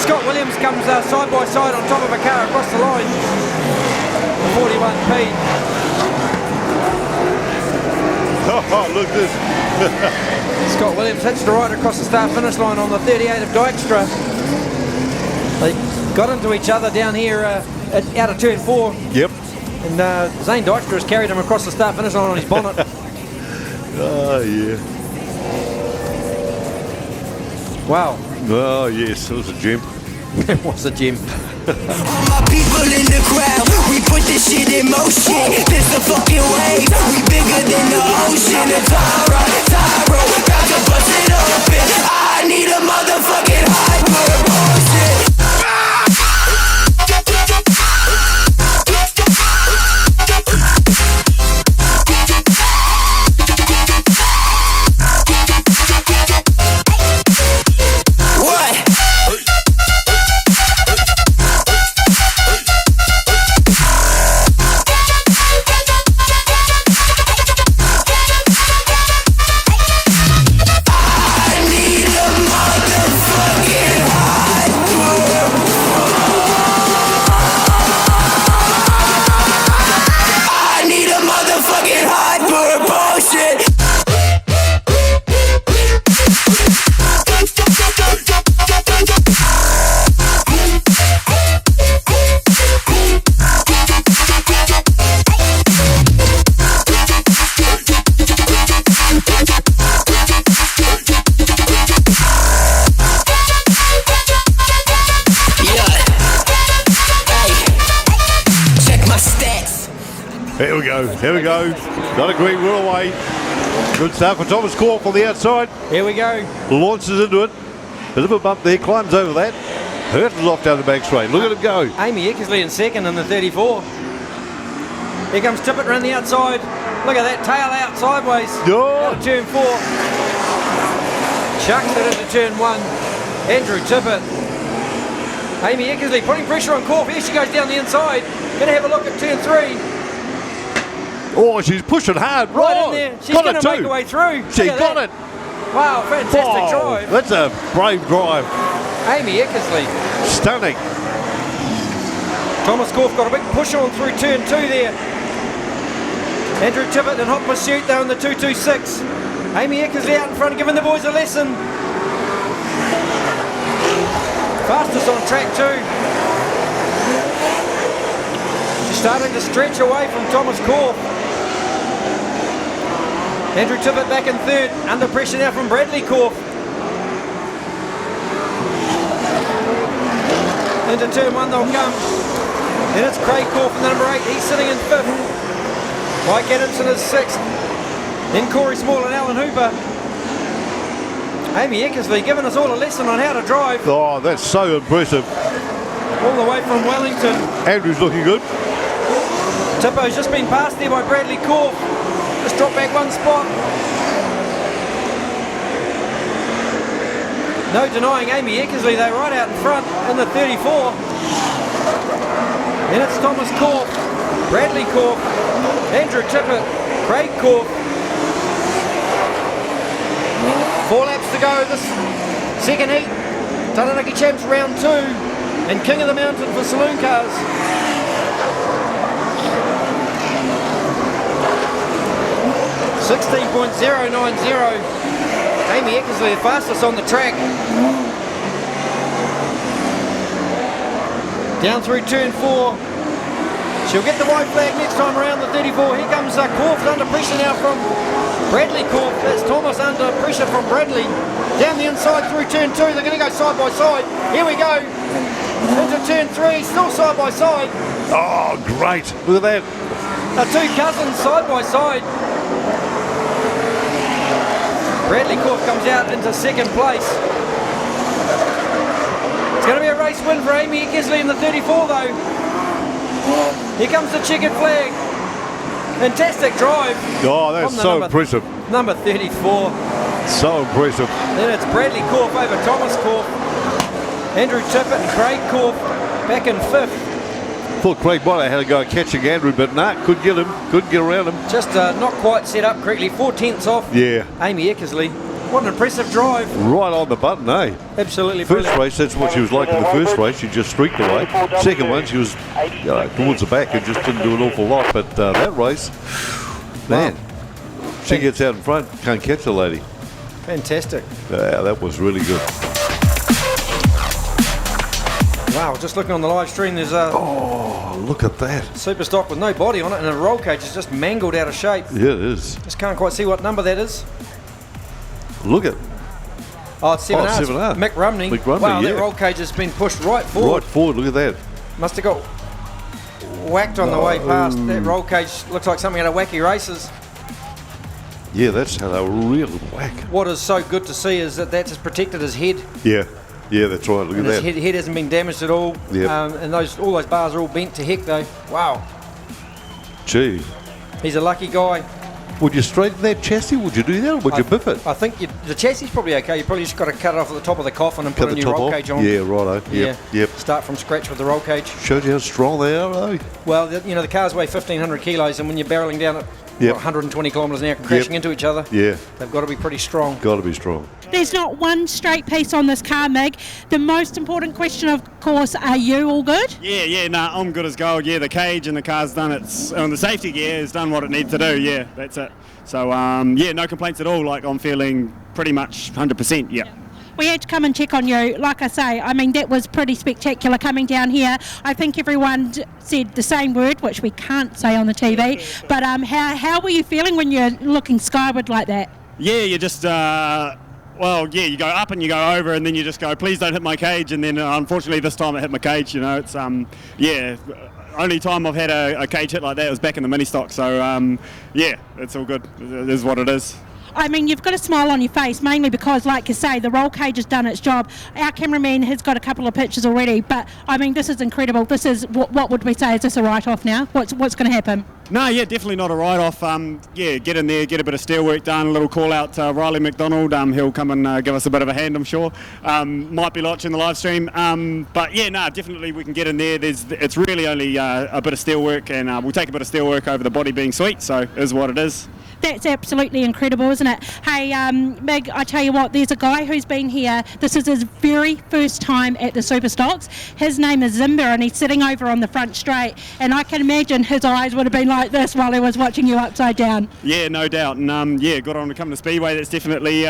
Scott Williams comes side by side on top of a car across the line. The 41P. Oh, look at this. Scott Williams hits the right across the start-finish line on the 38 of Dykstra. They got into each other down here out of turn 4. Yep. And Zane Dykstra has carried him across the start-finish line on his bonnet. Oh, yeah. Wow. Oh, yes, it was a gem. It was a gem. My people in the crowd, we put this shit in motion. This a fucking wave, we bigger than the ocean. A Tyro, about to bust it open. I need a motherfucking hyper bullshit. Here we go. Not a green, we're away. Good start for Thomas Corp on the outside. Here we go. Launches into it. Bit of a bump there, climbs over that. Hurtles off down the back straight. Look at him go. Amy Eckersley in second in the 34. Here comes Tippett around the outside. Look at that tail out sideways. Oh. Out of turn 4. Chucks it into turn 1. Andrew Tippett. Amy Eckersley putting pressure on Corp. Here she goes down the inside. Going to have a look at turn 3. Oh, she's pushing hard. Right in there. She's going to make her way through. She got it. Wow, fantastic drive. That's a brave drive. Amy Eckersley. Stunning. Thomas Corf got a big push on through turn 2 there. Andrew Tippett in hot pursuit though in the 226. Amy Eckersley out in front giving the boys a lesson. Fastest on track 2. She's starting to stretch away from Thomas Corf. Andrew Tippett back in third, under pressure now from Bradley Corf. Into turn 1 they'll come. Then it's Craig Corf in the number 8, he's sitting in 5th. Mike Adamson is 6th. Then Corey Small and Alan Hooper. Amy Eckersley giving us all a lesson on how to drive. Oh, that's so impressive. All the way from Wellington. Andrew's looking good. Tippo's just been passed there by Bradley Corf. Just dropped back 1 spot. No denying Amy Eckersley, they're right out in front in the 34. Then it's Thomas Corf, Bradley Corf, Andrew Tippett, Craig Corf. 4 laps to go this second heat. Taranaki Champs round 2 and King of the Mountain for saloon cars. 16.090. Amy Eckersley the fastest on the track. Down through turn 4. She'll get the white flag next time around the 34. Here comes Corf under pressure now from Bradley Corf. That's Thomas under pressure from Bradley. Down the inside through turn 2. They're going to go side by side. Here we go. Into turn 3. Still side by side. Oh, great. Look at that. Two cousins side by side. Bradley Corf comes out into second place. It's going to be a race win for Amy Eckersley in the 34 though. Here comes the checkered flag. Fantastic drive. Oh, that's so impressive. Number 34. So impressive. Then it's Bradley Corf over Thomas Corf. Andrew Tippett and Craig Corf back in 5th. Thought Craig might have had a go at catching Andrew, but nah, couldn't get him, couldn't get around him. Just not quite set up correctly. 4 tenths off. Yeah. Amy Eckersley. What an impressive drive. Right on the button, eh? Absolutely First brilliant. race, that's what she was like in the first race. She just streaked away. Second one, she was towards the back and just didn't do an awful lot. But that race, man, she gets out in front, can't catch the lady. Fantastic. Yeah, that was really good. Wow, just looking on the live stream, there's a look at that. Superstock with no body on it, and the roll cage is just mangled out of shape. Yeah, it is. Just can't quite see what number that is. Look at. Oh, it's 7R. 7R. Mick Rumney. Mick Rumney, wow, yeah. that roll cage has been pushed right forward. Right forward, look at that. Must have got whacked on the way past. That roll cage looks like something out of Wacky Races. Yeah, that's how they were really whack. What is so good to see is that that's protected his head. Yeah, that's right, look And at his that. head hasn't been damaged at all. Yep. And all those bars are all bent to heck though. Wow. Gee. He's a lucky guy. Would you straighten that chassis? Would you do that, or would you biff it? I think the chassis is probably okay. You probably just got to cut it off at the top of the coffin and put a new roll cage on. Yeah, righto. Yep. Start from scratch with the roll cage. Shows you how strong they are, though. Well, the cars weigh 1,500 kilos, and when you're barreling down at 120 kilometres an hour, crashing into each other, they've got to be pretty strong. Got to be strong. There's not one straight piece on this car, Mig. The most important question, of course, are you all good? Yeah, I'm good as gold. Yeah, the cage and the car's done its, and the safety gear has done what it needs to do. Yeah, that's it. So, no complaints at all. Like, I'm feeling pretty much 100%, yeah. We had to come and check on you. Like I say, I mean, that was pretty spectacular coming down here. I think everyone said the same word, which we can't say on the TV. But how were you feeling when you're looking skyward like that? Yeah, you just, you go up and you go over, and then you just go, please don't hit my cage. And then, unfortunately, this time it hit my cage, you know. It's, only time I've had a cage hit like that was back in the mini stock. So, it's all good. It is what it is. I mean, you've got a smile on your face, mainly because, like you say, the roll cage has done its job. Our cameraman has got a couple of pictures already, but, I mean, this is incredible. This is, what would we say, is this a write-off now? What's going to happen? No, definitely not a write-off. Get in there, get a bit of steel work done, a little call-out to Riley McDonald. He'll come and give us a bit of a hand, I'm sure. Might be watching the live stream. Definitely we can get in there. It's really only a bit of steel work, and we'll take a bit of steel work over the body being sweet, so it is what it is. That's absolutely incredible, isn't it? Hey, Meg, I tell you what, there's a guy who's been here. This is his very first time at the Superstocks. His name is Zimba, and he's sitting over on the front straight. And I can imagine his eyes would have been like this while he was watching you upside down. Yeah, no doubt. And, got on to come to Speedway. That's definitely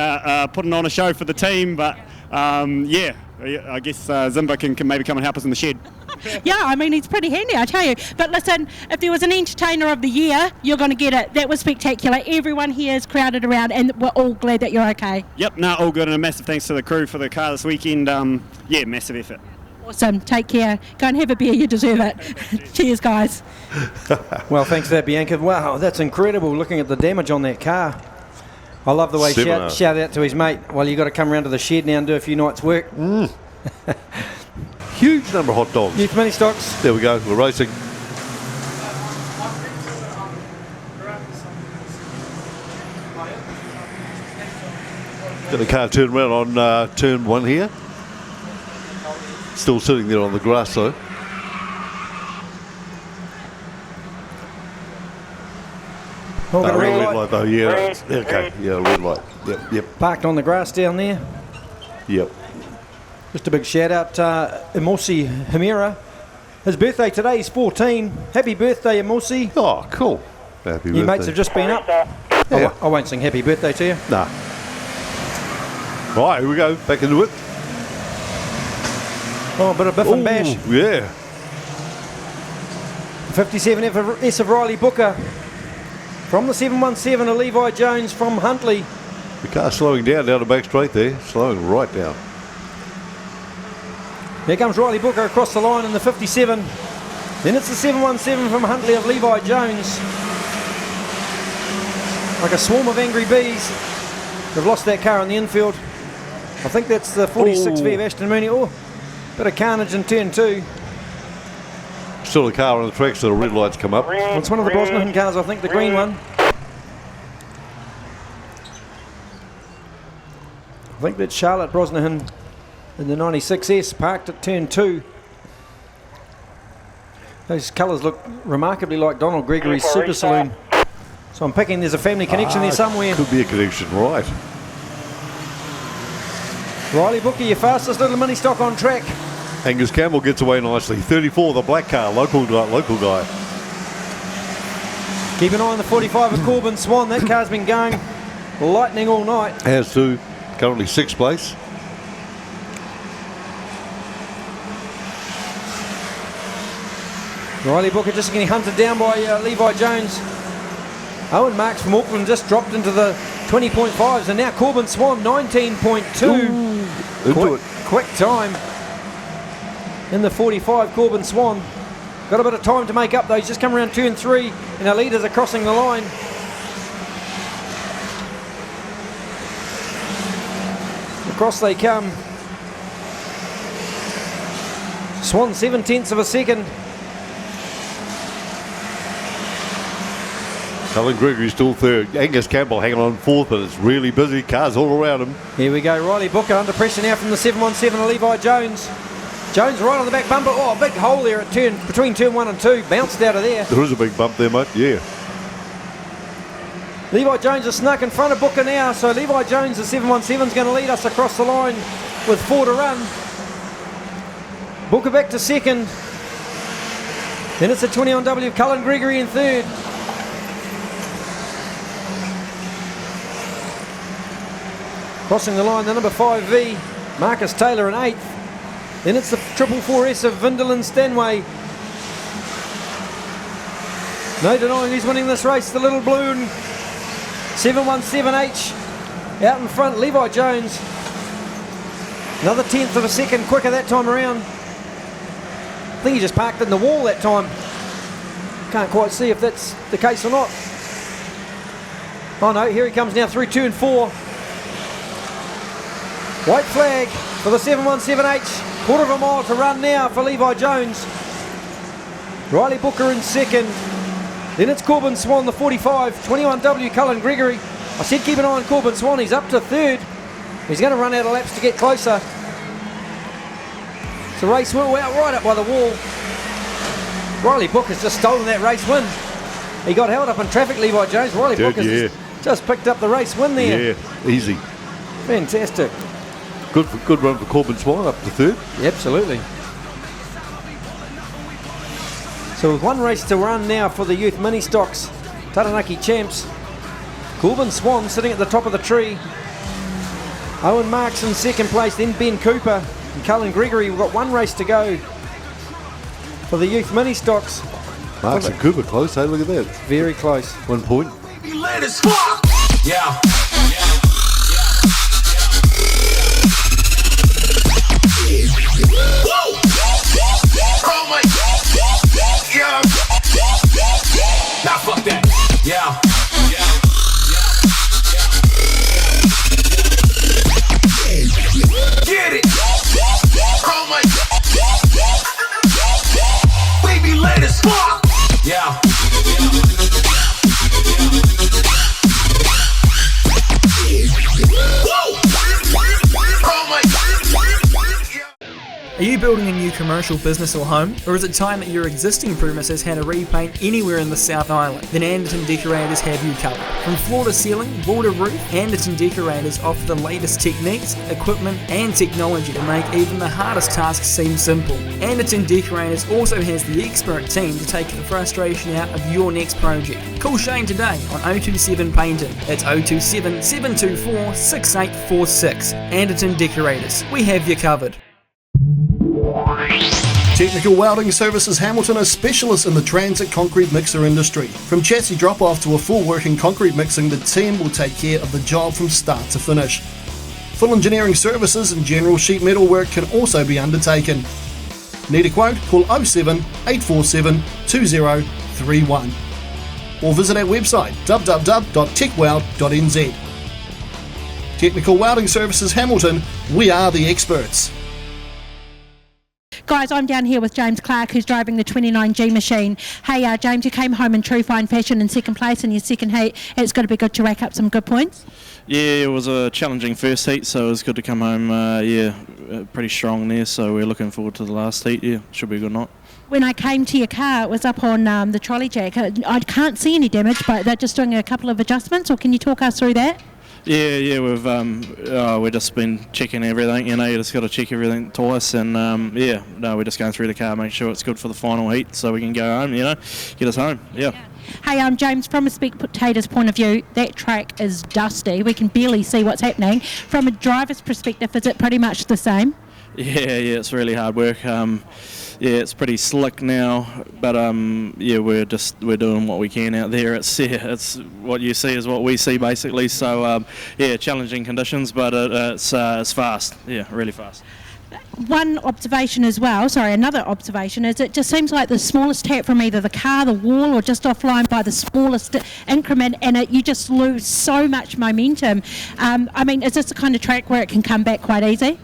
putting on a show for the team. But, I guess Zimba can maybe come and help us in the shed. Yeah, I mean, he's pretty handy, I tell you. But listen, if there was an entertainer of the year, you're going to get it. That was spectacular. Everyone here is crowded around, and we're all glad that you're okay. Yep, all good. And a massive thanks to the crew for the car this weekend. Massive effort. Awesome. Take care. Go and have a beer. You deserve it. Cheers, guys. Well, thanks for that, Bianca. Wow, that's incredible, looking at the damage on that car. I love the way he shout out to his mate, well, you got to come around to the shed now and do a few nights' work. Huge number of hot dogs. Youth mini stocks. There we go, we're racing. Got the car turned around on turn one here. Still sitting there on the grass though. Got a red light though, yeah. Okay, yeah, red light. Yep. Parked on the grass down there. Yep. Just a big shout out to Emulsi Himera. His birthday today, he's 14. Happy birthday, Emulsi. Oh, cool. Happy birthday. Your mates have just been up. Yeah. I won't sing happy birthday to you. Nah. Right, here we go. Back into it. Oh, a bit of biff and bash. Yeah. 57S of Riley Booker. From the 717 of Levi Jones from Huntley. The car slowing down the back straight there. Slowing right down. Here comes Riley Booker across the line in the 57. Then it's the 717 from Huntley of Levi Jones. Like a swarm of angry bees. They've lost that car in the infield. I think that's the 46 V of Ashton Mooney. Oh, bit of carnage in turn two. Still a car on the track, so the red lights come up. Well, it's one of the Brosnahan cars, I think, the green one. I think that's Charlotte Brosnahan in the 96S, parked at turn two. Those colours look remarkably like Donald Gregory's Super Saloon. So I'm picking there's a family connection there somewhere. Could be a connection, right. Riley Booker, your fastest little mini stock on track. Angus Campbell gets away nicely. 34, the black car, local guy. Keep an eye on the 45 of Corbin Swan. That car's been going lightning all night. Has to. Currently 6th place. Riley Booker just getting hunted down by Levi Jones. Owen Marks from Auckland just dropped into the 20.5s, and now Corbin Swan 19.2. Quick time in the 45. Corbin Swan got a bit of time to make up though. He's just come around turn 3 and our leaders are crossing the line. Across they come. Swan 7/10 of a second. Colin Gregory still 3rd. Angus Campbell hanging on 4th, but it's really busy. Cars all around him. Here we go. Riley Booker under pressure now from the 717 of Levi Jones. Jones right on the back bumper. Oh, a big hole there at between turn 1 and 2. Bounced out of there. There is a big bump there, mate. Yeah. Levi Jones is snuck in front of Booker now. So Levi Jones, the 717, is going to lead us across the line with 4 to run. Booker back to 2nd. Then it's a 20 on W. Cullen Gregory in 3rd. Crossing the line, the number 5V, Marcus Taylor in 8th. Then it's the 444S of Vindelin Stanway. No denying who's winning this race, the little balloon. 717H out in front, Levi Jones. Another 10th of a second quicker that time around. I think he just parked in the wall that time. Can't quite see if that's the case or not. Oh no, here he comes now through turn 4. White flag for the 717H. Quarter of a mile to run now for Levi Jones. Riley Booker in 2nd. Then it's Corbin Swan, the 45. 21W, Cullen Gregory. I said keep an eye on Corbin Swan. He's up to 3rd. He's going to run out of laps to get closer. It's a race wheel out right up by the wall. Riley Booker's just stolen that race win. He got held up in traffic, Levi Jones. Riley Booker's just picked up the race win there. Yeah, easy. Fantastic. Good run for Corbin Swan, up to 3rd. Yeah, absolutely. So with one race to run now for the Youth Mini Stocks Taranaki Champs. Corbin Swan sitting at the top of the tree. Owen Marks in 2nd place, then Ben Cooper and Cullen Gregory. We've got one race to go for the Youth Mini Stocks. Marks and Cooper close, hey, look at that. Very close. 1 point. Yeah. Nah, fuck that. Yeah. Get it. Oh my. We be late as fuck. Yeah. Are you building a new commercial business or home? Or is it time that your existing premises had a repaint anywhere in the South Island? Then Anderton Decorators have you covered. From floor to ceiling, wall to roof, Anderton Decorators offer the latest techniques, equipment and technology to make even the hardest tasks seem simple. Anderton Decorators also has the expert team to take the frustration out of your next project. Call Shane today on 027 Painting. That's 027 724 6846. Anderton Decorators. We have you covered. Technical Welding Services Hamilton are specialists in the transit concrete mixer industry. From chassis drop-off to a full working concrete mixing, the team will take care of the job from start to finish. Full engineering services and general sheet metal work can also be undertaken. Need a quote? Call 07 847 2031 or visit our website www.techweld.nz. Technical Welding Services Hamilton, we are the experts. Guys, I'm down here with James Clark, who's driving the 29G machine. Hey, James, you came home in true fine fashion in 2nd place in your second heat. It's got to be good to rack up some good points. Yeah, it was a challenging first heat, so it was good to come home, pretty strong there. So we're looking forward to the last heat. Yeah, should be a good night. When I came to your car, it was up on the trolley jack. I can't see any damage, but they're just doing a couple of adjustments, or can you talk us through that? We've just been checking everything. You just got to check everything twice, and we're just going through the car, make sure it's good for the final heat, so we can go home. Get us home. Yeah. Hey, James, from a spectator's point of view, that track is dusty. We can barely see what's happening. From a driver's perspective, is it pretty much the same? Yeah, it's really hard work. It's pretty slick now, but we're doing what we can out there. It's what you see is what we see basically. So challenging conditions, but it's fast. Yeah, really fast. One observation as well, another observation is it just seems like the smallest tap from either the car, the wall, or just offline by the smallest increment, and you just lose so much momentum. Is this the kind of track where it can come back quite easy?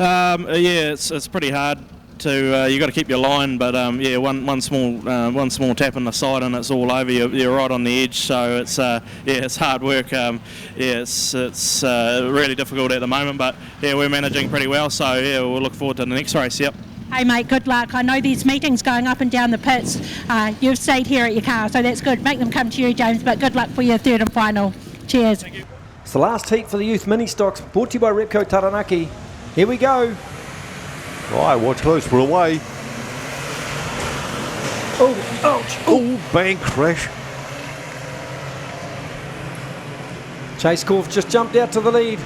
It's pretty hard to. You got to keep your line, but one small tap on the side and it's all over. You're right on the edge, so it's hard work. It's really difficult at the moment, but we're managing pretty well. So we'll look forward to the next race. Yep. Hey mate, good luck. I know there's meetings going up and down the pits. You've stayed here at your car, so that's good. Make them come to you, James, but good luck for your third and final. Cheers. Thank you. It's the last heat for the youth mini stocks, brought to you by Repco Taranaki. Here we go. Right, watch close, we're away. Oh, ouch. Oh, bang, crash. Chase Corf just jumped out to the lead.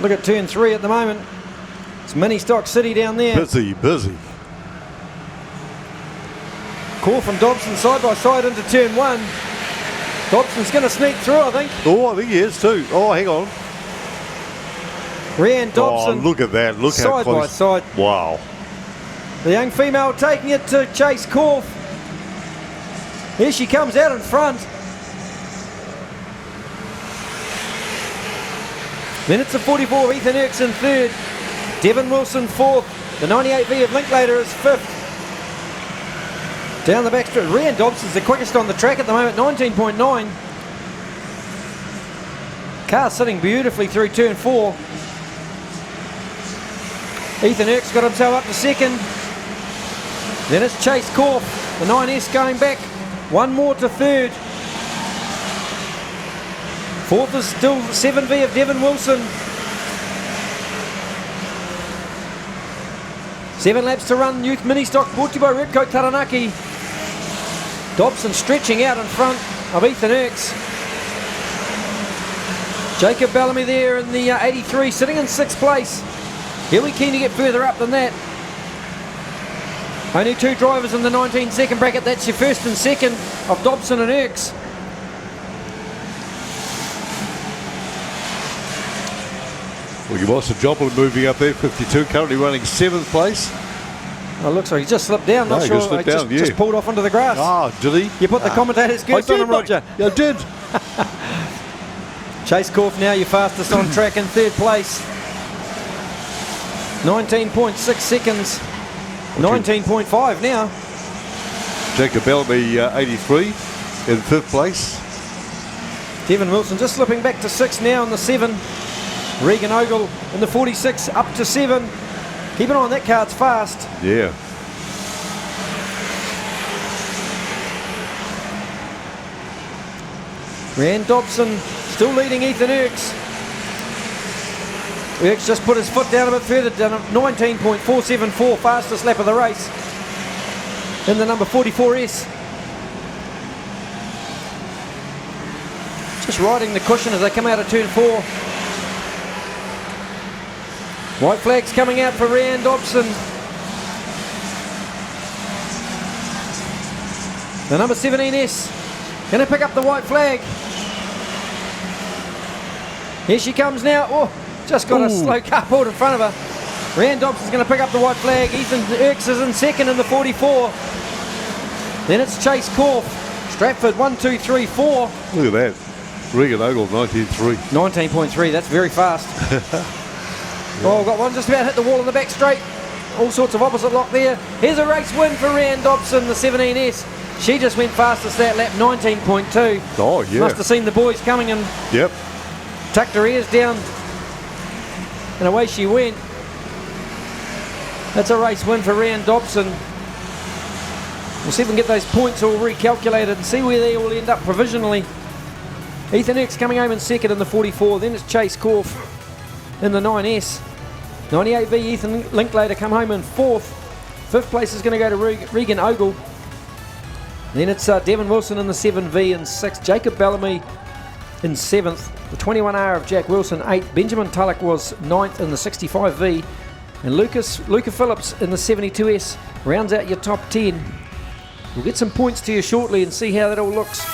Look at turn 3 at the moment. It's Mini Stock City down there. Busy. Corf and Dobson side by side into turn 1. Dobson's going to sneak through, I think. Oh, I think he is too. Oh, hang on. Rhiannon Dobson. Oh, look at that. Look how close. Side by side. Wow. The young female taking it to Chase Corf. Here she comes out in front. Minutes of 44, Ethan Erks in third. Devin Wilson fourth. The 98V of Linklater is fifth. Down the back straight, Rhiannon Dobson's the quickest on the track at the moment, 19.9. Car sitting beautifully through turn 4. Ethan Erks got himself up to second. Then it's Chase Corf, the 9S going back. One more to third. Fourth is still 7V of Devin Wilson. 7 laps to run, youth mini stock brought to you by Repco Taranaki. Dobson stretching out in front of Ethan Erks. Jacob Bellamy there in the 83, sitting in 6th place. He'll be keen to get further up than that. Only 2 drivers in the 19-second bracket. That's your first and second of Dobson and Erks. Well, you watched Joplin moving up there, 52, currently running 7th place. Oh, looks like he just slipped down. Not sure. Slipped down, just pulled off onto the grass. Ah, did he? You put the commentator's goose on him, Roger. I did. Chase Corf now your fastest on track in 3rd place. 19.6 seconds. 19.5 now. Jacob Bellamy, 83 in 5th place. Devin Wilson just slipping back to 6 now in the 7. Regan Ogle in the 46 up to 7. Keep an eye on that car, it's fast. Yeah. Rhiannon Dobson still leading Ethan Erks. Erks just put his foot down a bit further, down at 19.474, fastest lap of the race in the number 44S. Just riding the cushion as they come out of turn 4. White flags coming out for Rhiannon Dobson. The number 17S going to pick up the white flag. Here she comes now. Oh, just got a slow car pulled in front of her. Rhiannon Dobson's going to pick up the white flag. Ethan Erks is in second in the 44. Then it's Chase Corf. Stratford 1, 2, 3, 4. Look at that. Regan Ogle 19.3. 19.3, that's very fast. Oh, got one just about hit the wall in the back straight. All sorts of opposite lock there. Here's a race win for Rhiannon Dobson, the 17S. She just went fastest that lap, 19.2. Oh, yeah. Must have seen the boys coming and tucked her ears down. And away she went. That's a race win for Rhiannon Dobson. We'll see if we can get those points all recalculated and see where they all end up provisionally. Ethan X coming home in second in the 44. Then it's Chase Corf in the 9S. 98V Ethan Linklater come home in fourth. Fifth place is going to go to Regan Ogle. Then it's Devon Wilson in the 7V in sixth. Jacob Bellamy in seventh. The 21R of Jack Wilson, eighth. Benjamin Tulloch was ninth in the 65V. And Luca Phillips in the 72S rounds out your top 10. We'll get some points to you shortly and see how that all looks.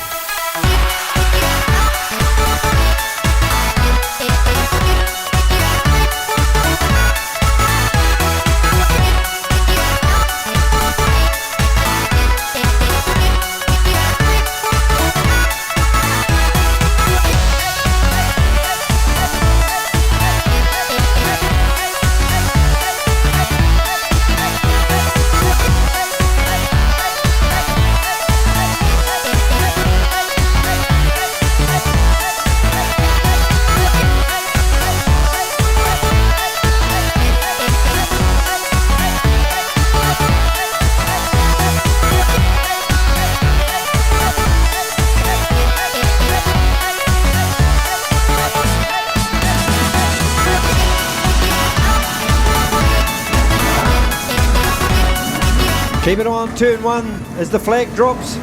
Keep it on turn one as the flag drops.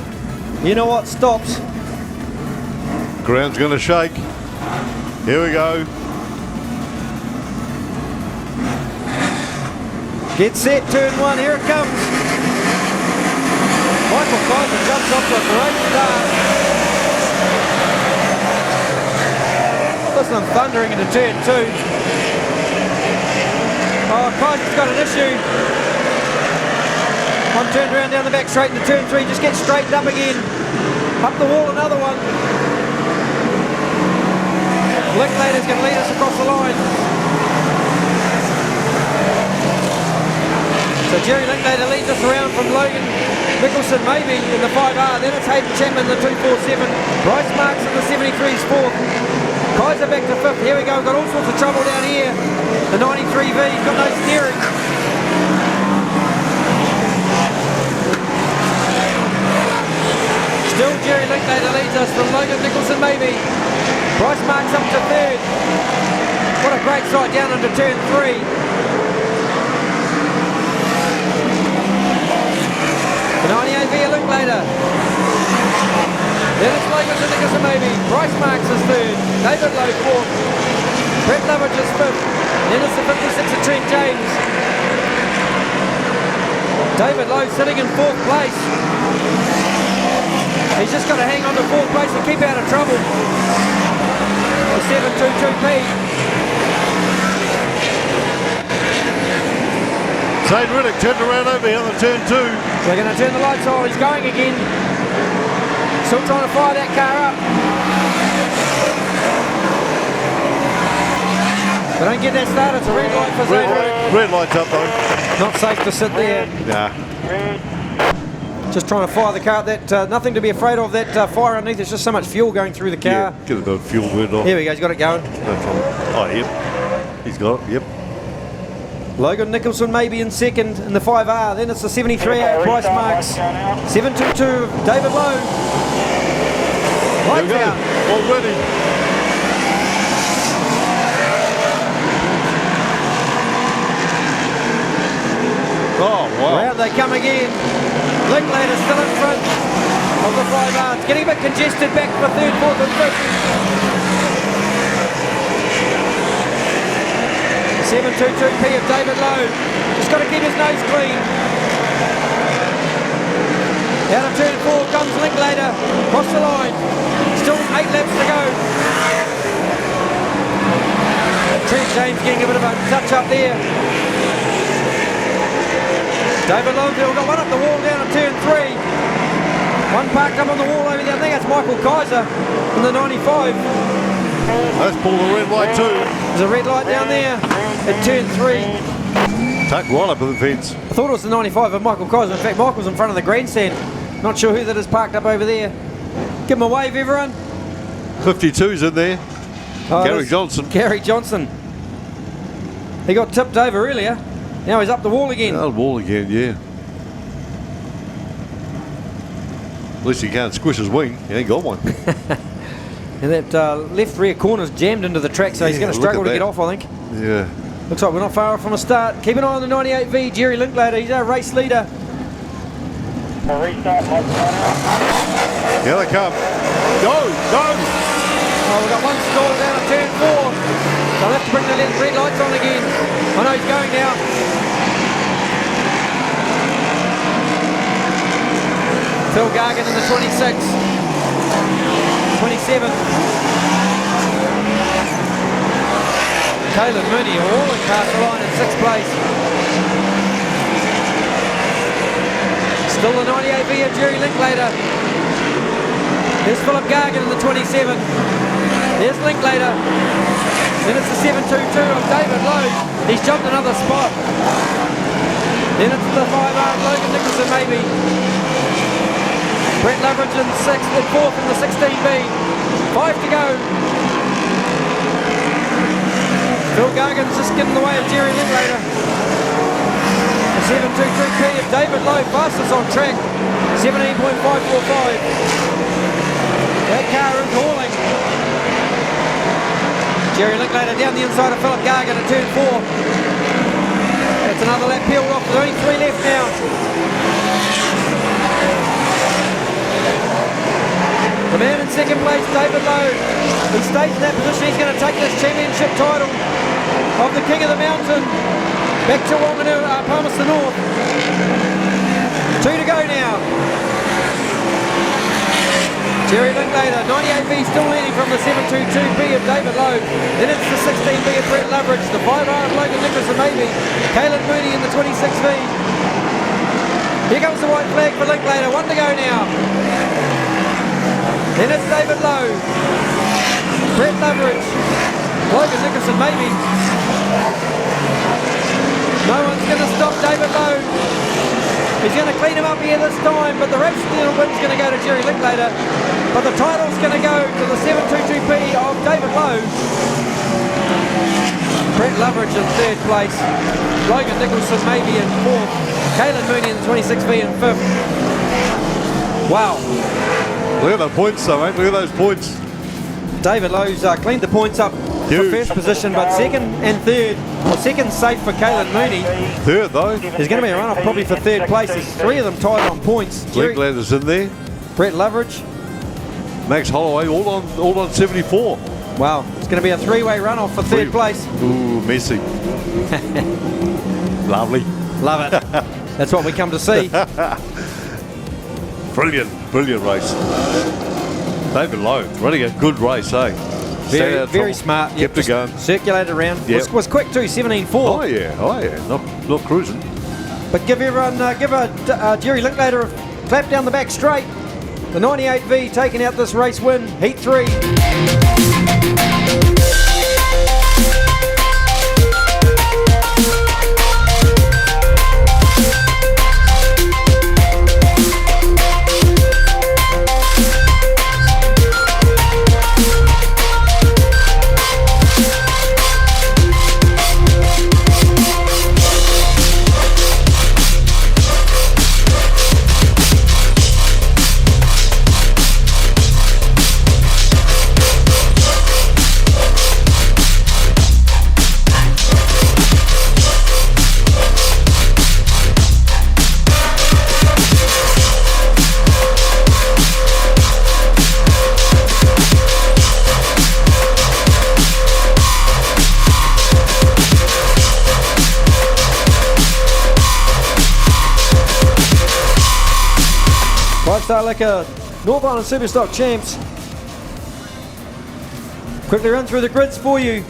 You know what stops. Ground's going to shake. Here we go. Get set, turn one, here it comes. Michael Kaiser jumps off to a great start. Listen, I'm thundering into turn two. Oh, Kaiser's got an issue. One turned around down the back straight into turn three, just get straightened up again. Up the wall, another one. Linklater's going to lead us across the line. So Jerry Linklater leads us around from Logan Nicholson maybe in the 5R, then it's Hayden Chapman in the 247. Bryce Marks in the 73's fourth. Kaiser back to fifth. Here we go, we've got all sorts of trouble down here. The 93V, he's got no steering. Still Jerry Linklater leads us from Logan Nicholson maybe. Bryce Marks up to third. What a great sight down into turn three. The 98V Linklater. Then it's Logan Nicholson maybe. Bryce Marks is third. David Lowe fourth. Brett Lovage is fifth. Then it's the 56 of Trent James. David Lowe sitting in fourth place. He's just got to hang on to fourth place and keep out of trouble. The 722P. Zane Riddick turned around over here on the turn two. They're going to turn the lights on. He's going again. Still trying to fire that car up. They don't get that started. It's a red light for Zane Riddick. Red light's up though. Not safe to sit there. Nah. Just trying to fire the car. That nothing to be afraid of. That fire underneath. There's just so much fuel going through the car. Yeah, get a bit of fuel burnt off. Here we go. He's got it going. No problem. Oh, yep. He's got it. Yep. Logan Nicholson maybe in second in the 5R. Then it's the 73 out Bryce Marks. 722 David Lowe. Lights out. Already. Oh, wow. Round they come again. Linklater still in front of the 5R. It's getting a bit congested back for third, fourth and fifth. 722P of David Lowe. Just got to keep his nose clean. Out of turn four comes Linklater. Across the line. Still 8 laps to go. Trent James getting a bit of a touch up there. David Lovefield got one up the wall down at turn three. One parked up on the wall over there. I think that's Michael Kaiser in the 95. Let's pull the red light too. There's a red light down there at turn three. Tucked right up in the fence. I thought it was the 95 of Michael Kaiser. In fact, Michael's in front of the grandstand. Not sure who that is parked up over there. Give him a wave, everyone. 52's in there. Oh, Gary Johnson. Gary Johnson. He got tipped over earlier. Now he's up the wall again. Up the wall again, yeah. At least he can't squish his wing. He ain't got one. And that left rear corner's jammed into the track, so he's going to struggle to get off, I think. Yeah. Looks like we're not far off from a start. Keep an eye on the 98V, Jerry Linklater. He's our race leader. Here they come. Go! Oh, we've got one stall down at turn 4. They'll have to bring the red lights on again. I know he's going now. Phil Gargan in the 26. 27. Caleb Mooney all in cast line in 6th place. Still the 98V of Jerry Linklater. There's Philip Gargan in the 27. There's Linklater. Then it's the 722 of David Lowe. He's jumped another spot. Then it's the 5R of Logan Nicholson maybe. Brett Loveridge in 6th and 4th in the 16B. 5 to go. Phil Gargan's just getting in the way of Jerry Linklater. The 722P of David Lowe, fastest on track. 17.545. That car is hauling. Jerry Linklater down the inside of Philip Gargan at turn 4. That's another lap peeled off. There's only 3 left now. The man in 2nd place, David Lowe. He stays in that position. He's going to take this championship title of the King of the Mountain back to Wanganui, Palmerston North. 2 to go now. Jerry Linklater, 98B still leading from the 722B of David Lowe. Then it's the 16B of Brett Loveridge, the 5R of Logan Nicholson maybe. Caleb Mooney in the 26V. Here comes the white flag for Linklater, 1 to go now. Then it's David Lowe. Brett Loveridge. Logan Nicholson maybe. No one's going to stop David Lowe. He's going to clean him up here this time, but the race win's going to go to Jerry Linklater. But the title's going to go to the 722P of David Lowe. Brett Loveridge in 3rd place. Logan Nicholson maybe in 4th. Caleb Mooney in the 26V in 5th. Wow. Look at the points though, mate. Look at those points. David Lowe's cleaned the points up for 1st position, but 2nd and 3rd. Well, 2nd safe for Caleb Mooney. 3rd though. There's going to be a run-off probably for 3rd place. There's 3 of them tied on points. Linklater's in there. Brett Loveridge. Max Holloway all on 74. Wow, it's going to be a 3-way run-off for 3rd place. Ooh, messy. Lovely. Love it. That's what we come to see. Brilliant race. David Lowe running a good race, eh? Very smart. Kept it going. Circulated around. Yep. Was quick too, 17.4. Oh yeah. Not cruising. But give Jerry Linklater a clap down the back straight. The 98V taking out this race win, Heat 3. Star Liquor, North Island Superstock champs. Quickly run through the grids for you.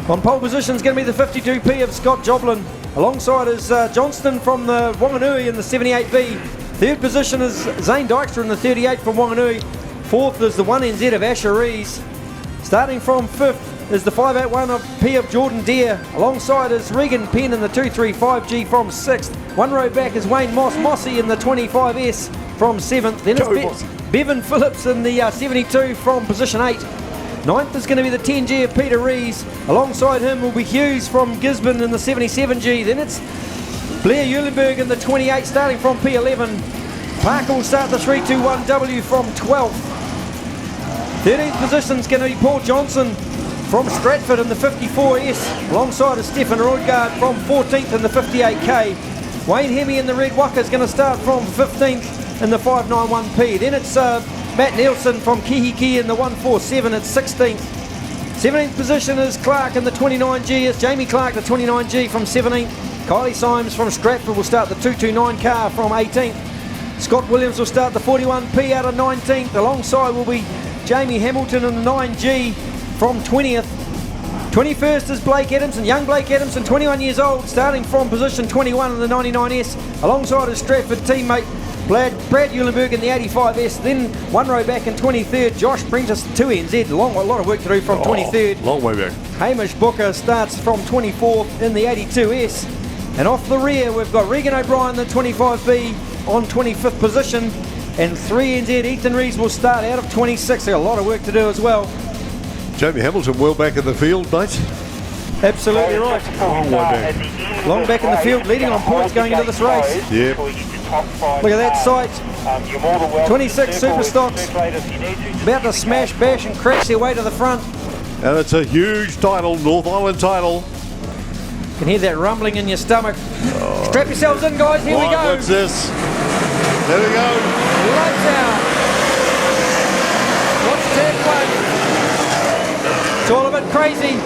On pole position is going to be the 52P of Scott Joblin. Alongside is Johnston from the Wanganui in the 78B. 3rd position is Zane Dykstra in the 38 from Wanganui. 4th is the 1NZ of Asher Rees. Starting from 5th is the 581 of P of Jordan Deere. Alongside is Regan Penn in the 235G from 6th. 1 row back is Wayne Mossy in the 25S from 7th. Then it's Bevan Phillips in the 72 from position 8. 9th is going to be the 10G of Peter Rees. Alongside him will be Hughes from Gisborne in the 77G. Then it's Blair Eulenberg in the 28 starting from P11. Parker will start the 321W from 12th. 13th position is going to be Paul Johnson from Stratford in the 54S, alongside of Stefan Roydgaard from 14th in the 58K. Wayne Hemi in the red Waka is going to start from 15th in the 591P. Then it's Matt Nielsen from Kihiki in the 147 at 16th. 17th position is Clark in the 29G. It's Jamie Clark, the 29G from 17th. Kylie Symes from Stratford will start the 229 car from 18th. Scott Williams will start the 41P out of 19th. Alongside will be Jamie Hamilton in the 9G from 20th. 21st is Blake Adamson, young Blake Adamson, 21 years old, starting from position 21 in the 99S, alongside his Stratford teammate Brad Eulenberg in the 85S. Then one row back in 23rd, Josh Prentice, 2NZ, a lot of work to do from 23rd. Long way back. Hamish Booker starts from 24th in the 82S. And off the rear, we've got Regan O'Brien, the 25B, on 25th position. And 3NZ, Ethan Rees will start out of 26. They've got a lot of work to do as well. Jamie Hamilton well back in the field, mate. Absolutely right. Long way back. Long back in the field, leading on points going into this race. Yep. Look at that sight. 26 Superstocks about to smash, bash and crash their way to the front. And it's a huge title, North Island title. You can hear that rumbling in your stomach. Strap yourselves in, guys. Here we go. What's this? There we go. Lights out. What's turn one? It's all a bit crazy.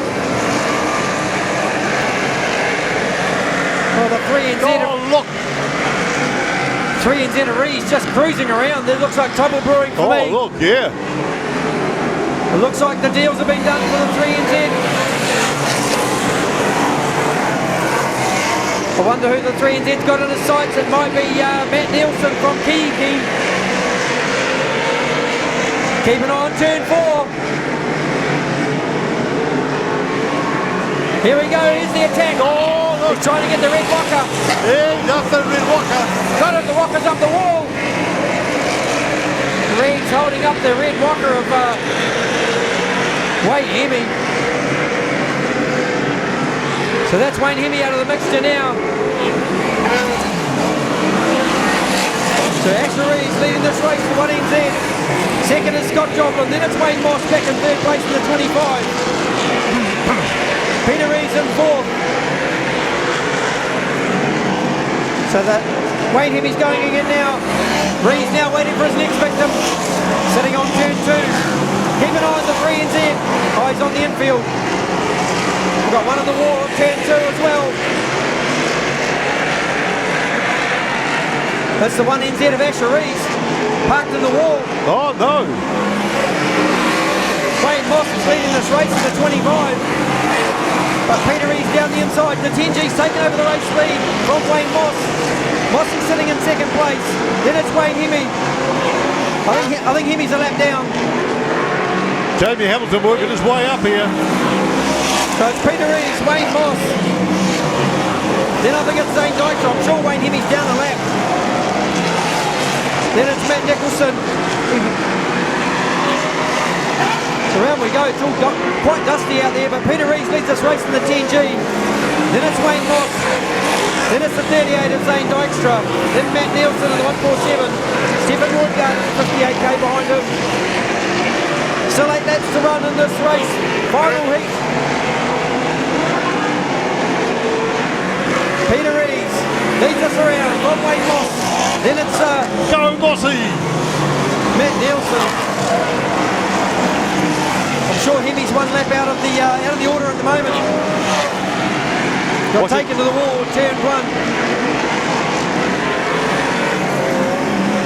Oh, the 3NZ. Oh, look. 3NZ Rees just cruising around. It looks like trouble brewing for me. Oh, look, yeah. It looks like the deals have been done for the 3NZ. I wonder who the 3NZ's got in his sights. It might be Matt Nielsen from Kihiki. Keep an eye on turn 4. Here we go, here's the attack. Oh, look. He's trying to get the red Waka. Yeah, that's the red Waka. Got it, the Waka's up the wall. Reed's holding up the red Waka of Wayne Hemi. So that's Wayne Hemi out of the mixture now. So Asher Reed's leading this race for 1NZ. Second is Scott Joplin, then it's Wayne Moss back in third place in the 25. Peter Reed's in fourth. So that Wayne Hemi's going again now. Reed's now waiting for his next victim. Sitting on turn 2. Keep an eye on the 3NZ. Eyes on the infield. We've got one on the wall on turn 2 as well. That's the 1NZ of Asher Rees, parked in the wall. Oh no! Wayne Moss is leading this race in the 25. But Peter Rees down the inside. The 10G's taken over the race lead from Wayne Moss. Moss is sitting in second place. Then it's Wayne Hemi. I think Hemi's a lap down. Jamie Hamilton working his way up here. So it's Peter Rees, Wayne Moss. Then I think it's Zane Dykstra. I'm sure Wayne Hemi's down a lap. Then it's Matt Nicholson. Around we go. It's all quite dusty out there, but Peter Rees leads this race in the 10G. Then it's Wayne Moss. Then it's the 38 of Zane Dykstra. Then Matt Nielsen in the 147. Stefan Roydgaard, 58k behind him. Still 8 laps to run in this race. Final heat. Peter Rees leads us around from Wayne Moss. Then it's Go Mossy! Matt Nielsen. I'm sure Hemi's one lap out of the order at the moment. Got taken to the wall, turn 1.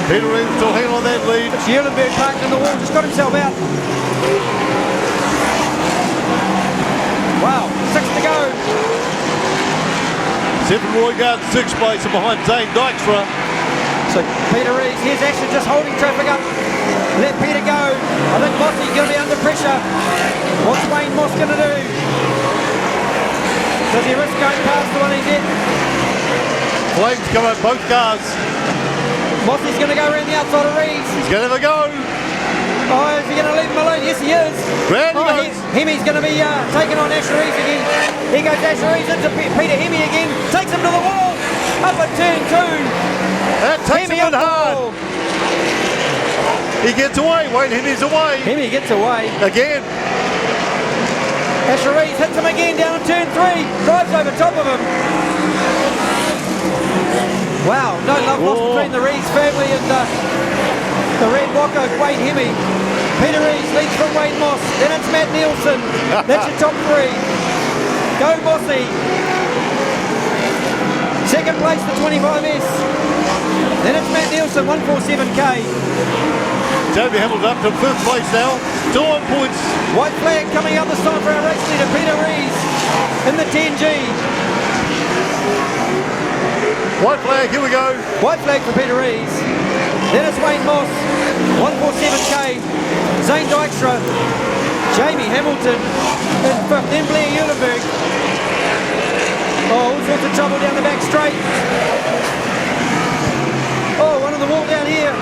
Peter Rees still hanging on that lead. It's Eulenberg parked in the wall, just got himself out. Wow, 6 to go. Stefan Roydgaard 6th place and behind Zane Dykstra. So Peter Rees, here's Asher just holding traffic up. Let Peter go. I think Mossy's going to be under pressure. What's Wayne Moss going to do? Does he risk going past the 1NZ? Flames come out both cars. Mossy's going to go around the outside of Rees. He's going to have a go. Oh, is he going to leave him alone? Yes, he is. Hemi's going to be taking on Asher Rees again. Here goes Asher Rees into Peter Hemi again. Takes him to the wall. Up at turn 2. That takes him in hard. He gets away. Wayne Hemmy's away. Hemmy gets away. Again. Asher Rees hits him again down at turn 3. Drives over top of him. Wow, no love lost between the Rees family and the Red Waka, Wayne Hemmy. Peter Rees leads from Wayne Moss. Then it's Matt Nielsen. That's your top 3. Go Mossy. Second place, the 25S. Then it's Matt Nielsen, 147k. Jamie Hamilton up to 5th place now. 2 on points. White flag coming out this time for our race leader, Peter Rees, in the 10G. White flag, here we go. White flag for Peter Rees. Then it's Wayne Moss, 147k. Zane Dykstra, Jamie Hamilton in 5th. Then Blair Eulenberg. Oh, all sorts of trouble down the back straight. Oh, one on the wall down here.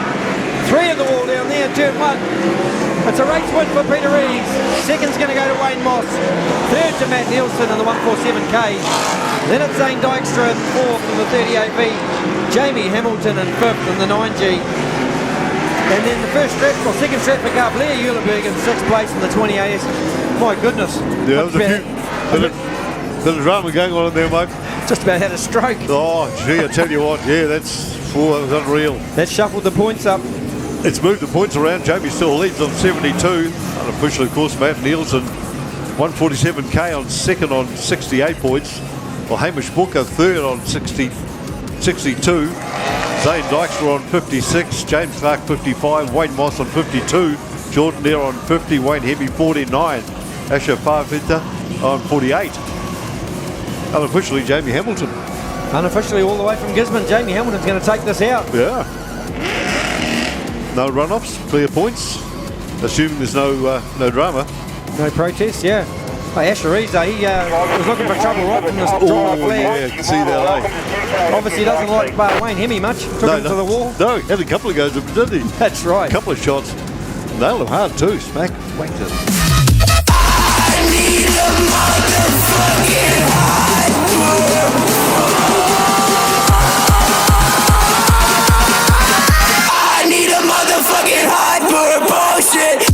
3 in the wall down there, turn 1. It's a race win for Peter Rees. Second's going to go to Wayne Moss. Third to Matt Nielsen in the 147k. Then it's Zane Dykstra in 4th in the 38V. Jamie Hamilton in 5th in the 9G. And then the second Stratford car, Blair Eulenberg in 6th place in the 28S. My goodness. Yeah, that was a bit of drama going on in there, mate. Just about had a stroke. Oh, gee, I tell you what. Yeah, that was unreal. That shuffled the points up. It's moved the points around. Jamie still leads on 72. Unofficially, of course, Matt Nielsen, 147k on 2nd on 68 points. Well, Hamish Booker, 3rd on 62. Zane Dykstra on 56. James Clark, 55. Wayne Moss on 52. Jordan Nair on 50. Wayne Hemmy, 49. Asher Parvita on 48. Unofficially, Jamie Hamilton. Unofficially, all the way from Gisborne, Jamie Hamilton's going to take this out. Yeah. No run-offs, clear points. Assuming there's no drama. No protest, yeah. Hey, Asher Rees, he was looking for trouble right from this drive flag. Yeah, you can see that, eh? Obviously doesn't like Wayne Hemmy much. Took him to the wall. No, he had a couple of goes, didn't he? That's right. A couple of shots. Nailed him hard too. Smack, whacked it. I need a motherfucking hyper bullshit.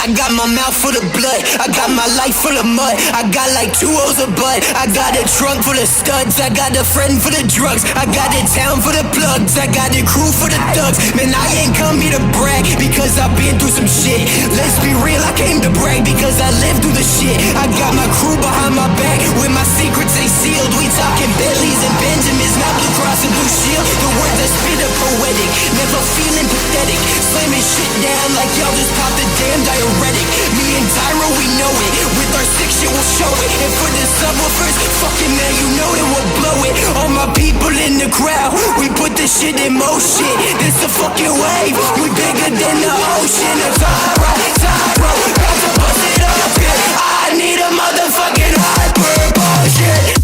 I got my mouth full of blood, I got my life full of mud, I got like 2 O's of butt, I got a trunk full of studs, I got a friend for the drugs, I got a town for the plugs, I got a crew for the thugs. Man, I ain't come here to brag because I've been through some shit. Let's be real, I came to brag because I lived through the shit. I got my crew behind my back with my secrets they sealed. We talking Bentleys and Benjamins, not Blue Cross and Blue Shield. The words I spit are poetic, never feeling pathetic, slamming shit down like y'all just popped the damn diuretic. Me and Tyro, we know it. With our sick shit, we'll show it. And for the subwoofers, fucking man, you know it will blow it. All my people in the crowd, we put this shit in motion. This a fucking wave, we bigger than the ocean. A Tyro, got to bust it up here. I need a motherfucking hyper bullshit.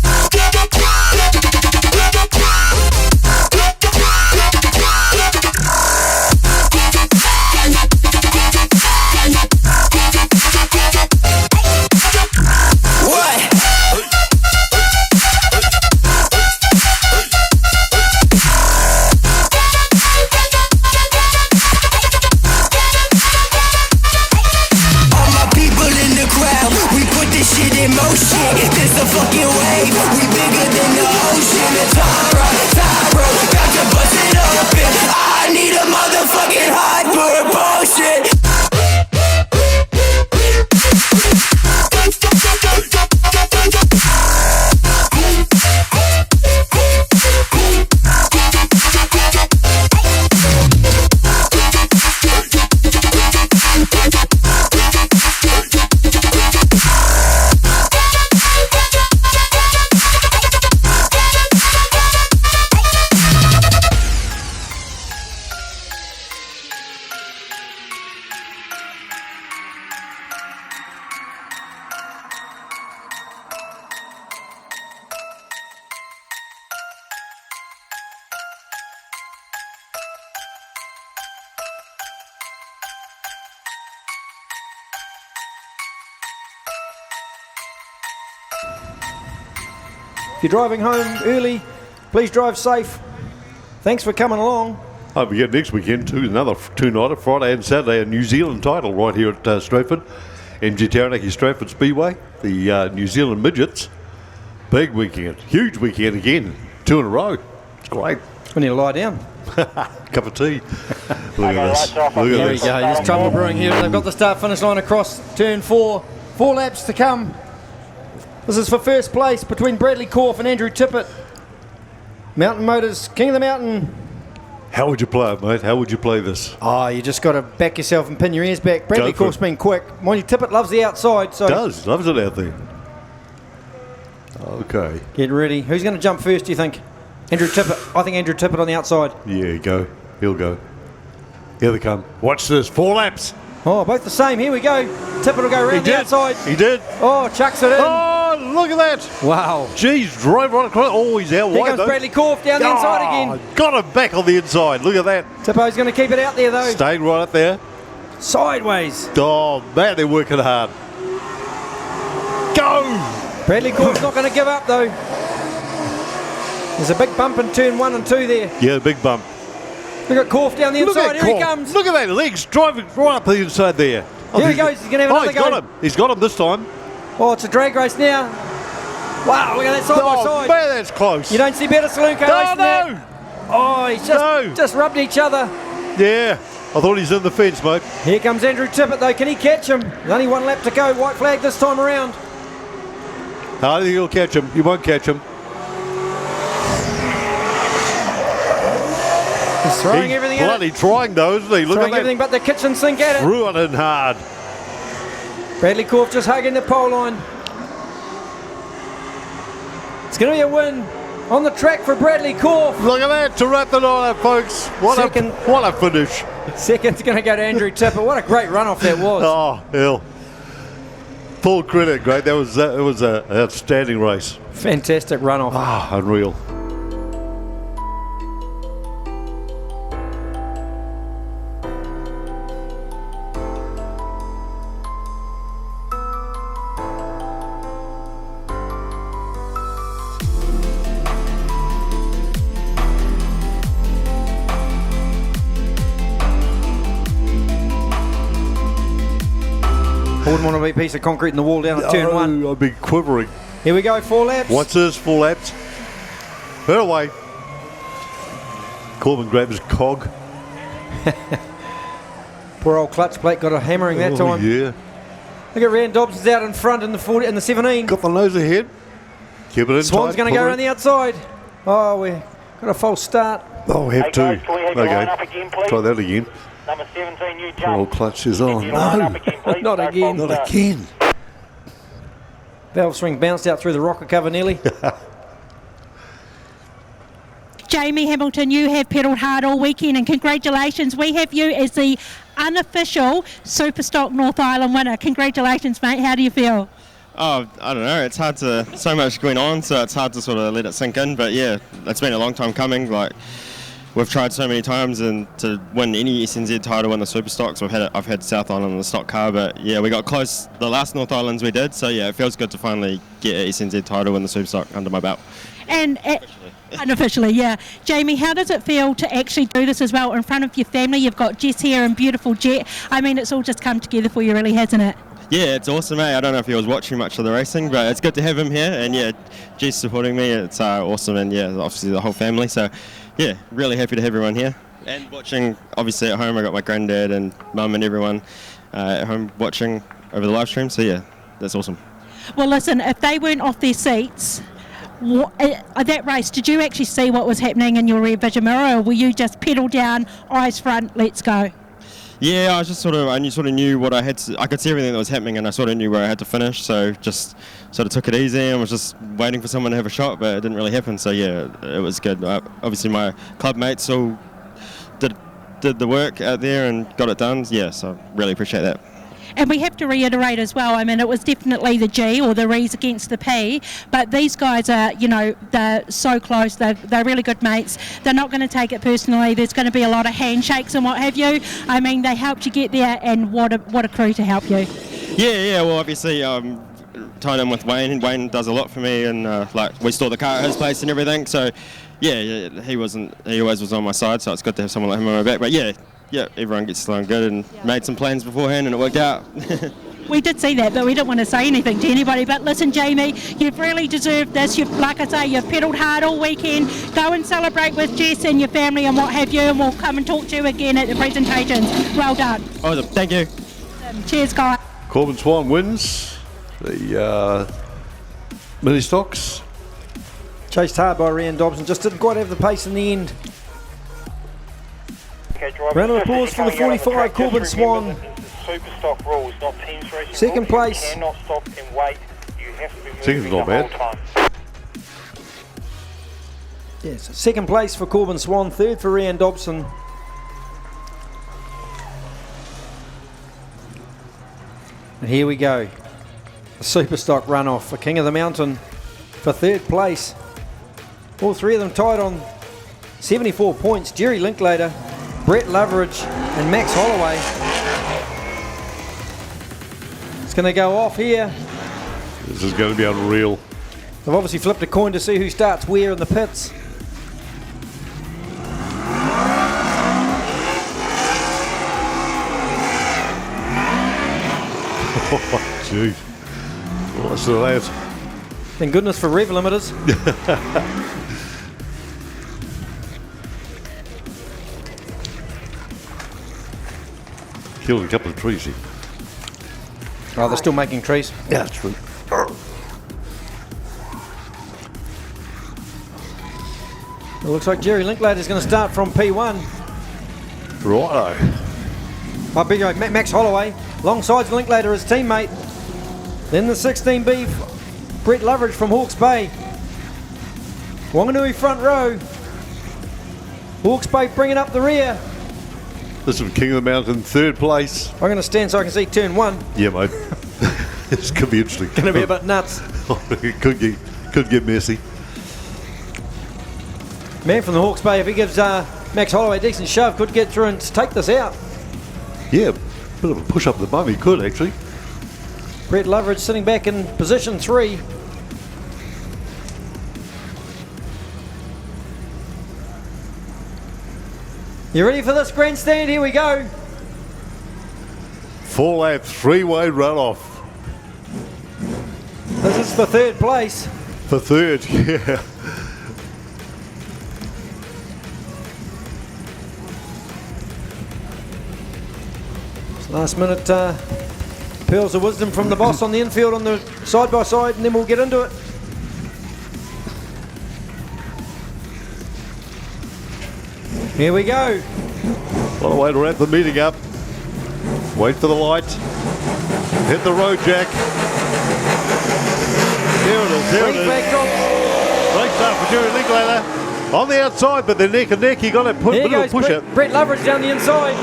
This a fucking wave, we bigger than the ocean. A Tyro, got to bust it up and I need a motherfucking hyper bullshit. If you're driving home early, please drive safe. Thanks for coming along. Oh, we get next weekend too, another two-nighter, Friday and Saturday, a New Zealand title right here at Stratford. MG Taranaki Stratford Speedway, the New Zealand midgets. Big weekend, huge weekend again, 2 in a row. It's great. We need to lie down. Cup of tea. Look at this. Look at Here we this. go. There's trouble brewing here. They've got the start-finish line across turn 4. 4 laps to come. This is for first place between Bradley Corf and Andrew Tippett. Mountain Motors, King of the Mountain. How would you play it, mate? How would you play this? Oh, you just got to back yourself and pin your ears back. Bradley Corf's been quick. Mind you, Tippett loves the outside. So Does. Loves it out there. Okay. Get ready. Who's going to jump first, do you think? Andrew Tippett. I think Andrew Tippett on the outside. Yeah, go. He'll go. Here they come. Watch this. 4 laps. Oh, both the same. Here we go. Tippett will go round the outside. He did. Oh, chucks it in. Oh, look at that. Wow. Jeez, drove right across. Oh, he's out Here wide, comes though. Bradley Corf down the inside again. Got him back on the inside. Look at that. Tippo's going to keep it out there, though. Staying right up there. Sideways. Oh, man, they're working hard. Go! Bradley Corf's not going to give up, though. There's a big bump in turn 1 and 2 there. Yeah, big bump. Look at Corf down the inside. Here he comes. Look at that. Legs driving right up the inside there. Here he goes. He's going to have another he's go. got him. He's got him this time. Oh, it's a drag race now. Wow, look at that side by side. Man, that's close. You don't see better saloon car racing that. Oh, he's just rubbed each other. Yeah, I thought he's in the fence, mate. Here comes Andrew Tippett, though. Can he catch him? There's only 1 lap to go. White flag this time around. I think you'll catch him. You won't catch him. He's throwing everything at it. Bloody trying though, isn't he? Look Throwing at that. everything but the kitchen sink at it. Threw it in hard. Bradley Corf just hugging the pole line. It's going to be a win on the track for Bradley Corf. Look at that to wrap the night up, folks. What a finish. Second's going to go to Andrew Tippett. What a great run-off that was. Oh, hell. Full credit, great. It was an outstanding race. Fantastic run-off. Ah, unreal. I wouldn't want to be a piece of concrete in the wall down at turn 1. I'd be quivering. Here we go, 4 laps. What's this? 4 laps. Her away. Corbin grabbed his cog. Poor old clutch plate got a hammering that time. Yeah. Look at Rand Dobson's out in front in the 40 in the 17. Got the nose ahead. Keep it in. Swan's going to go around the outside. Oh, we've got a false start. Oh, we have Hey, two. guys, can we have your line up Okay. again, please? Try that again. Number 17, you Poor jump. old clutch is on. Can you line up No. again, please? Not No again. false Not start. again. Valve swing bounced out through the rocker cover nearly. Jamie Hamilton, you have pedalled hard all weekend, and congratulations. We have you as the unofficial Superstock North Island winner. Congratulations, mate. How do you feel? Oh, I don't know. It's hard to, so much going on, so it's hard to sort of let it sink in. But yeah, it's been a long time coming. Like, we've tried so many times, and to win any SNZ title in the Superstocks, I've had South Island in the stock car, but yeah, we got close the last North Islands we did. So yeah, it feels good to finally get an SNZ title in the Superstock under my belt. And unofficially, yeah. Jamie, how does it feel to actually do this as well in front of your family? You've got Jess here and beautiful Jet. I mean, it's all just come together for you, really, hasn't it? Yeah, it's awesome, I don't know if he was watching much of the racing, but it's good to have him here, and yeah, Jess supporting me, it's awesome, and yeah, obviously the whole family, so yeah, really happy to have everyone here. And watching, obviously at home, I got my granddad and mum and everyone at home watching over the live stream, so yeah, that's awesome. Well, listen, if they weren't off their seats, that race, did you actually see what was happening in your rear vision mirror, or were you just pedal down, eyes front, let's go? Yeah, I sort of knew what I had to, I could see everything that was happening, and I sort of knew where I had to finish, so just sort of took it easy and was just waiting for someone to have a shot, but it didn't really happen, so yeah, it was good. Obviously my club mates all did the work out there and got it done, yeah, so really appreciate that. And we have to reiterate as well, I mean, it was definitely the G or the Re's against the P, but these guys are, you know, they're so close, they're really good mates, they're not going to take it personally, there's going to be a lot of handshakes and what have you. I mean, they helped you get there, and what a crew to help you. Yeah, well obviously tying in with Wayne. Wayne does a lot for me, and like we store the car at his place and everything. So yeah, he always was on my side. So it's good to have someone like him on my back. But yeah, everyone gets along good, and made some plans beforehand, and it worked out. We did see that, but we didn't want to say anything to anybody. But listen, Jamie, you've really deserved this. Like I say, you've pedalled hard all weekend. Go and celebrate with Jess and your family and what have you, and we'll come and talk to you again at the presentations. Well done. Awesome. Thank you. Cheers, guys. Corbin Swan wins the mini stocks. Chased hard by Ryan Dobson, just didn't quite have the pace in the end. Round of applause for the 45, Corbin Swan. Superstock rules, not teams racing. Second place. You cannot stop and wait. You have to be moving Second's not the bad. whole time. Yes, second place for Corbin Swan, third for Ryan Dobson. And here we go. The Superstock runoff for King of the Mountain for third place. All three of them tied on 74 points. Jerry Linklater, Brett Loveridge and Max Holloway. It's going to go off here. This is going to be unreal. They've obviously flipped a coin to see who starts where in the pits. Oh, gee. What's that? Thank goodness for rev limiters. Killed a couple of trees here. Oh, they're still making trees. Yeah, that's true. It looks like Jerry Linklater is going to start from P1. Righto. Oh, big Max Holloway, alongside Linklater, his teammate. Then the 16B, Brett Loveridge from Hawke's Bay. Wanganui front row. Hawke's Bay bringing up the rear. This is King of the Mountain, third place. I'm going to stand so I can see turn one. Yeah, mate. This could be interesting. Going to be a bit nuts. It could get messy. Man from the Hawke's Bay, if he gives Max Holloway a decent shove, could get through and take this out. Yeah, bit of a push up the bum, he could actually. Brett Loveridge sitting back in position 3. You ready for this grandstand? Here we go. 4-lap, three-way runoff. This is for third place. For third, yeah. Last minute pearls of wisdom from the boss on the infield on the side-by-side, and then we'll get into it. Here we go. What a way to wrap the meeting up. Wait for the light. Hit the road, Jack. There it is, there it is. Great start for Jerry Linklater. On the outside, but they're neck and neck. You got to push it. Brett Loveridge down the inside.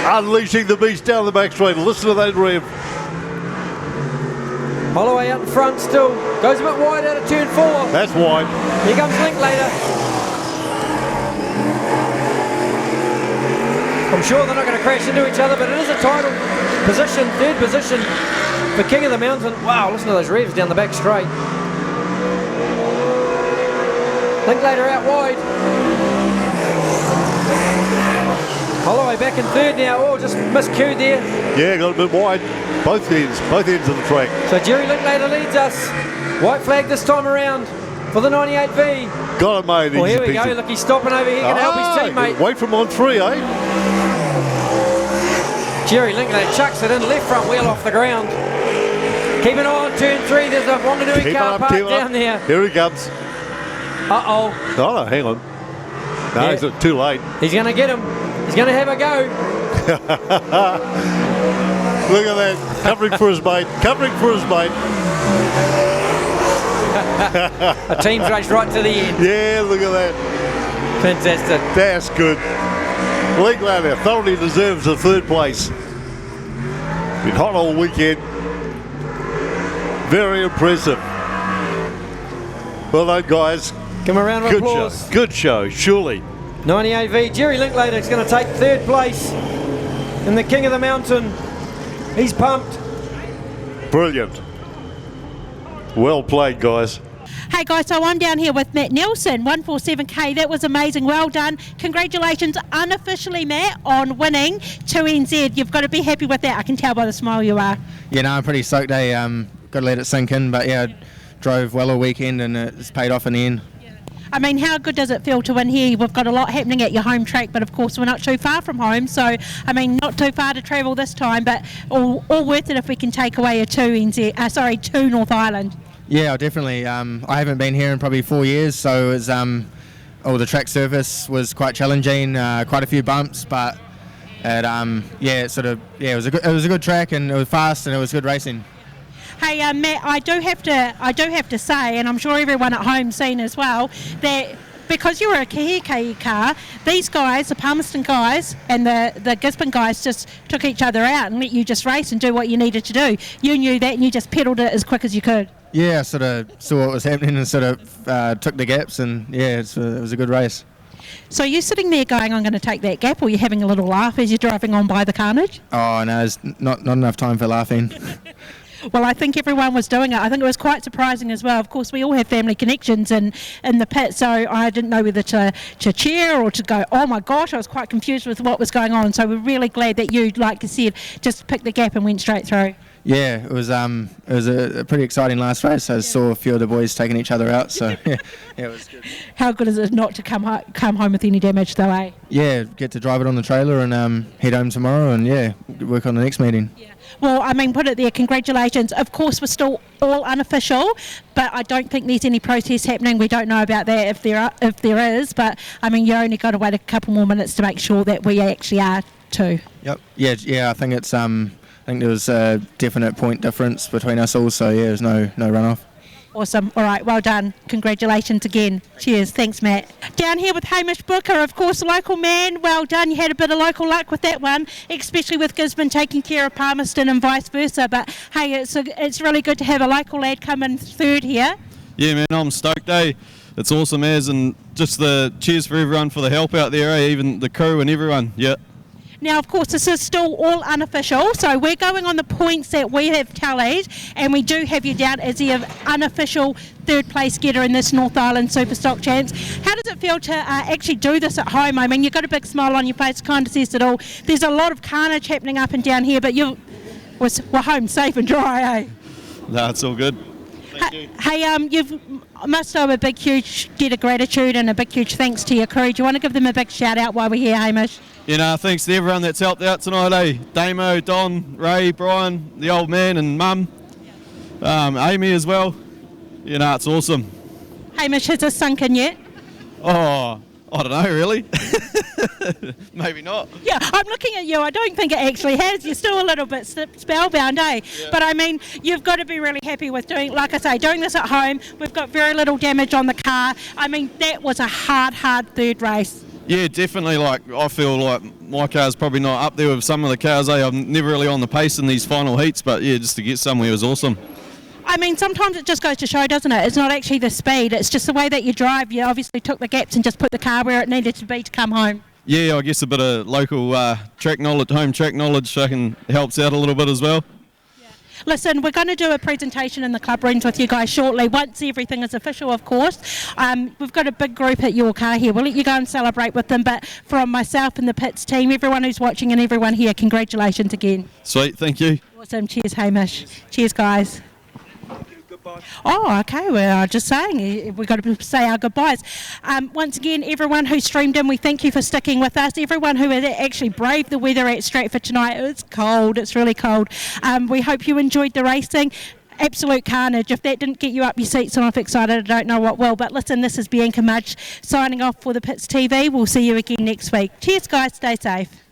Unleashing the beast down the back straight. Listen to that rev. Holloway out in front still. Goes a bit wide out of turn 4. That's wide. Here comes Linklater. I'm sure they're not going to crash into each other, but it is a title position, third position for King of the Mountain. Wow, listen to those revs down the back straight. Linklater out wide. Holloway back in third now. Oh, just miscued there. Yeah, got a bit wide. Both ends of the track. So Jerry Linklater leads us. White flag this time around for the 98V. Got it, mate. Well, here we go. Look, he's stopping over here. Going to help his teammate. Wait for him on 3, eh? Jerry Linklater chucks it in, left front wheel off the ground. Keep an eye on turn 3. There's a Wanganui car parked down there. Here he comes. Uh-oh. Oh, no, hang on. No, Yeah. it's too late. He's going to get him. He's going to have a go. Look at that. Covering for his mate. Covering for his mate. A team's race right to the end. Yeah, look at that. Fantastic. That's good. Linklater thoroughly deserves a third place. Been hot all weekend. Very impressive. Well done, guys. Give him a round of applause. Good show, surely. 98V. Jerry Linklater is going to take third place in the King of the Mountain. He's pumped. Brilliant. Well played, guys. Hey guys, so I'm down here with Matt Nelson, 147k. That was amazing. Well done. Congratulations unofficially, Matt, on winning 2NZ. You've got to be happy with that. I can tell by the smile you are. Yeah, no, I'm pretty stoked. Got to let it sink in, but yeah, drove well all weekend and it's paid off in the end. I mean, how good does it feel to win here? We've got a lot happening at your home track, but of course we're not too far from home, so I mean, not too far to travel this time, but all worth it if we can take away a 2 North Island. Yeah, definitely. I haven't been here in probably 4 years, so it was, the track surface was quite challenging, quite a few bumps, but it was a good track and it was fast and it was good racing. Hey Matt, I do have to say, and I'm sure everyone at home's seen as well, that because you were a Kahika'i car, these guys, the Palmerston guys and the Gisborne guys, just took each other out and let you just race and do what you needed to do. You knew that and you just pedalled it as quick as you could. Yeah, I sort of saw what was happening and sort of took the gaps, and yeah, it was a good race. So you're sitting there going, I'm going to take that gap, or you're having a little laugh as you're driving on by the carnage? Oh no, there's not enough time for laughing. Well, I think everyone was doing it. I think it was quite surprising as well. Of course, we all have family connections in the pit, so I didn't know whether to cheer or to go, oh my gosh, I was quite confused with what was going on. So we're really glad that you, like you said, just picked the gap and went straight through. Yeah, it was a pretty exciting last race. I saw a few of the boys taking each other out, so yeah, it was good. How good is it not to come home with any damage though, eh? Yeah, get to drive it on the trailer and head home tomorrow and yeah, work on the next meeting. Yeah. Well, I mean, put it there, congratulations. Of course, we're still all unofficial, but I don't think there's any protest happening. We don't know about that if there is, but I mean, you only got to wait a couple more minutes to make sure that we actually are too. Yep. Yeah, I think it's I think there was a definite point difference between us all, so yeah, there's no runoff. Awesome. All right, well done. Congratulations again. Cheers. Thanks, Matt. Down here with Hamish Booker, of course, local man. Well done. You had a bit of local luck with that one, especially with Gisborne taking care of Palmerston and vice versa. But hey, it's really good to have a local lad come in third here. Yeah, man, I'm stoked, eh? It's awesome, and just the cheers for everyone for the help out there, eh? Even the crew and everyone. Yeah. Now, of course, this is still all unofficial, so we're going on the points that we have tallied, and we do have you down as the unofficial third place getter in this North Island Superstock Champs. How does it feel to actually do this at home? I mean, you've got a big smile on your face, kind of says it all. There's a lot of carnage happening up and down here, but we're home safe and dry, eh? No, it's all good. Hey, you must owe a big, huge debt of gratitude and a big, huge thanks to your crew. Do you want to give them a big shout out while we're here, Hamish? Thanks to everyone that's helped out tonight, eh? Damo, Don, Ray, Brian, the old man and Mum, Amy as well. It's awesome. Hamish, has this sunk in yet? Oh, I don't know, really. Maybe not. Yeah, I'm looking at you. I don't think it actually has. You're still a little bit spellbound, eh? Yeah. But I mean, you've got to be really happy with doing this at home. We've got very little damage on the car. I mean, that was a hard third race. Yeah, definitely. I feel like my car's probably not up there with some of the cars, eh? I'm never really on the pace in these final heats, but yeah, just to get somewhere was awesome. I mean, sometimes it just goes to show, doesn't it? It's not actually the speed, it's just the way that you drive. You obviously took the gaps and just put the car where it needed to be to come home. Yeah, I guess a bit of local track knowledge, home track knowledge helps out a little bit as well. Listen, we're going to do a presentation in the club rooms with you guys shortly, once everything is official, of course. We've got a big group at your car here. We'll let you go and celebrate with them, but from myself and the pits team, everyone who's watching and everyone here, congratulations again. Sweet, thank you. Awesome, cheers Hamish. Cheers guys. Oh, okay, well, just saying, we've got to say our goodbyes. Once again, everyone who streamed in, we thank you for sticking with us. Everyone who had actually braved the weather at Stratford tonight, it's cold, it's really cold. We hope you enjoyed the racing. Absolute carnage. If that didn't get you up your seats and off excited, I don't know what will. But listen, this is Bianca Mudge signing off for the Pits TV. We'll see you again next week. Cheers, guys. Stay safe.